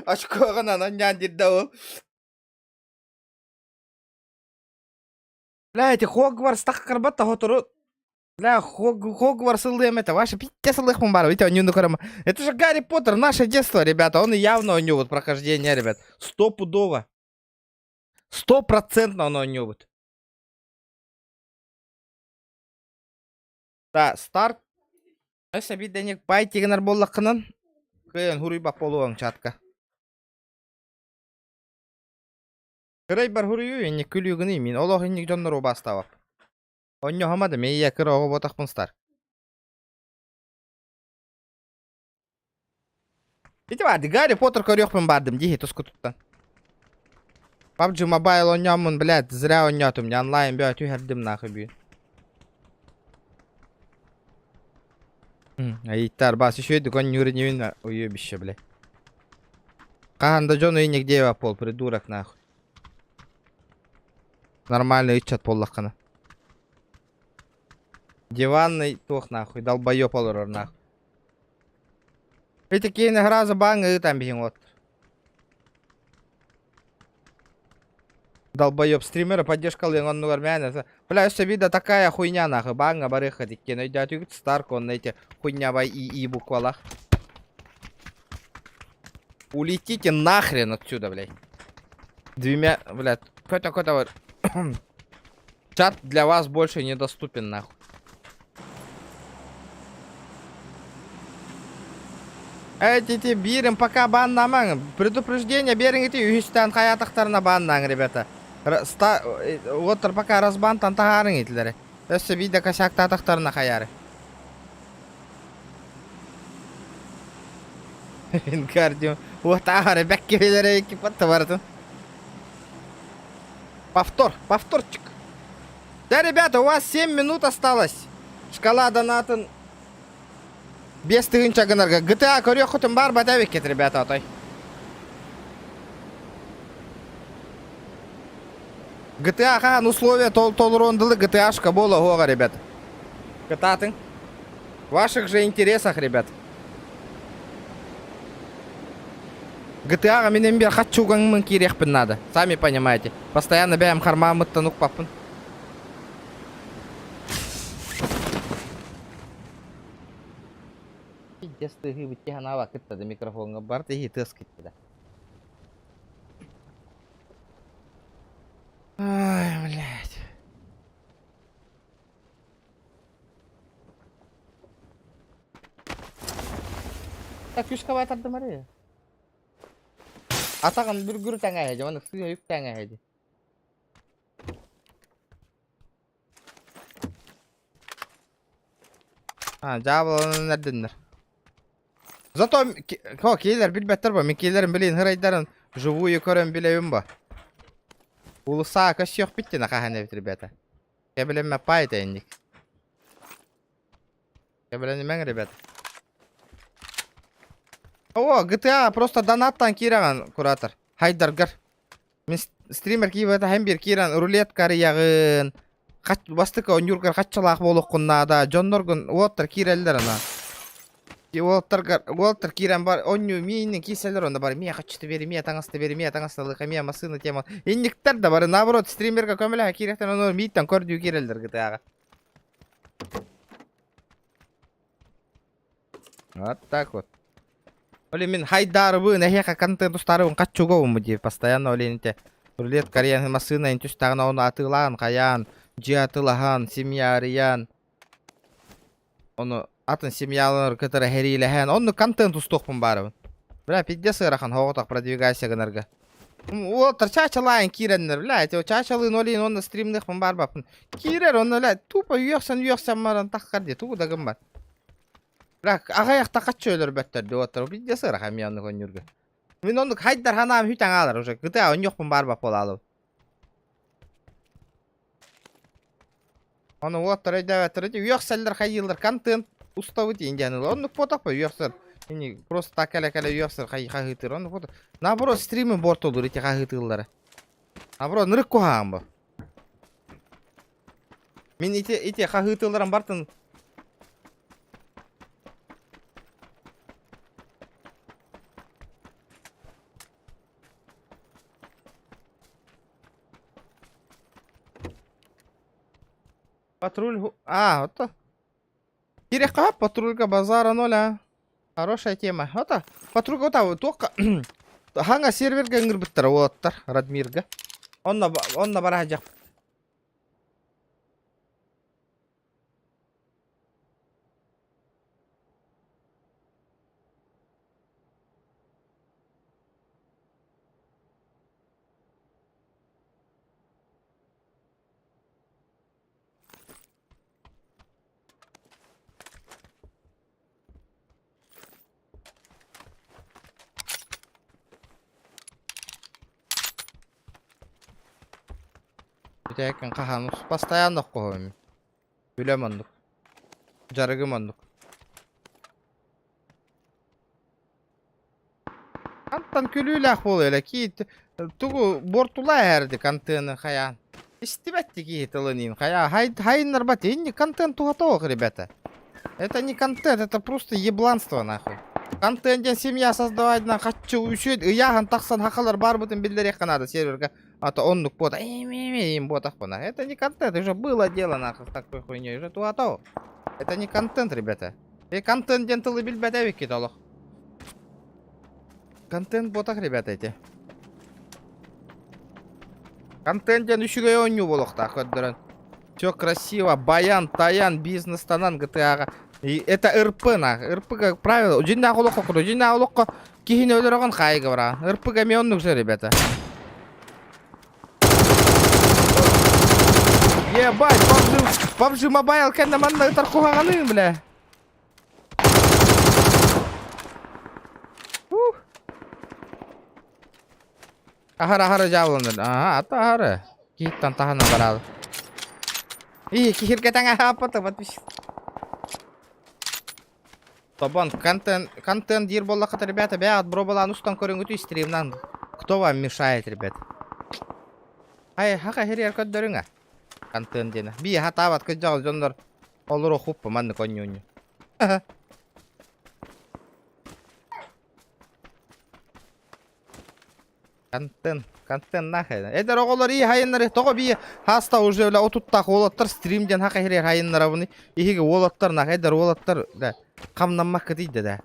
Очко ғана нан деді ол. Бля, эти Хогвартс так карбатта хотору. Бля, Хогвартс ылдым это. Ваша питте сылдыхмын бар. Видите, он көрөм. Это же Гарри Поттер, наше детство, ребята. Он явно у него вот прохождение, ребят. Стопудово. 100% он у него вот. Да, старт. Өсі биденек бай тегінер боллаққынан. Күйен хуруй бақ болуың чатқа. Кырай бар хуруй енне күлігіні мен. Олық еннек жонлар о бастауап. Онне хамады мейе кыры оғы ботақпын стар. Бите барды, Гарри Поттер көріқпін бардым. Дихи тұсқы тұттан. PUBG Mobile ойнамын, блядь, зря ойнатым. Не онлайн бе түйердім нахы бүйін. Аиттар бас еще иду, он не уровень уебище, бля. Канда Джон и нигде пол, придурок нахуй. Нормально ичат пол лахана. Диванный тох нахуй, долбоёб олорор нахуй. И такие награзы банга и там бегемот. Долбоёб стримера поддержка он нормально. Бля, все видно такая хуйня нахуй. Банга барыха такие. Но идет юг старк он на эти хуйнявай и буквалах. Улетите нахрен отсюда, блядь. Двумя, блядь. Какой-то вот. Чат для вас больше недоступен нахуй. Эти бирим пока баннамаң. Предупреждение бериңити үстен каятактарына баннаң, ребята. Отыр пока разбантан тахарың итлери. Өссө видео косяк татактарына каяры. Кардио. Вот ары бәккелері экипатты бардың. Повторчик. Да, ребята, у вас 7 минут осталось. Шкала донатын 5 тыгынча гынырга. GTA көрек құтын бар ба дәвек кет, ребята, отай. GTA қан условия толырондылы GTA-шка бола оға, ребята. GTA-тың. В ваших же интересах, ребята. GTA-ға менен бер қатчуғаңмын керекпін надо. Сами понимаете. Постоянно бәйім қармамыттан ұқпаппын. Дестығы бітке ғана вақыттады микрофонға бар тегі тыз кетті. Ай, блядь. Так, күшқа байтардым әрі. Атаған бір күрі тәңі әйді, оны сүйі үк тәңі әйді. Жабыланы нәрдендер. Зато кейлер білбәттір ба, мен кейлерін білейін ғырайдарын живую көрін білейін ба. Улыса көс yok бітті нақахан әбіт, ребята. Кебілен мәп байт әйіндік. Кебілен мәң, ребята. О, GTA просто донаттан кираған, куратор. Хайдаргар. Мен стример кейбәті әм бір киран рулеткары яғын. Бастықы онюргар қатшалақ болық құннада. Джонноргын уоттар кирелдер ана. Уоттар киран бар. Оню мейінің кейселер онда бар. Мия қатшыты бері, мия таңасты бері, мия таңастылықы, мия масыны тема. Ендіктер да бар. Наоборот, стримерға көміліға керектен оны мейттен көрдіу кирелдер GTA-ға. Вот так вот. Оле мен хайдарыбы нәхеқа контент ұстарыбын қатшуғауым мұдей. Постоянно оленте рулет кариян масына интүстағына оны атылаған, қаян, жи атылаған, семья ариян. Оны атын семьялар кітірі хәриләхән. Оны контент ұстоқпын барыбын. Бля, пидде сырахан хоғытақ продвигайся гынырға. Олтыр чачалайын киреннер, бля, чачалыын олейін оны стримнықпын барбапын. Кирер оны, бля, тупа үйексан маран таққар де, туғы дағым бар. Бірақ ағаяқта қатшы өлір бәттерді отыр, бидде сырақ әме оны көңіргі. Мен оны хайдар ханам хүйтен алыр, уже GTA он жоқпын барбап ол алып. Оны отыр өйді өтірді, үйексәлдер қайылдыр, контент ұстауы дейін жәнілі. Оны потақ ба үйексәл. Просто так кәлі үйексәл қағытыр, оны потақ. Наоборот, стримі борт olur ете қағытылдары. Наоборот, нұрық қоғам ба. Мен ете қағытылдарын бартын. Патруль... вот то. Кирека, патрулька базара 0. Хорошая тема. Вот то. Патрулька вот только... Ханга серверга ингрбиттер, вот Радмирга. Он на барахаджах. Тәкін қағаныз постоянно қойым. Білем ондық. Жарығым ондық. Антан күліләқ бол әлі кейт. Туғы бортула әрді контені қаян. Истебәтті кейт ылынын қая. Хайынлар бәт. Енді контент туғатауық, ребята. Это не контент, это просто ебланство, нахуй. Контентен семья создавайдынан қатшы үшет. Яғын тақсан хақалар бар бұтын білдерек қанады серверға. А то он бота, им ботах пона. Это не контент, уже было дело нахуй с такой хуйней, уже туатау. Это не контент, ребята. И контент денталы бильбетевик кидалох. Контент ботах, ребята, эти. Контент ден үшіге оню болық так, отдырын. Все красиво, баян, таян, бизнес танан, GTA-ға. И это РП нах. РП, как правило, один на улоко куру, один на улоко кихин өлөрөгөн хайга бара. РП камионнук же, ребята. Ебать, PUBG Mobile кенде манда таркугаганын, бля. Ахара жабылынды. Ага, атары. Киттан тахана барады. И кихирге таңа хаппаты, подписчик. Тобон, контент дир боллақыт, ребята, бәғат бробалан устан көріңгіті стримнан. Кто вам мешает, ребят? Ай, хақа херер көддөріңа. Контент дені. Би хатават көджағыз жондар. Олыру хуппы, манны коньюню. Контент нахай. Эдер оголор ии хайыннары. Тоғы би хаста уже бля отуттақ олаттар стримден хақа херер хайыннары бұны. Ихеге олаттар нах. Эдер олаттар қамнаммақ дейді да.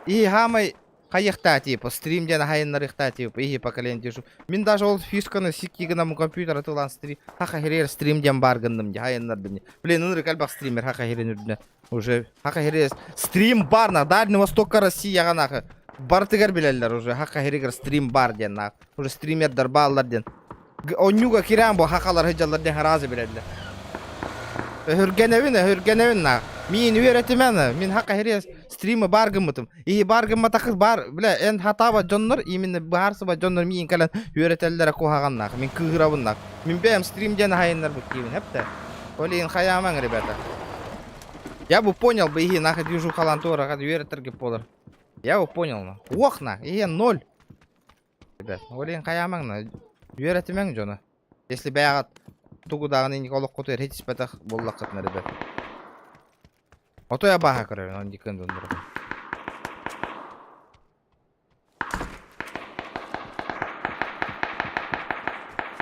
Ихи хамай қайықта типа. Стримден хайыннары иқта типа. Ихи поколен дешу. Мен даже ол фишканы сиккигінамы компьютер атылан стрим. Хақа херер стримден баргындым де хайыннар біне. Блин, үнірі кәлбақ стример хақа херен үрдіне. Уже хақа херер стрим бар на Дальний Востока Россия нахы. Бартыгар билелер уже хақа херегер стрим бар ден нах. Уже стримердер баллар ден. Онюга киран бо хақалар хыжалар ден харазы билелер. Хүргеневин нах. Мен үйретімені. Мен хақа херегер стримі баргымытым. И баргыматақыз бар. Бля, эн хатаба жоннор. Именно барсыба жоннор мен кәлін үйретелдері қоғаған нах. Мен кығырабын нах. Мен бәйім стримден хайынлар бұткеймін. Хепті. Олейін хаяман, ребята. Я бы понял бы, и нахай движу халантура, как үйреттерге болыр. Я его понял, на. Ох, на, и 0. Ребят, олин хаяман, на. Үйретімен жона. Если бәғат тугудағын енік олық құтыр, хетис бәтақ боллақ қытына, ребят. Ото я баға көревен, он дикін дондырды.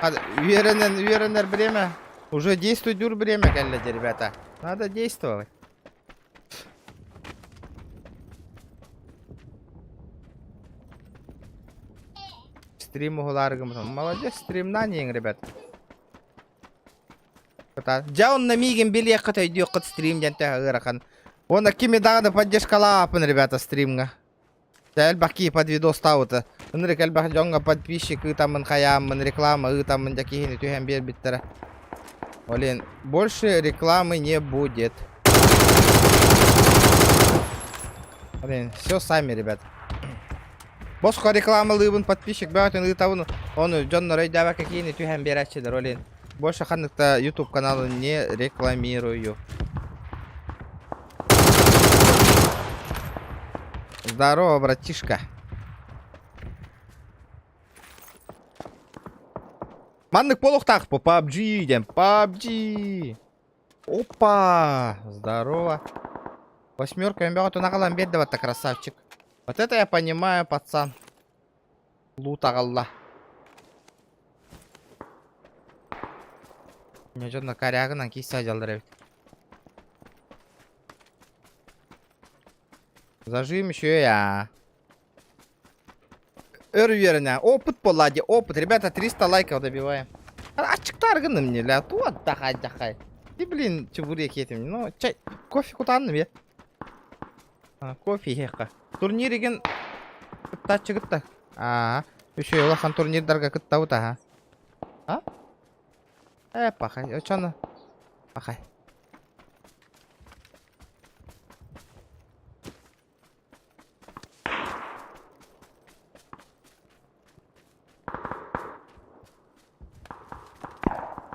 Hadi, үйеренер время. Уже действует дур время, кәлләде, ребята. Надо действовать. Стрим угуларгым. Молодец, стримнан ең, ребят. Ja он на миген биле қытай дүйек қыт стримден тәғырақан. Оны кеме дағыны поддержкалапын, ребята, стримға. Әлбәкі под видос тауыты. Үнірік әлбәкі жоңға подписчик ұтамын қаямын, реклама ұтамын жәкейіні түйен бер біттірі. Олен, больше рекламы не будет. Олен, все сами, ребят. Босқа рекламалыбын подписчик бәғатын ұтауын, оны жонны ройдава какие-не түйен бер әтшедір, олен. Больше ханықта YouTube каналы не рекламирую. Здорово, братишка. Маннык полуқтақ по PUBG дем. PUBG. Опа. Здорово. 8 бәғат ұнағалан берді ватта, красавчик. Вот это я понимаю, пацан. Лут ағалла. Не жодна корягынан кейсе жалдыр әбет. Зажим еще я. Өрверіне. Опыт болады, опыт. Ребята, 300 лайков добиваем. Ачықтар гыным не ля. Туат дахай. И блин, чебурек етім. Ну, чай. Кофе кутанным я. Кофе ехқа. Турниреген кытта чығытта. Еще елахан турнирдарға кытта ута. Пахай. Очаны. Пахай.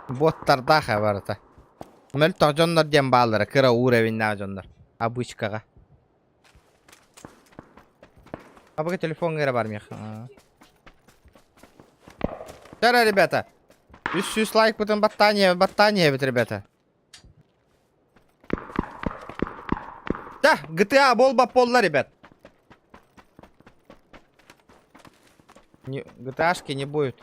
Боттарда хабарыта. Мөл тоғжонлар дем балдары. Кыра уровенна жонлар. Обычкаға. Абыға телефон ғыра бармех. Чара, ребята. 300 лайк потом баттание бит, ребята. Да, GTA болба полла, ребят. GTA-шки не будет.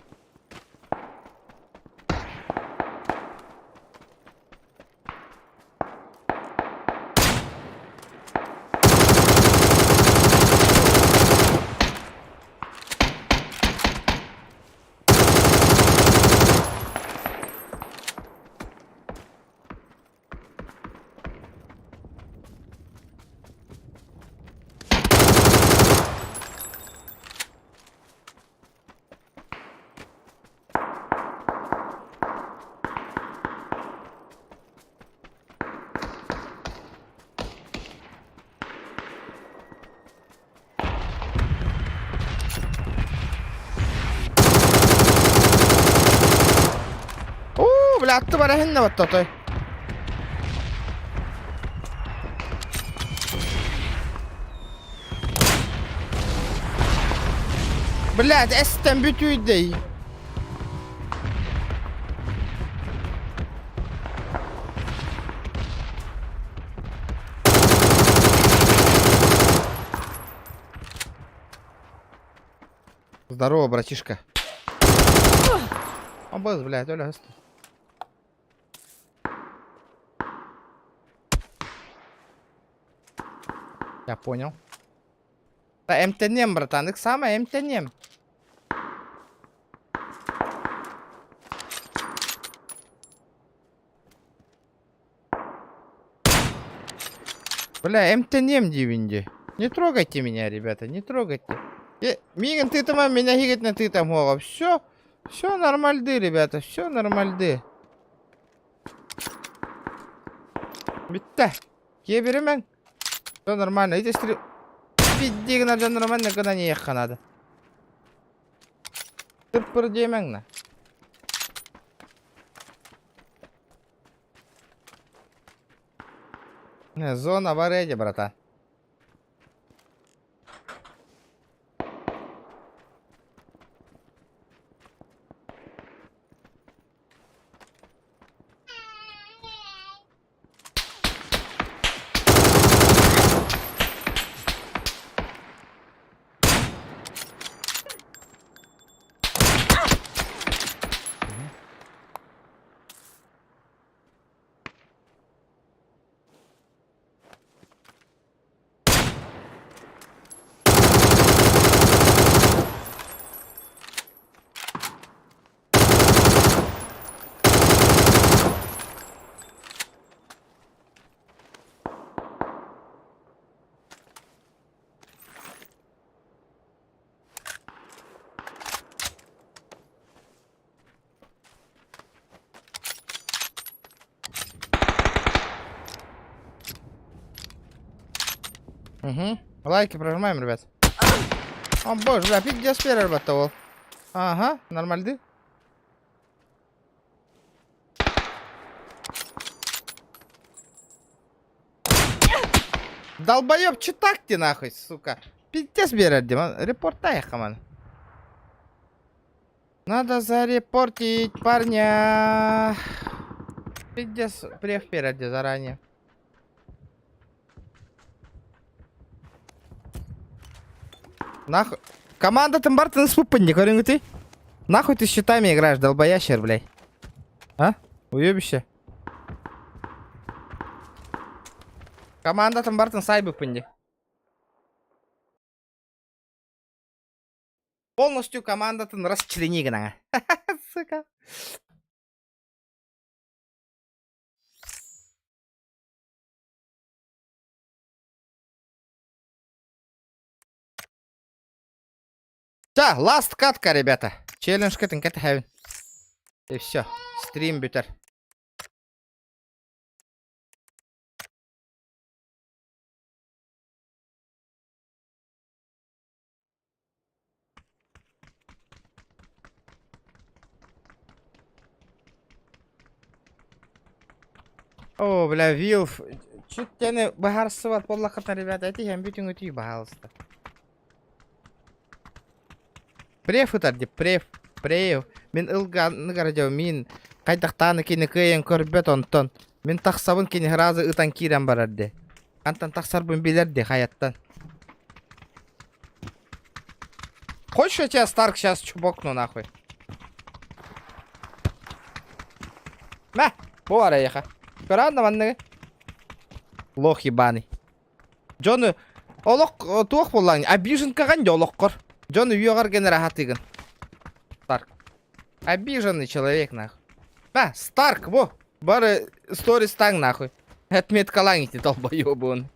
бля, attı bara henne battı otoy. Блядь, эстен бүтүйдей. Здорово, братишка. Обыз, блядь, öyle hızlı. Я понял. Да, МТНМ, братан, их самое МТНМ. Бля, МТНМ дивинди. Не трогайте меня, ребята, не трогайте. Миган, ты там меня хигать на ты там голов. Все нормальды, ребята, все нормальды. Битте. Кеберемен. Все нормально. Эти стрел... Биддиги надо нормально, когда не ехать надо. Тырпыр деймен на. Зона в арене, братан. Угу. Лайки прожимаем, ребят. О боже, бля, пиздец первый батовал. Ага, нормальды. Долбоёб, че так ты нахуй, сука? Пиздец берет, Дима. Репортай, хаман. Надо зарепортить парня. Пиздец, прев впереди заранее. Нахуй. Команда там Бартон спупанник, говорю, ты? Нахуй ты с щитами играешь, долбоящер, блядь. А? Уебище. Команда там Бартон сайбупанник. Полностью команда там расчленигана. Сука. Да, ласт катка, ребята. Челлендж катин катахавин. И все. Стрим бютер. О, бля, Вилф. Чуть тяне бахарсыват поллахатна, ребята. Эти хем бютин уйти, пожалуйста. Прев ұтарды, прев. Мен ылғаны қарадау, мен қайдақтаны кені көйен көрбет онтон. Мен тақсабын кені ғразы ұтан кирен барарды. Антан тақсарбын білерді қаяттан. Хочешь, я тебя Старк сейчас чубокну нахуй? Мә, бұл ара еха. Көрәнді маннығы? Лох ебаный. Джоны, олық туық болған, обижен каған де олық қор. Джоны үйеғар гені рахат егін. Старк. Обиженный человек, нахуй. Да, Старк, во. Бары сторис таң, нахуй. Отмет калаңите, долбоёбы он.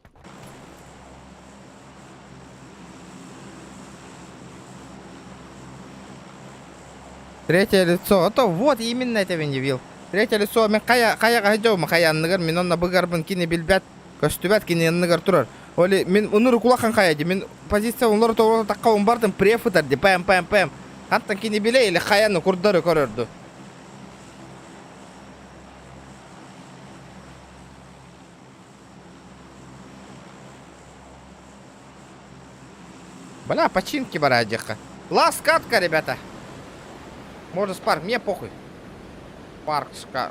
Третье лицо. А то вот именно это не видел. Третье лицо. Мен қая қайдау ма қаянныгар. Мен онна бұгарбын кені білбәт. Көстүбәт кені янныгар тұрар. Оли мен унуру кулахан қаяды. Мен позиция унлары тоғыры таққа он бардым префутарды. Пэм. Антан кені біле или қаянны құрдары көрерді. Бля, починки барадиха. Ласт катка, ребята. Может спарк, мне похуй. Паркшка,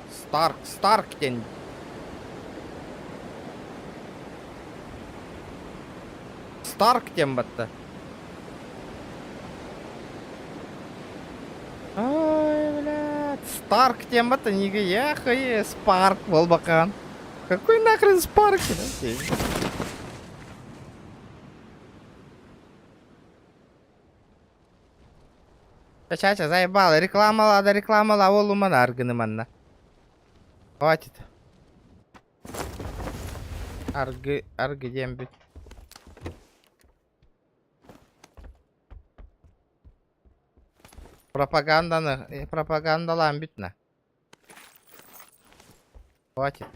Старктен. Старктен бітті. Ой, блядь. Старктен бітті, неге яхай спарк бол бақан. Какой нахрен спарк? Чача, заебал. Рекламала, олумана аргыныманна. Хватит. Аргы дембит. Пропагандалан битна. Хватит.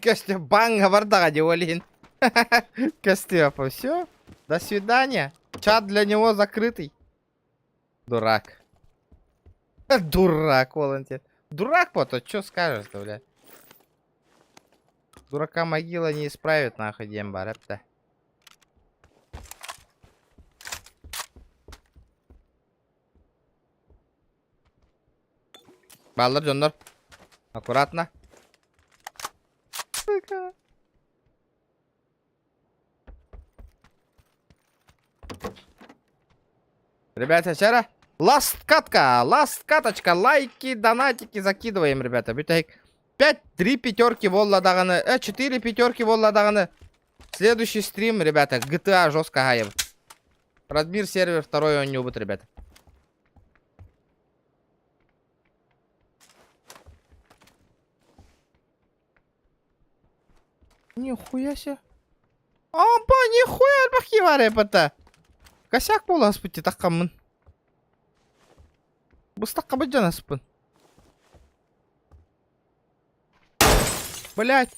Костя, банга вардага Диолин. Костяпа, все. До свидания. Чат для него закрытый. Дурак. Дурак, Волантин. Дурак, пото, что скажешь-то, блядь? Дурака могила не исправит, нахуй, демба, рэп-то. Балдар, Джондор. Аккуратно. Ребята, вчера ласт каточка, лайки, донатики закидываем, ребята. 3 пятерки волладаганы, 4 пятерки волладаганы. Следующий стрим, ребята, GTA жестко гаем. Радмир сервер, второй он не убит, ребята. Нихуя себе. Опа, нихуя бахивар ребята. Косяк болас пути такамын. Бустакка баджана спын. Блять.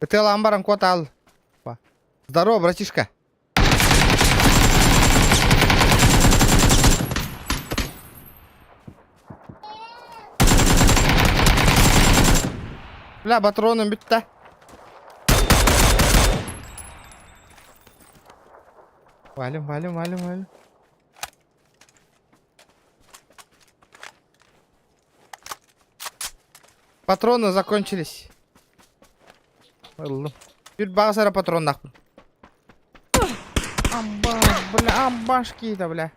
Ты ламбаром кот ал. Здорово, братишка. Бля, патроном битта. Валим. Патроны закончились. Теперь базара патрон нахуй. Амбаш, бля, амбашки-то, бля.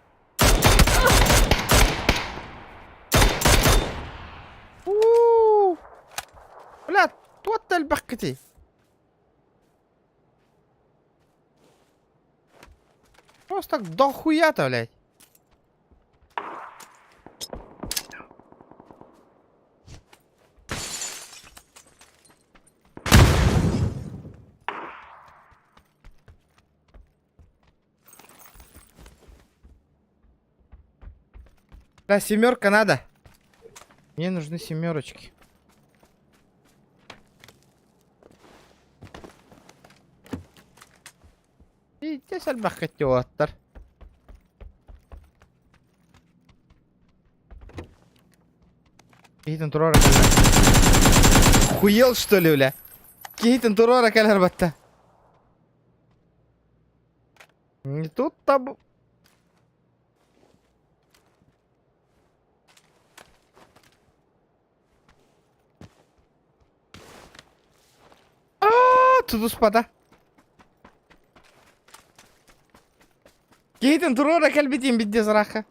Бля, тут бахкати. Просто так дохуя-то, блядь. Да, семерка надо. Мне нужны семерочки. Видите, сальбах хотёттар. Кейтен турора калер. Хуел, что ли, бля? Кейтен турора калер батта. Не тут табу. Тут спада. Кейтен турора калбитин бидде зараха.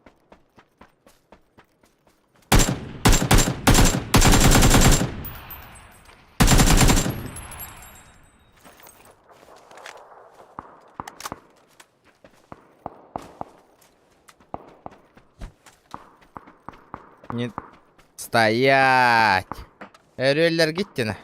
Не... Стоять! Өрелер кеттені.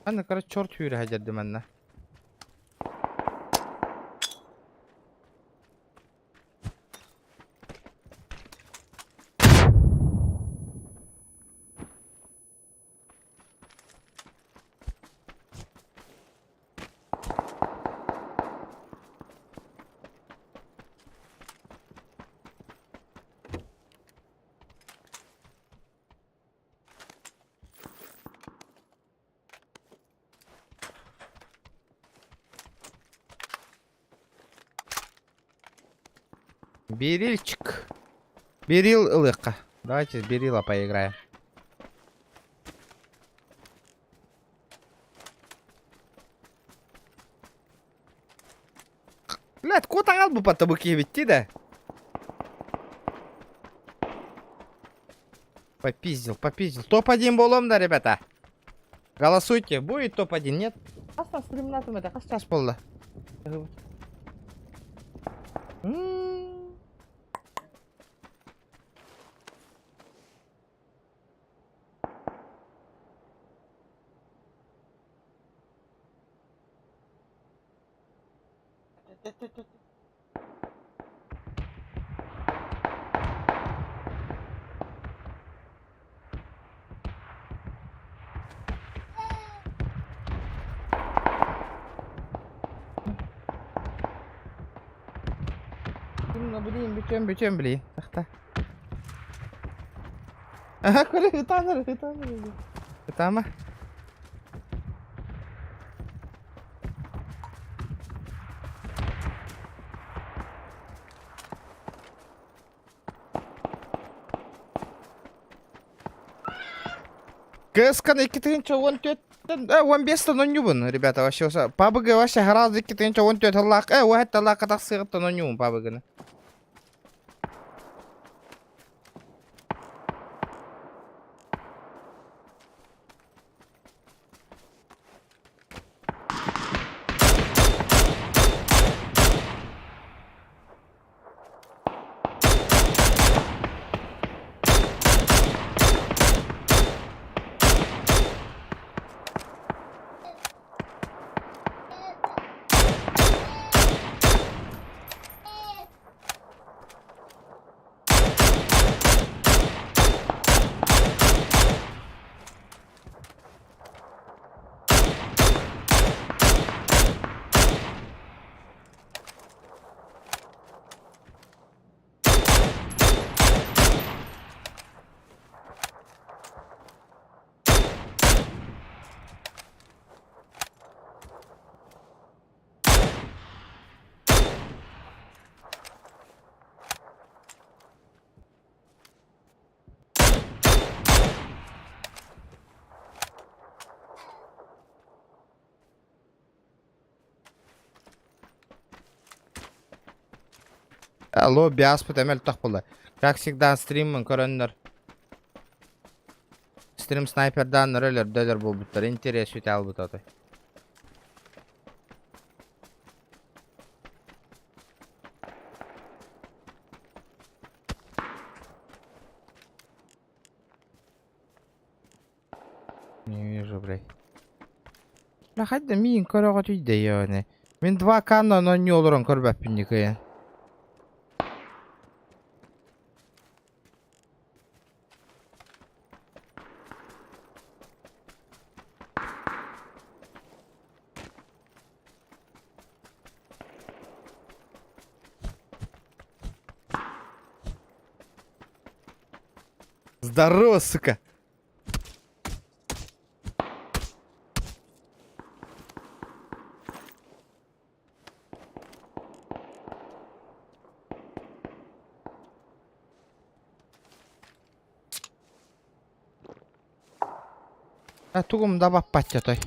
Ана, короче, черт үйрі хәдерді мәнна. Берильчик. Берил ылыка. Давайте с Берила поиграем. Блядь, кот аңал bu потабыки bitti да. Попиздил. Топ-1 болом да, ребята. Голосуйте, будет топ-1, нет? Астан стримнатым это, как сейчас болды. Бүтем, блин. Тахта. Ага, көре, хытаныр. Хытама. КСК-ны 2-14-15 нонюбын, ребята, вообще. PUBG вообще гораздо 2-14 аллах. Уахет аллах катақ сығытты нонюбын PUBG-ны. Лобби аспыт әмел тұқ болды. Как всегда стриммін көрінлер. Стрим снайпердан рөлер дөдер бұл бұттыр. Интерес өте ал бұт отой. Не вижу, блядь. Хәдді миін көріға түйді, яғыны. Мен 2 канна, но не олырын көрбәппін некайын. Здорово, сука! Тугумда баппат жотой.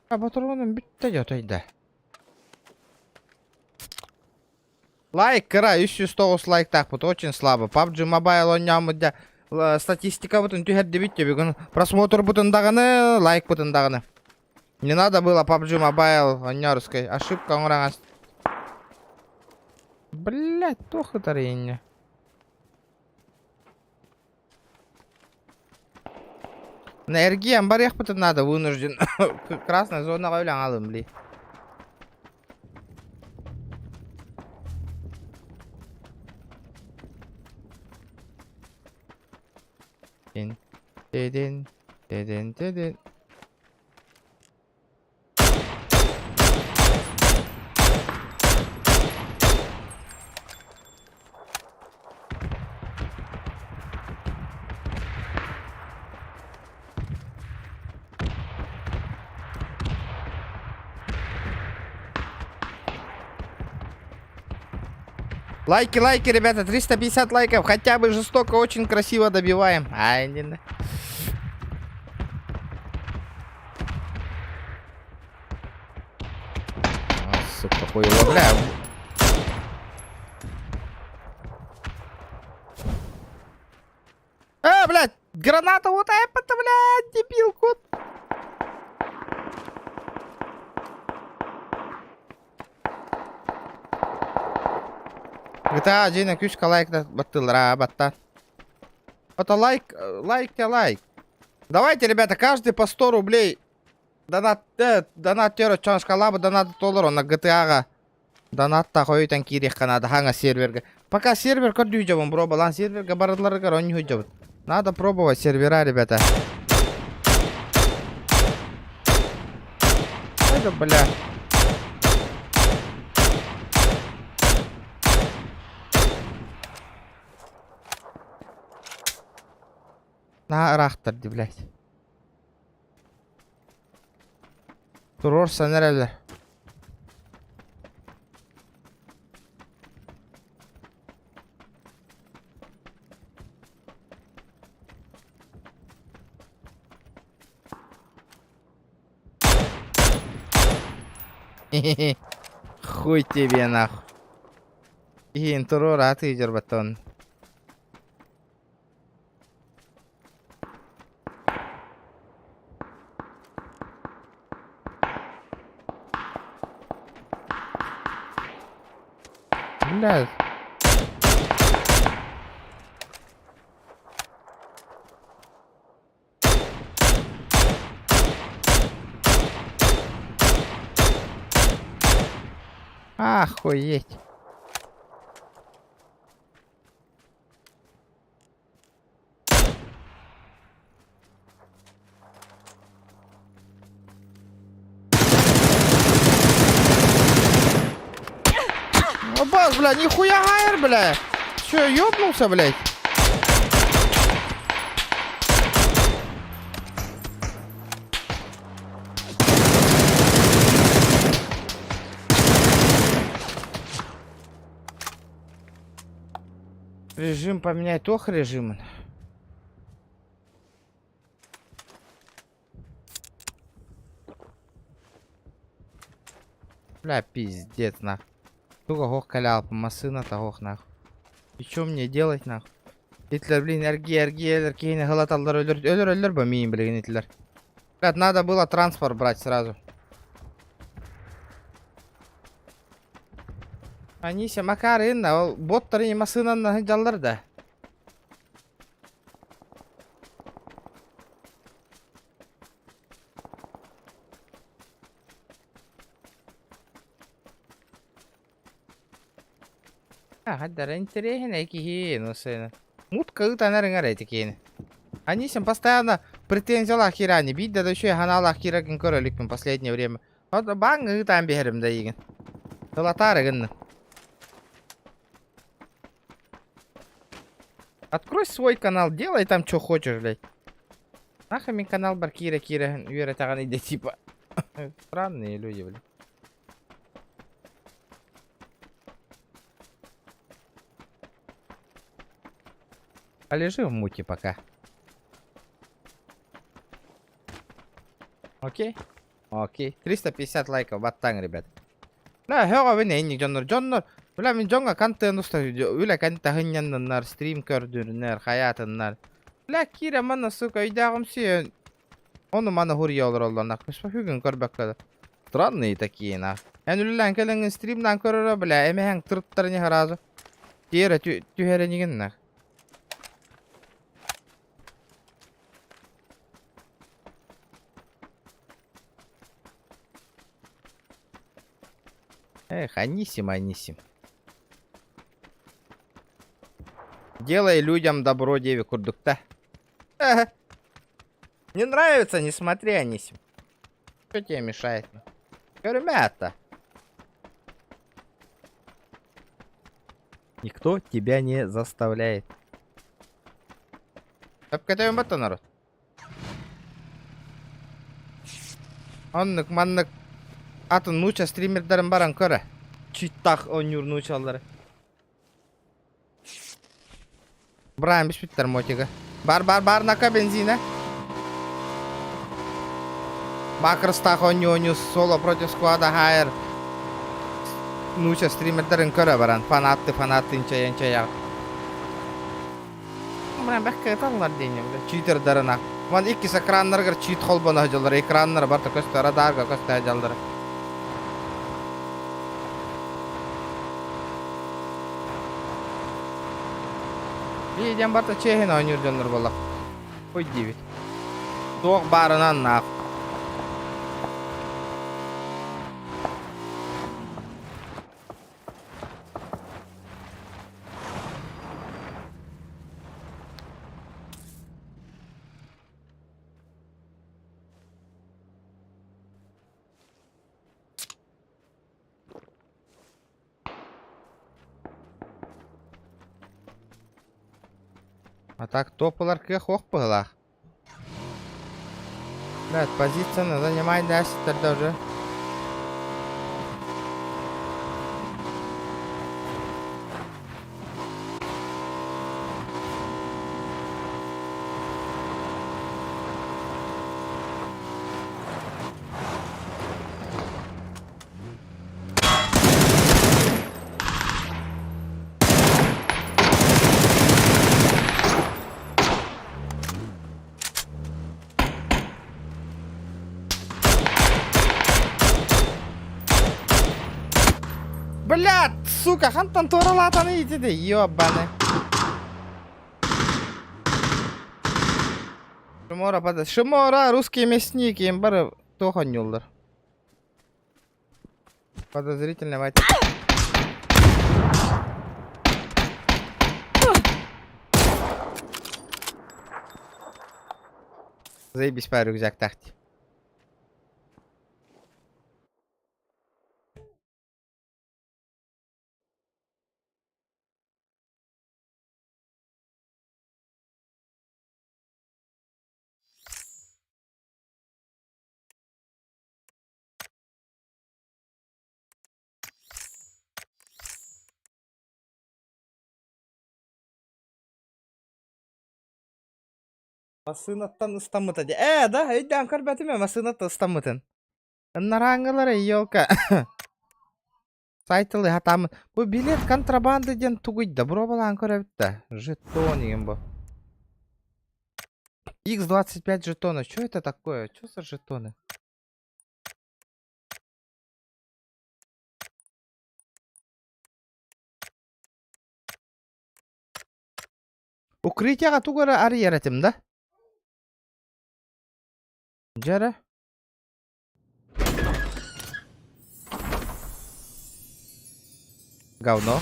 Патроным бітті жотойда. Лайк, кыра, 309 лайк так вот, очень слабо. PUBG Mobile ойнамыда статистика бутын түйерді бітті бүгін. Просмотр бутындағыны, лайк бутындағыны. Не надо было PUBG Mobile ойнарыской. Ошибка оңыраңыз. Блять, тохы тарайынне. Энергиям бар яқ бутын надо, вынужден. Красная зона қойляң алым, бли. Деден. Лайки, ребята, 350 лайков, хотя бы жестоко, очень красиво добиваем. Ай, не. Сука, хуево, бля. Блядь, граната вот это, блядь, дебил, кот. GTA 1-3 лайк баттылра, батта. Это лайк. Давайте, ребята, каждый по 100 рублей. Донат теро чанш калабы, донат толыр, на GTA-га. Донатта қойытан керек қанады, хаңа серверге. Пока сервер көрді жабын, бро, балан серверге барыдлары көр, он не жабын. Надо пробовать сервера, ребята. Это, бля. На рахтарды, блядь. Турор санерелер. Хуй тебе нахуй. Турор, а ты идешь, батон. Блядь. Охуеть. Бас, бля, нихуя гайр, бля. Чё, ёбнулся, блядь? Режим поменять, ох, режим. Бля, пиздец, нахуй. Туго гох калял по масына-то гох, нахуй. И чё мне делать, нахуй? Итлер, блин, эрги, кейне галаталдар өлөр бо мейн, блин, итлер. Блядь, надо было транспорт брать сразу. Анися макарын, ол боттары масынан жалдар да. Хаддар интересно, какие, ну сын. Мутка это наверное эти кейны. Они всем постоянно претензии хирани, бить да еще и ганала хирагин королик в последнее время. Вот банг и там бегерем да igen. Золотарыгын. Открой свой канал, делай там что хочешь, блядь. Нахуй мне канал бар Кира, Юра таган иде типа. Странные люди, блядь. А лежи в муте пока. Окей. Окей. 350 лайков. Баттаң, ребят. Да, хёга бен энник жоннор. Жоннор. Бля, мен жонга контент уста. Үле канта хыннаннар, стрим көрдүрнөр, хаятыннар. Бля, кире мана сука үйдагым сүйен. Onu mana hurya olur Allah'ın akmış. Bak hügün kör bakkadı. Странные такие, на. Я нулян келен стримнан көрөрө, бля, эмең тырттар не харазы. Тире тюхере неген нах. Эх, Анисим, Анисим. Делай людям добро, деви курдукта. Не нравится, не смотри, Анисим. Что тебе мешает? Ребята. Никто тебя не заставляет. Катаем бата, народ. Оннык маннык атын нуча стримердерин баран көрө. Читтак онюр нучалары. Брайан бишпиттер мотига. Бар нака бензина. Макростах онюню соло против сквада хайр. Нуча стримердерин көрө баран. Фанатты инчая. Брайан бәк кайталар дейнем. Читердерин ак. Ван иккис экраннаргар чит холбона жалдар. Экраннар барта көстө радарга көстө жалдар. Видим барта чехин ойнур жоннор болак. Ой дивит. Тоқ барынан нақ. А так тополар кэх ох было. Да, позицию занимает 10 даже. Блядь, сука, хантан туралатаны итиди, ёбаны. Шимора, русские мясники, им бары тоханюллар. Подозрительный мать. Заебись по рюкзак тахти. Масынаттан ыстамыта де. Да, өйден көрбәтіме масынаттан ыстамытын. Нараңылары елка. Сайтылы хатамы. Бұл билет контрабанды ден тугыйда. Бұра балан көрбәтті. Жетон еген бұл. X25 жетона. Что это такое? Что за жетоны? Укрытияға тугары ары яратым да? Жара. Говно.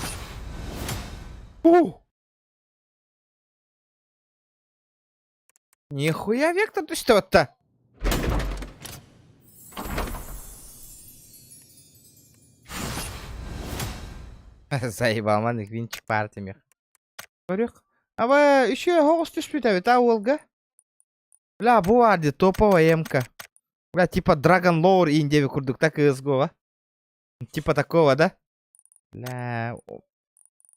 Нихуя вектор, ты что-то? Заебал, манык винчик партиями. Көрек. А вы еще голос түспүйтәбит, Олга? Бля, bu vardı топовая МК. Бля, типа Dragon Lore индеви курдук, так и СГО, Типа такого, да? Бля.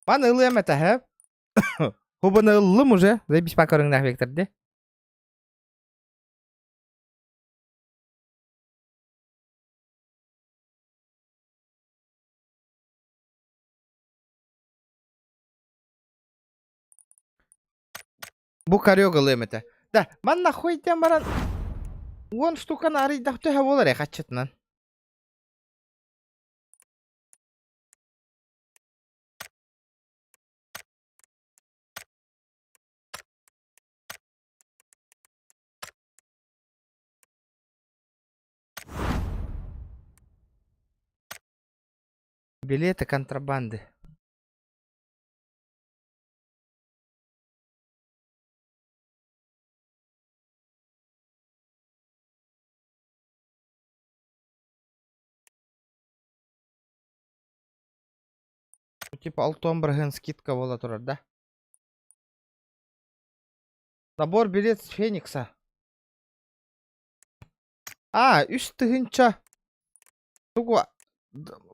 Бана ылым это, хэ? Хубана ылым уже. Заебись по корыңнах векторде. Бу карёгыл эмете. Да, ман нахуй тем баран. 10 штуканы арыйдах төһө болар хачытынан. Билеты контрабанды. Типа 6 бирген скидка бола турар, да? Набор билет с Феникса. А, үш тыгынча. Тугу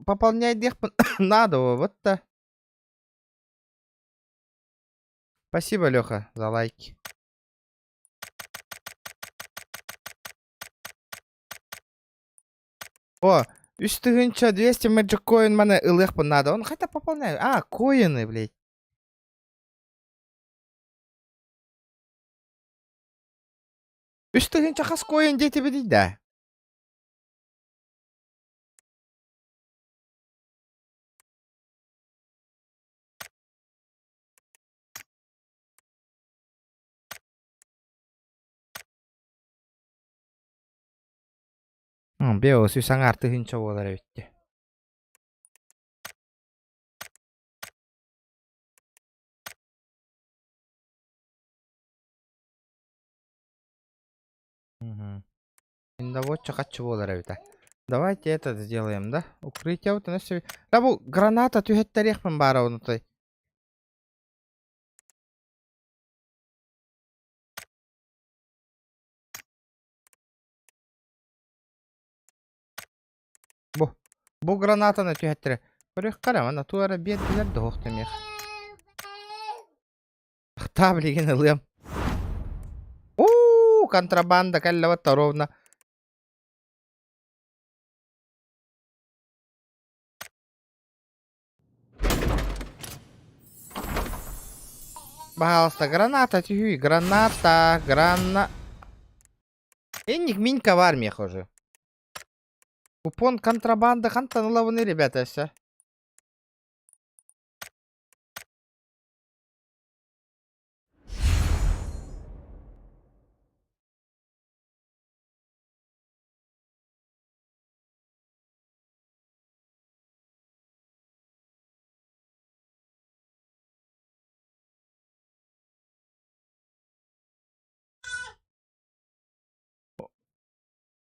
пополнять дехпен надо, вот то. Спасибо, Леха, за лайки. О, үш тыгынча 200 Magic Coin мана ылыхпын надо. Он хотя пополняю. А, коины, блядь. Үш тыгынча хас коин дети бедить, да. Бео сүйсаңар тыгынча болар өтті. Индоводча качы болар өтті. Давайте это сделаем, да? Укрытие вот у нас все. Да бу граната түйеттерехпен бара уnuтай. Бу гранатаны түйеттері. Көрек қарам, ана туара беділерді оқтымех. Таблиген ылым. Ууу, контрабанда кәлләватта ровно. Пожалуйста, граната тюй, граната. Энник минька в армиях уже. Купон контрабанда хантанулаваны, ребята, все.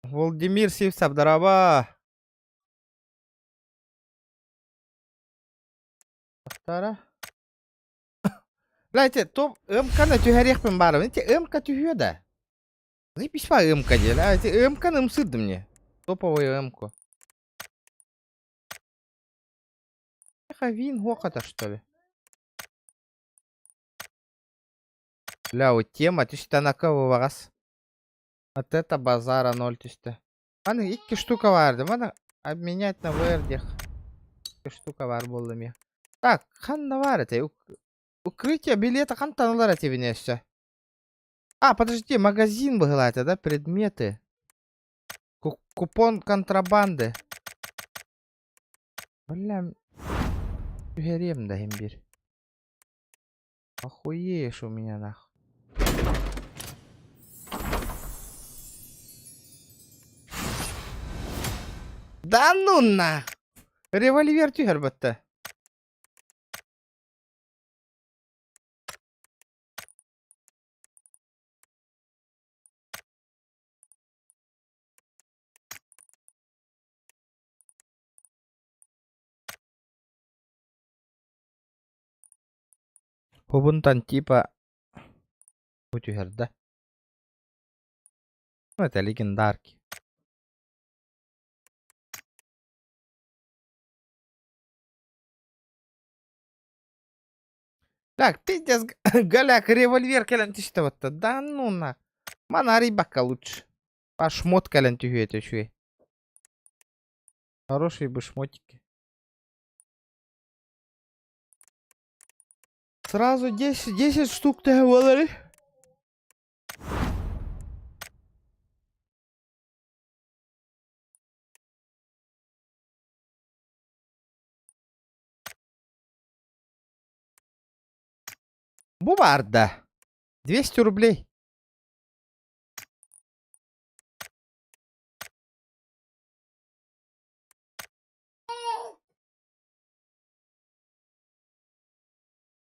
Владимир Сивцев, здорово. Тара. Лайте, топ МК-ны түйәрекпен барым. Нете МК түйе да. Запись по МК дел. А, МК-ны мсырды мне. Топовую МК. Вин хоката, что ли? Ля, вот тема, ты что на кого вас? Вот это базара 0 тысяча. Мана 2 штука варды. Мана обменять на вердих. 2 штука вар болды мне. Так, ханна вар это. Укрытие билета хантанулар эти винешься. А, подожди, магазин был это, да? Предметы. Купон контрабанды. Бля. Тюгерем, да, имбирь. Охуеешь у меня, нахуй. Да ну на! Револьвер тюгер бітті. Хубунтан типа тюгер, да? Ну, это легендарки. Так, пиздец, голяк, револьвер кәлін тішті ватты. Да ну на. Мана рыбака лучше. А шмот кәлін тюгю это еще. Хорошие бы шмотики. Сразу 10 штук ты говоришь? Бу барды. 200 рублей.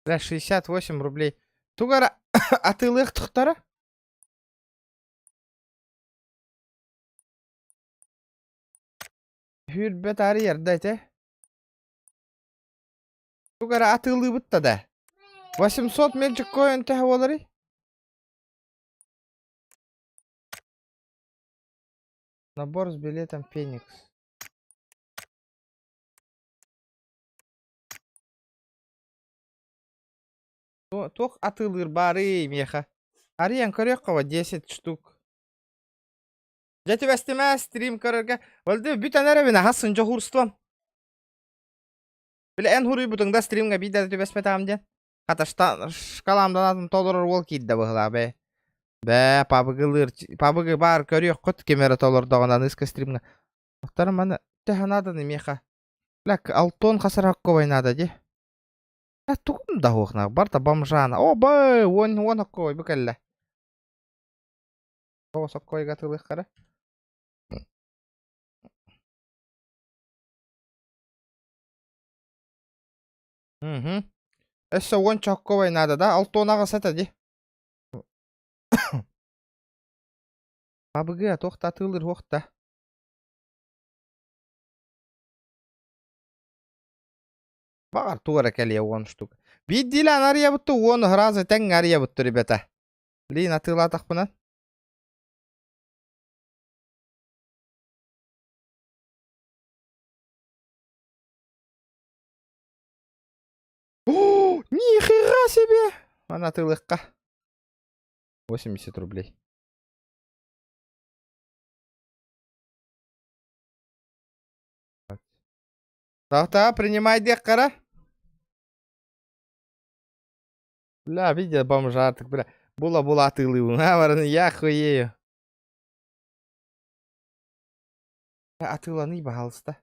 Да, 68 рублей. Тугара атылық тұқтары? Хүрбет ары ерді әте. Тугара атылы бұтта да. 800 мельчик коин тәхі олары? Набор с билетом Феникс. Тох атылыр бары меха. Ариян көрек 10 штук. Жәті бәстіме стрим көрерге. Олды бүтін әребіне хасын жо хұрыстуам. Білі ән хұрый бұтыңда стримға бейді әті бәспет ағамден. Қата шкаламдан атым толырыр ол кейді бұғыла бә. Бә, пабығы бар көрек құт кемері толырдағынан үскі стримға. Оқтарым маны тәханадыны меха. Ләк, 6 тон қасыр хаққы байнады де. Тұғым да оғына, барда бомжана. О, бай, он хаққы бай, бүкәлі. О, соққой ғатылық қары. Әсі 10 хаққы байнады да, 6 тонаға сәті де. Пабығы тоқтатылыр оқта. Бағар туғара кәлия 10 штук. Биддилан ария бұтты, 10 ғыразы тәң ария бұтты, ребята. Лейн атыла атақ бұнан. О, нихера себе! Ана атылыққа. 80 рублей. Тақта, принимай дек қара. Бля, видя бомжартық, бля. Була атылы. Аварыны, я хуею. Атыланы бағалыста.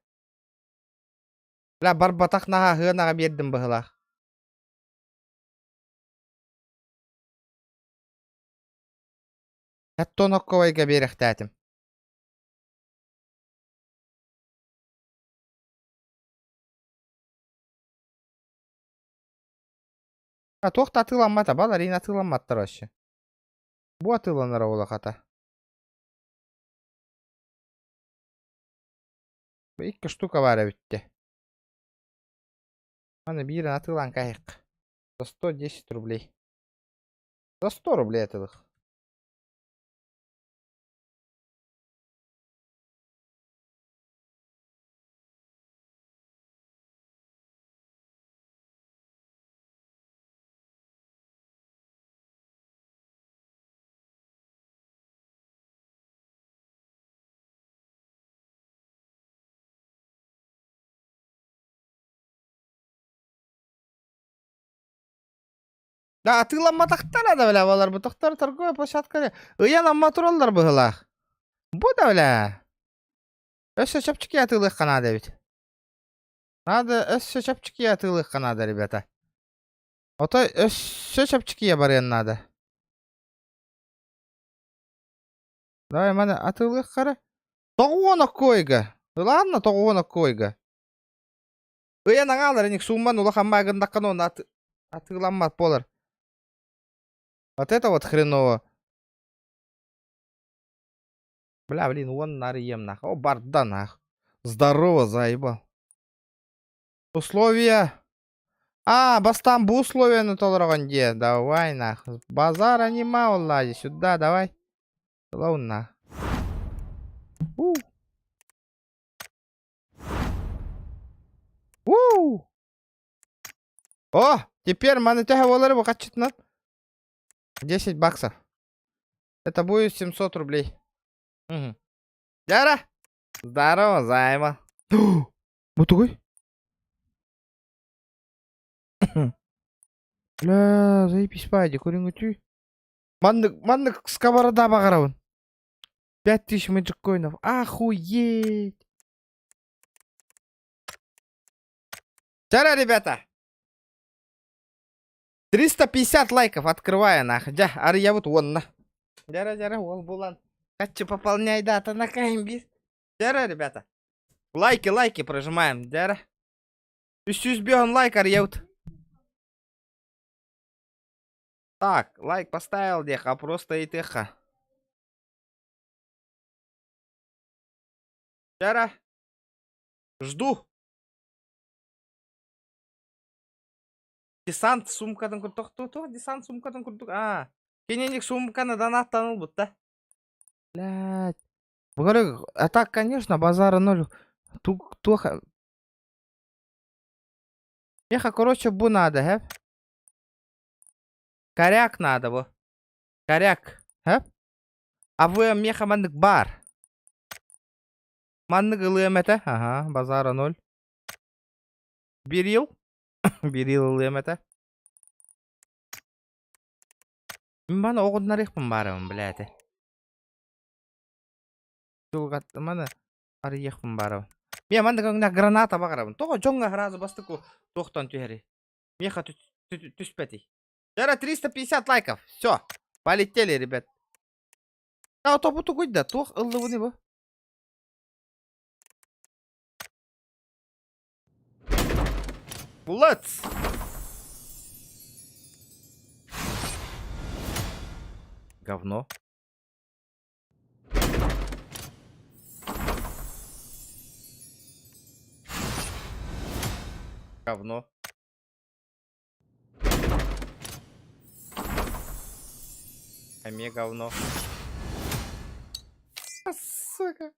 Бля, бар батақнаға ғынаға бердім бұғылақ. Әттон оққавайға беріқ тәтім. Тоқта атыламмата, балар ең атыламматтыр өші. Бұ атыланыр ола қата. 2 штука бар әбітті. Аны бірін атылан қайық. 110 рублей. 100 рублей атылық. Да, атыламма тақтар ада бля, балар бұ тақтар торговая площадка. Ыян амма туралдар бұғылақ. Бұ да бля. Өсі шапчыки атылық қанады бит. Надо өсі шапчыки атылық қанады, ребята. Отой өсі шапчыки барен надо. Давай, маны атылық қары. Тоғуына койға. Ладно, тоғуына койға. Ыян аңалар, енек сумман улақан мағындаққан оны атыламмат болар. Вот это вот хреново. Бля, блин, вон нарием нах. О, барда нах. Здорово, заебал. Условия. А, бастан bu условияны толырған де. Давай нах. Базар анима оллади. Сюда, давай. Лаун нах. О, теперь монетяга волары bu kaç çıtнат? 10 баксов. Это будет 700 рублей. Угу. Яра! Здорово, займа. Вот такой? Бля, заебись, пайди, курин утюй. Мандык сковорода бағарауын. 5000 мэджик коинов. Охуеть! Чара, ребята! 350 лайков, открывая нахуй. Да, ары я вот вон на. Жара, ол булан. Качу пополняй дата на каймбис. Жара, ребята. Лайки прожимаем, жара. 300 беган лайк, ары я вот. Так, лайк поставил, деха, просто и теха. Жара. Жду. Десант сумкадан күртік. Десант сумкадан күртік. Кененек сумканы донаттаныл бұд да. Блядь. Говорю, а так, конечно, базара ноль. Туха. Меха, короче, бу надо, хэп. Коряк надо, бо. Коряк, хэп. А вы меха мандык бар. Мандык ылым это. Ага, базара ноль. Берил. Берил ылым это. Бана оғыннарықпын барым, блядь. Жолғатты мана арияқпын барым. Мен мандык граната бағарабын. Тоға жоңға ғыразы бастыку тоқтан түйері. Меха түспәтей. Жара 350 лайков. Все. Полетели, ребят. А то буту куйда. Тох ыллы не бу. Let's. Говно. Говно. Аме говно. Сука.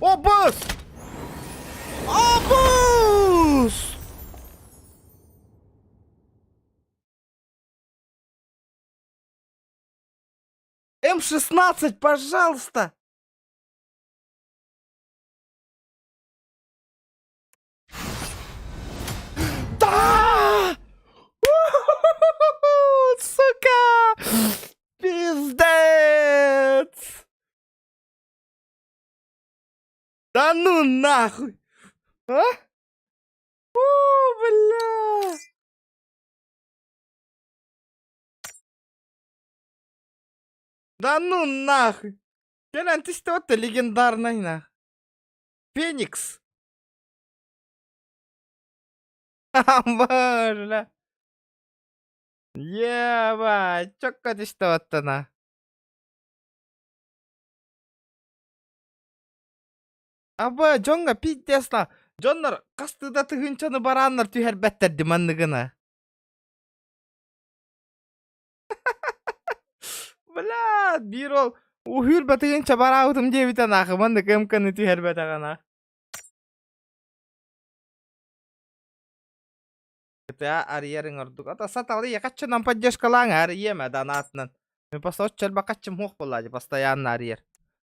Обус! Обус! М16, пожалуйста! Да! Сука! Пиздец! Да ну нахуй! А? О, бля! Да ну нахуй! Келен, ты что-то легендарный нахуй. Феникс. Боже. Ебать, чокка ты что-то на. Аба, жонга пиздесна. Жоннар, кастыда тыгынчаны бараннар түйер бәттерді манныгына. Бля, bir ol. Uhur batığınca barağıdım diye bir tane akıman da kımkanı tüher batağına. GTA арьерин ордук. Ата саталы я каччынан поддержкалаң арьеме донатынан. Мен просто оччел бакаччым хук болады постоянно арьер.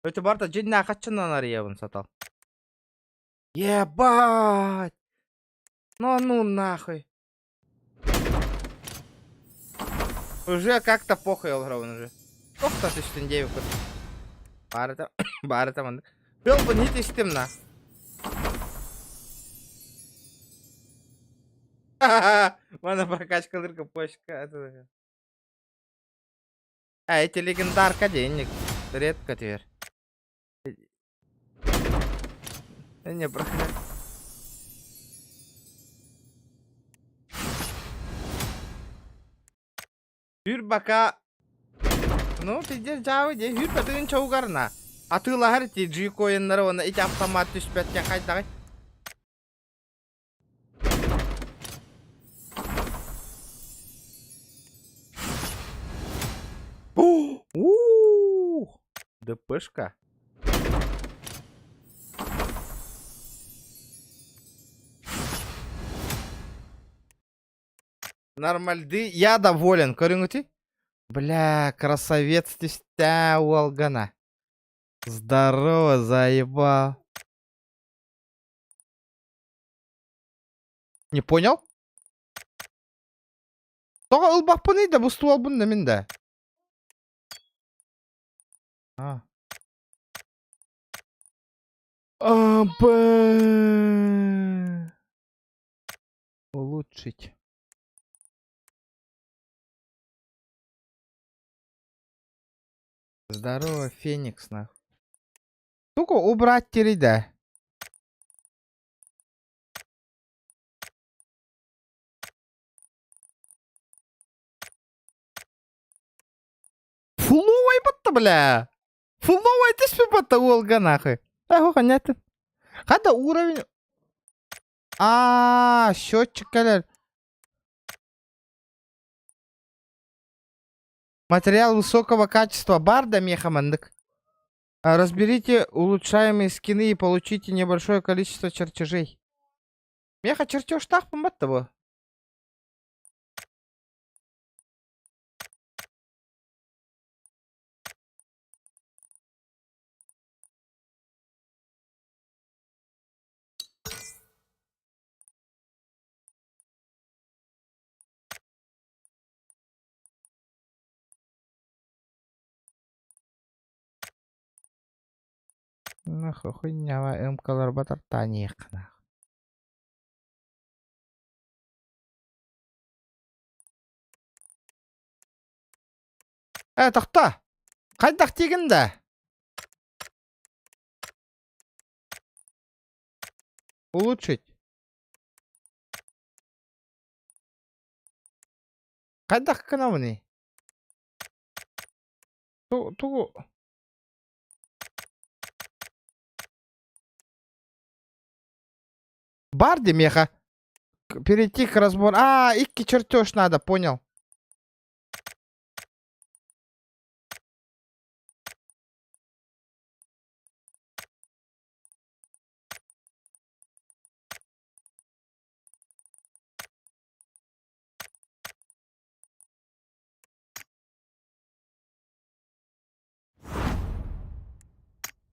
Өтө барда жинна каччынан арьебын сатал. Ебать! Ну нахуй. Уже как-то похуй алгравын уже. Тохта түстүн дейбик көр. Бары таман. Бел бу не тестим на. Мана прокачкалырка почка. А эти легендарка денег. Редко теперь. Не прокачка. Hür baka. Ну, пиздец, жабы де. Hür батыгын чаугарна. Атыла her ti жүйк oyunları ona 2 автомат түспәткен қайдағай. ДПшка. Нормальды. Я доволен. Көріңіті? Бля, красавец ты ста Волгана. Здорово, заебал. Не понял? Тоға ылбақ бұны да бұсту ал бұнда менде. улучшить. Здорово, Феникс, нахуй. Только убрать теперь. Фуловый бутта, бля. Фуловый ты спи бутта олга, нахуй. Понятно. Хада уровень. Счетчик, материал высокого качества. Барда мехамандык. Разберите улучшаемые скины и получите небольшое количество чертежей. Меха чертеж так помогает. Нахуй хуйнява эмкалар батар таниq нахуй. Тоқта. Қайдақ тегінді? Улучшить. Қайдақ кінауыны? Тугу. Барди меха. Перейти к разбору. Икки чертеж надо, понял.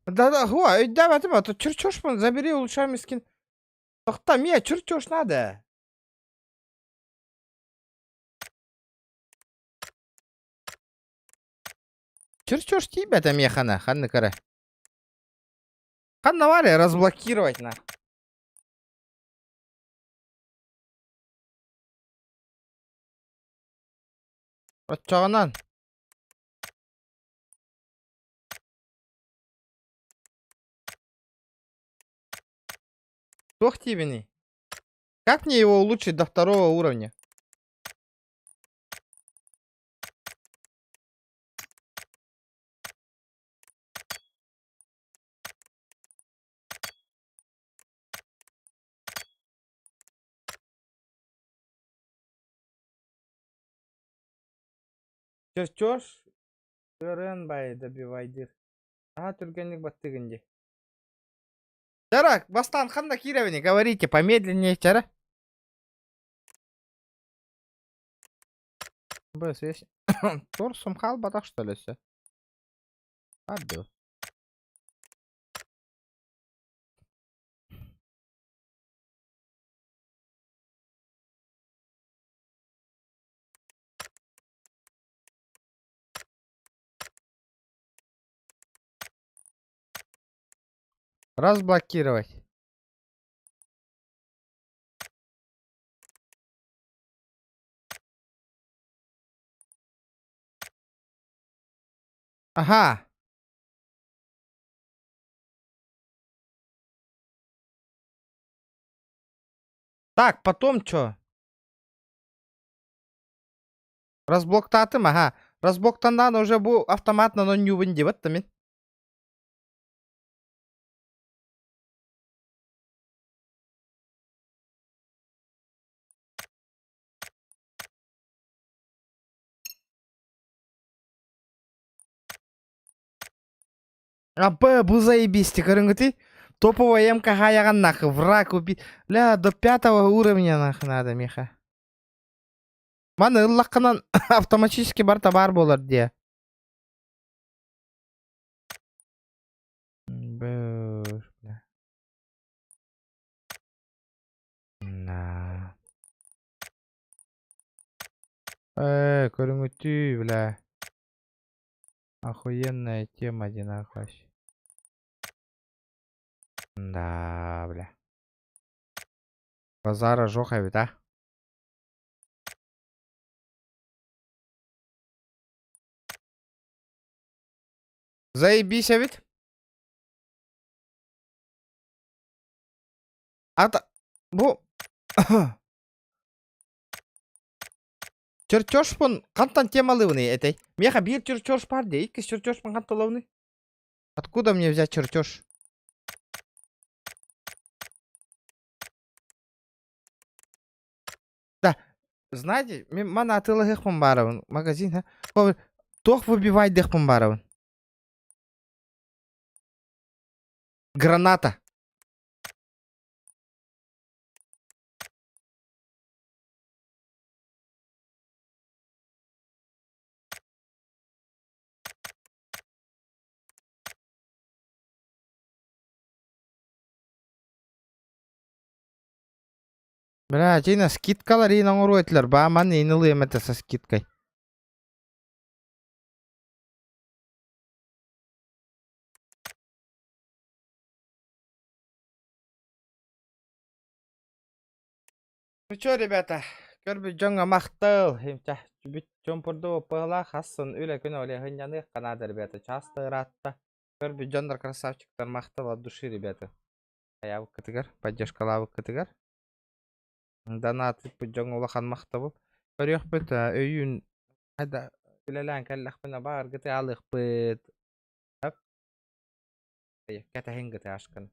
Да, давай, тут чертеж, забери, улучшаемый скин. Тоқта, мне чертеж надо. Чертеж тебя-то механа, ханны кара. Ханна варе разблокировать на. Отчағынан. Тох тебе не. Как мне его улучшить до 2-го уровня? Чертеж. Көрінбай добивайдыр. Түргенлік баттығынде. Жара, бастан қанда кировіне, говорите помедленнее, жара. Бэс, если... Торсом халба, так что ли, все? Адду. Разблокировать. Ага. Так, потом что? Разблоктатым, ага. Разблоктандан уже bu автоматно, но не увинди, вот там. Бұл заебись, короче, ты топовая МК хаяган нахуй, враг убить. Ля, до 5-го уровня нахуй надо, меха. Маны ыллаққынан автоматически бар табар болар де. Бөш, бля. На. Көріңіті, бля. Охуенная тема, нахуй. Да, бля. Базара жоқ әбет, а? Заебись, а ведь? Бу... Чертёжпун кантан темалыгыны этой. Меха бир чертёж бар де, икки чертёжпун канталауны. Откуда мне взять чертёж? Да, знаете, мен мана атылыгыкпын барабын. Магазин, а? Тох выбивать дыхпын барабын. Граната. Бля, жина скидкалар иң оңор өтілер. Ба, ман иң ылы еметі со скидкой. Ну чё, ребята, көрбі жоңа мақтыл. Хемча, бүт жомпырды опыла, хасын үлі күн оле хынjаны қанады, ребята. Часты ратта. Көрбі жондар красавчиктар мақтыл от души, ребята. Аябы кытыгар, поддержкалабы кытыгар. Донаты бүт жоң улахан мақты бұл. Көрек бүт өйін, айда, үлелән кәлләқ бұна бар, гыты алық бүт. Кәті хен гыты ашқын.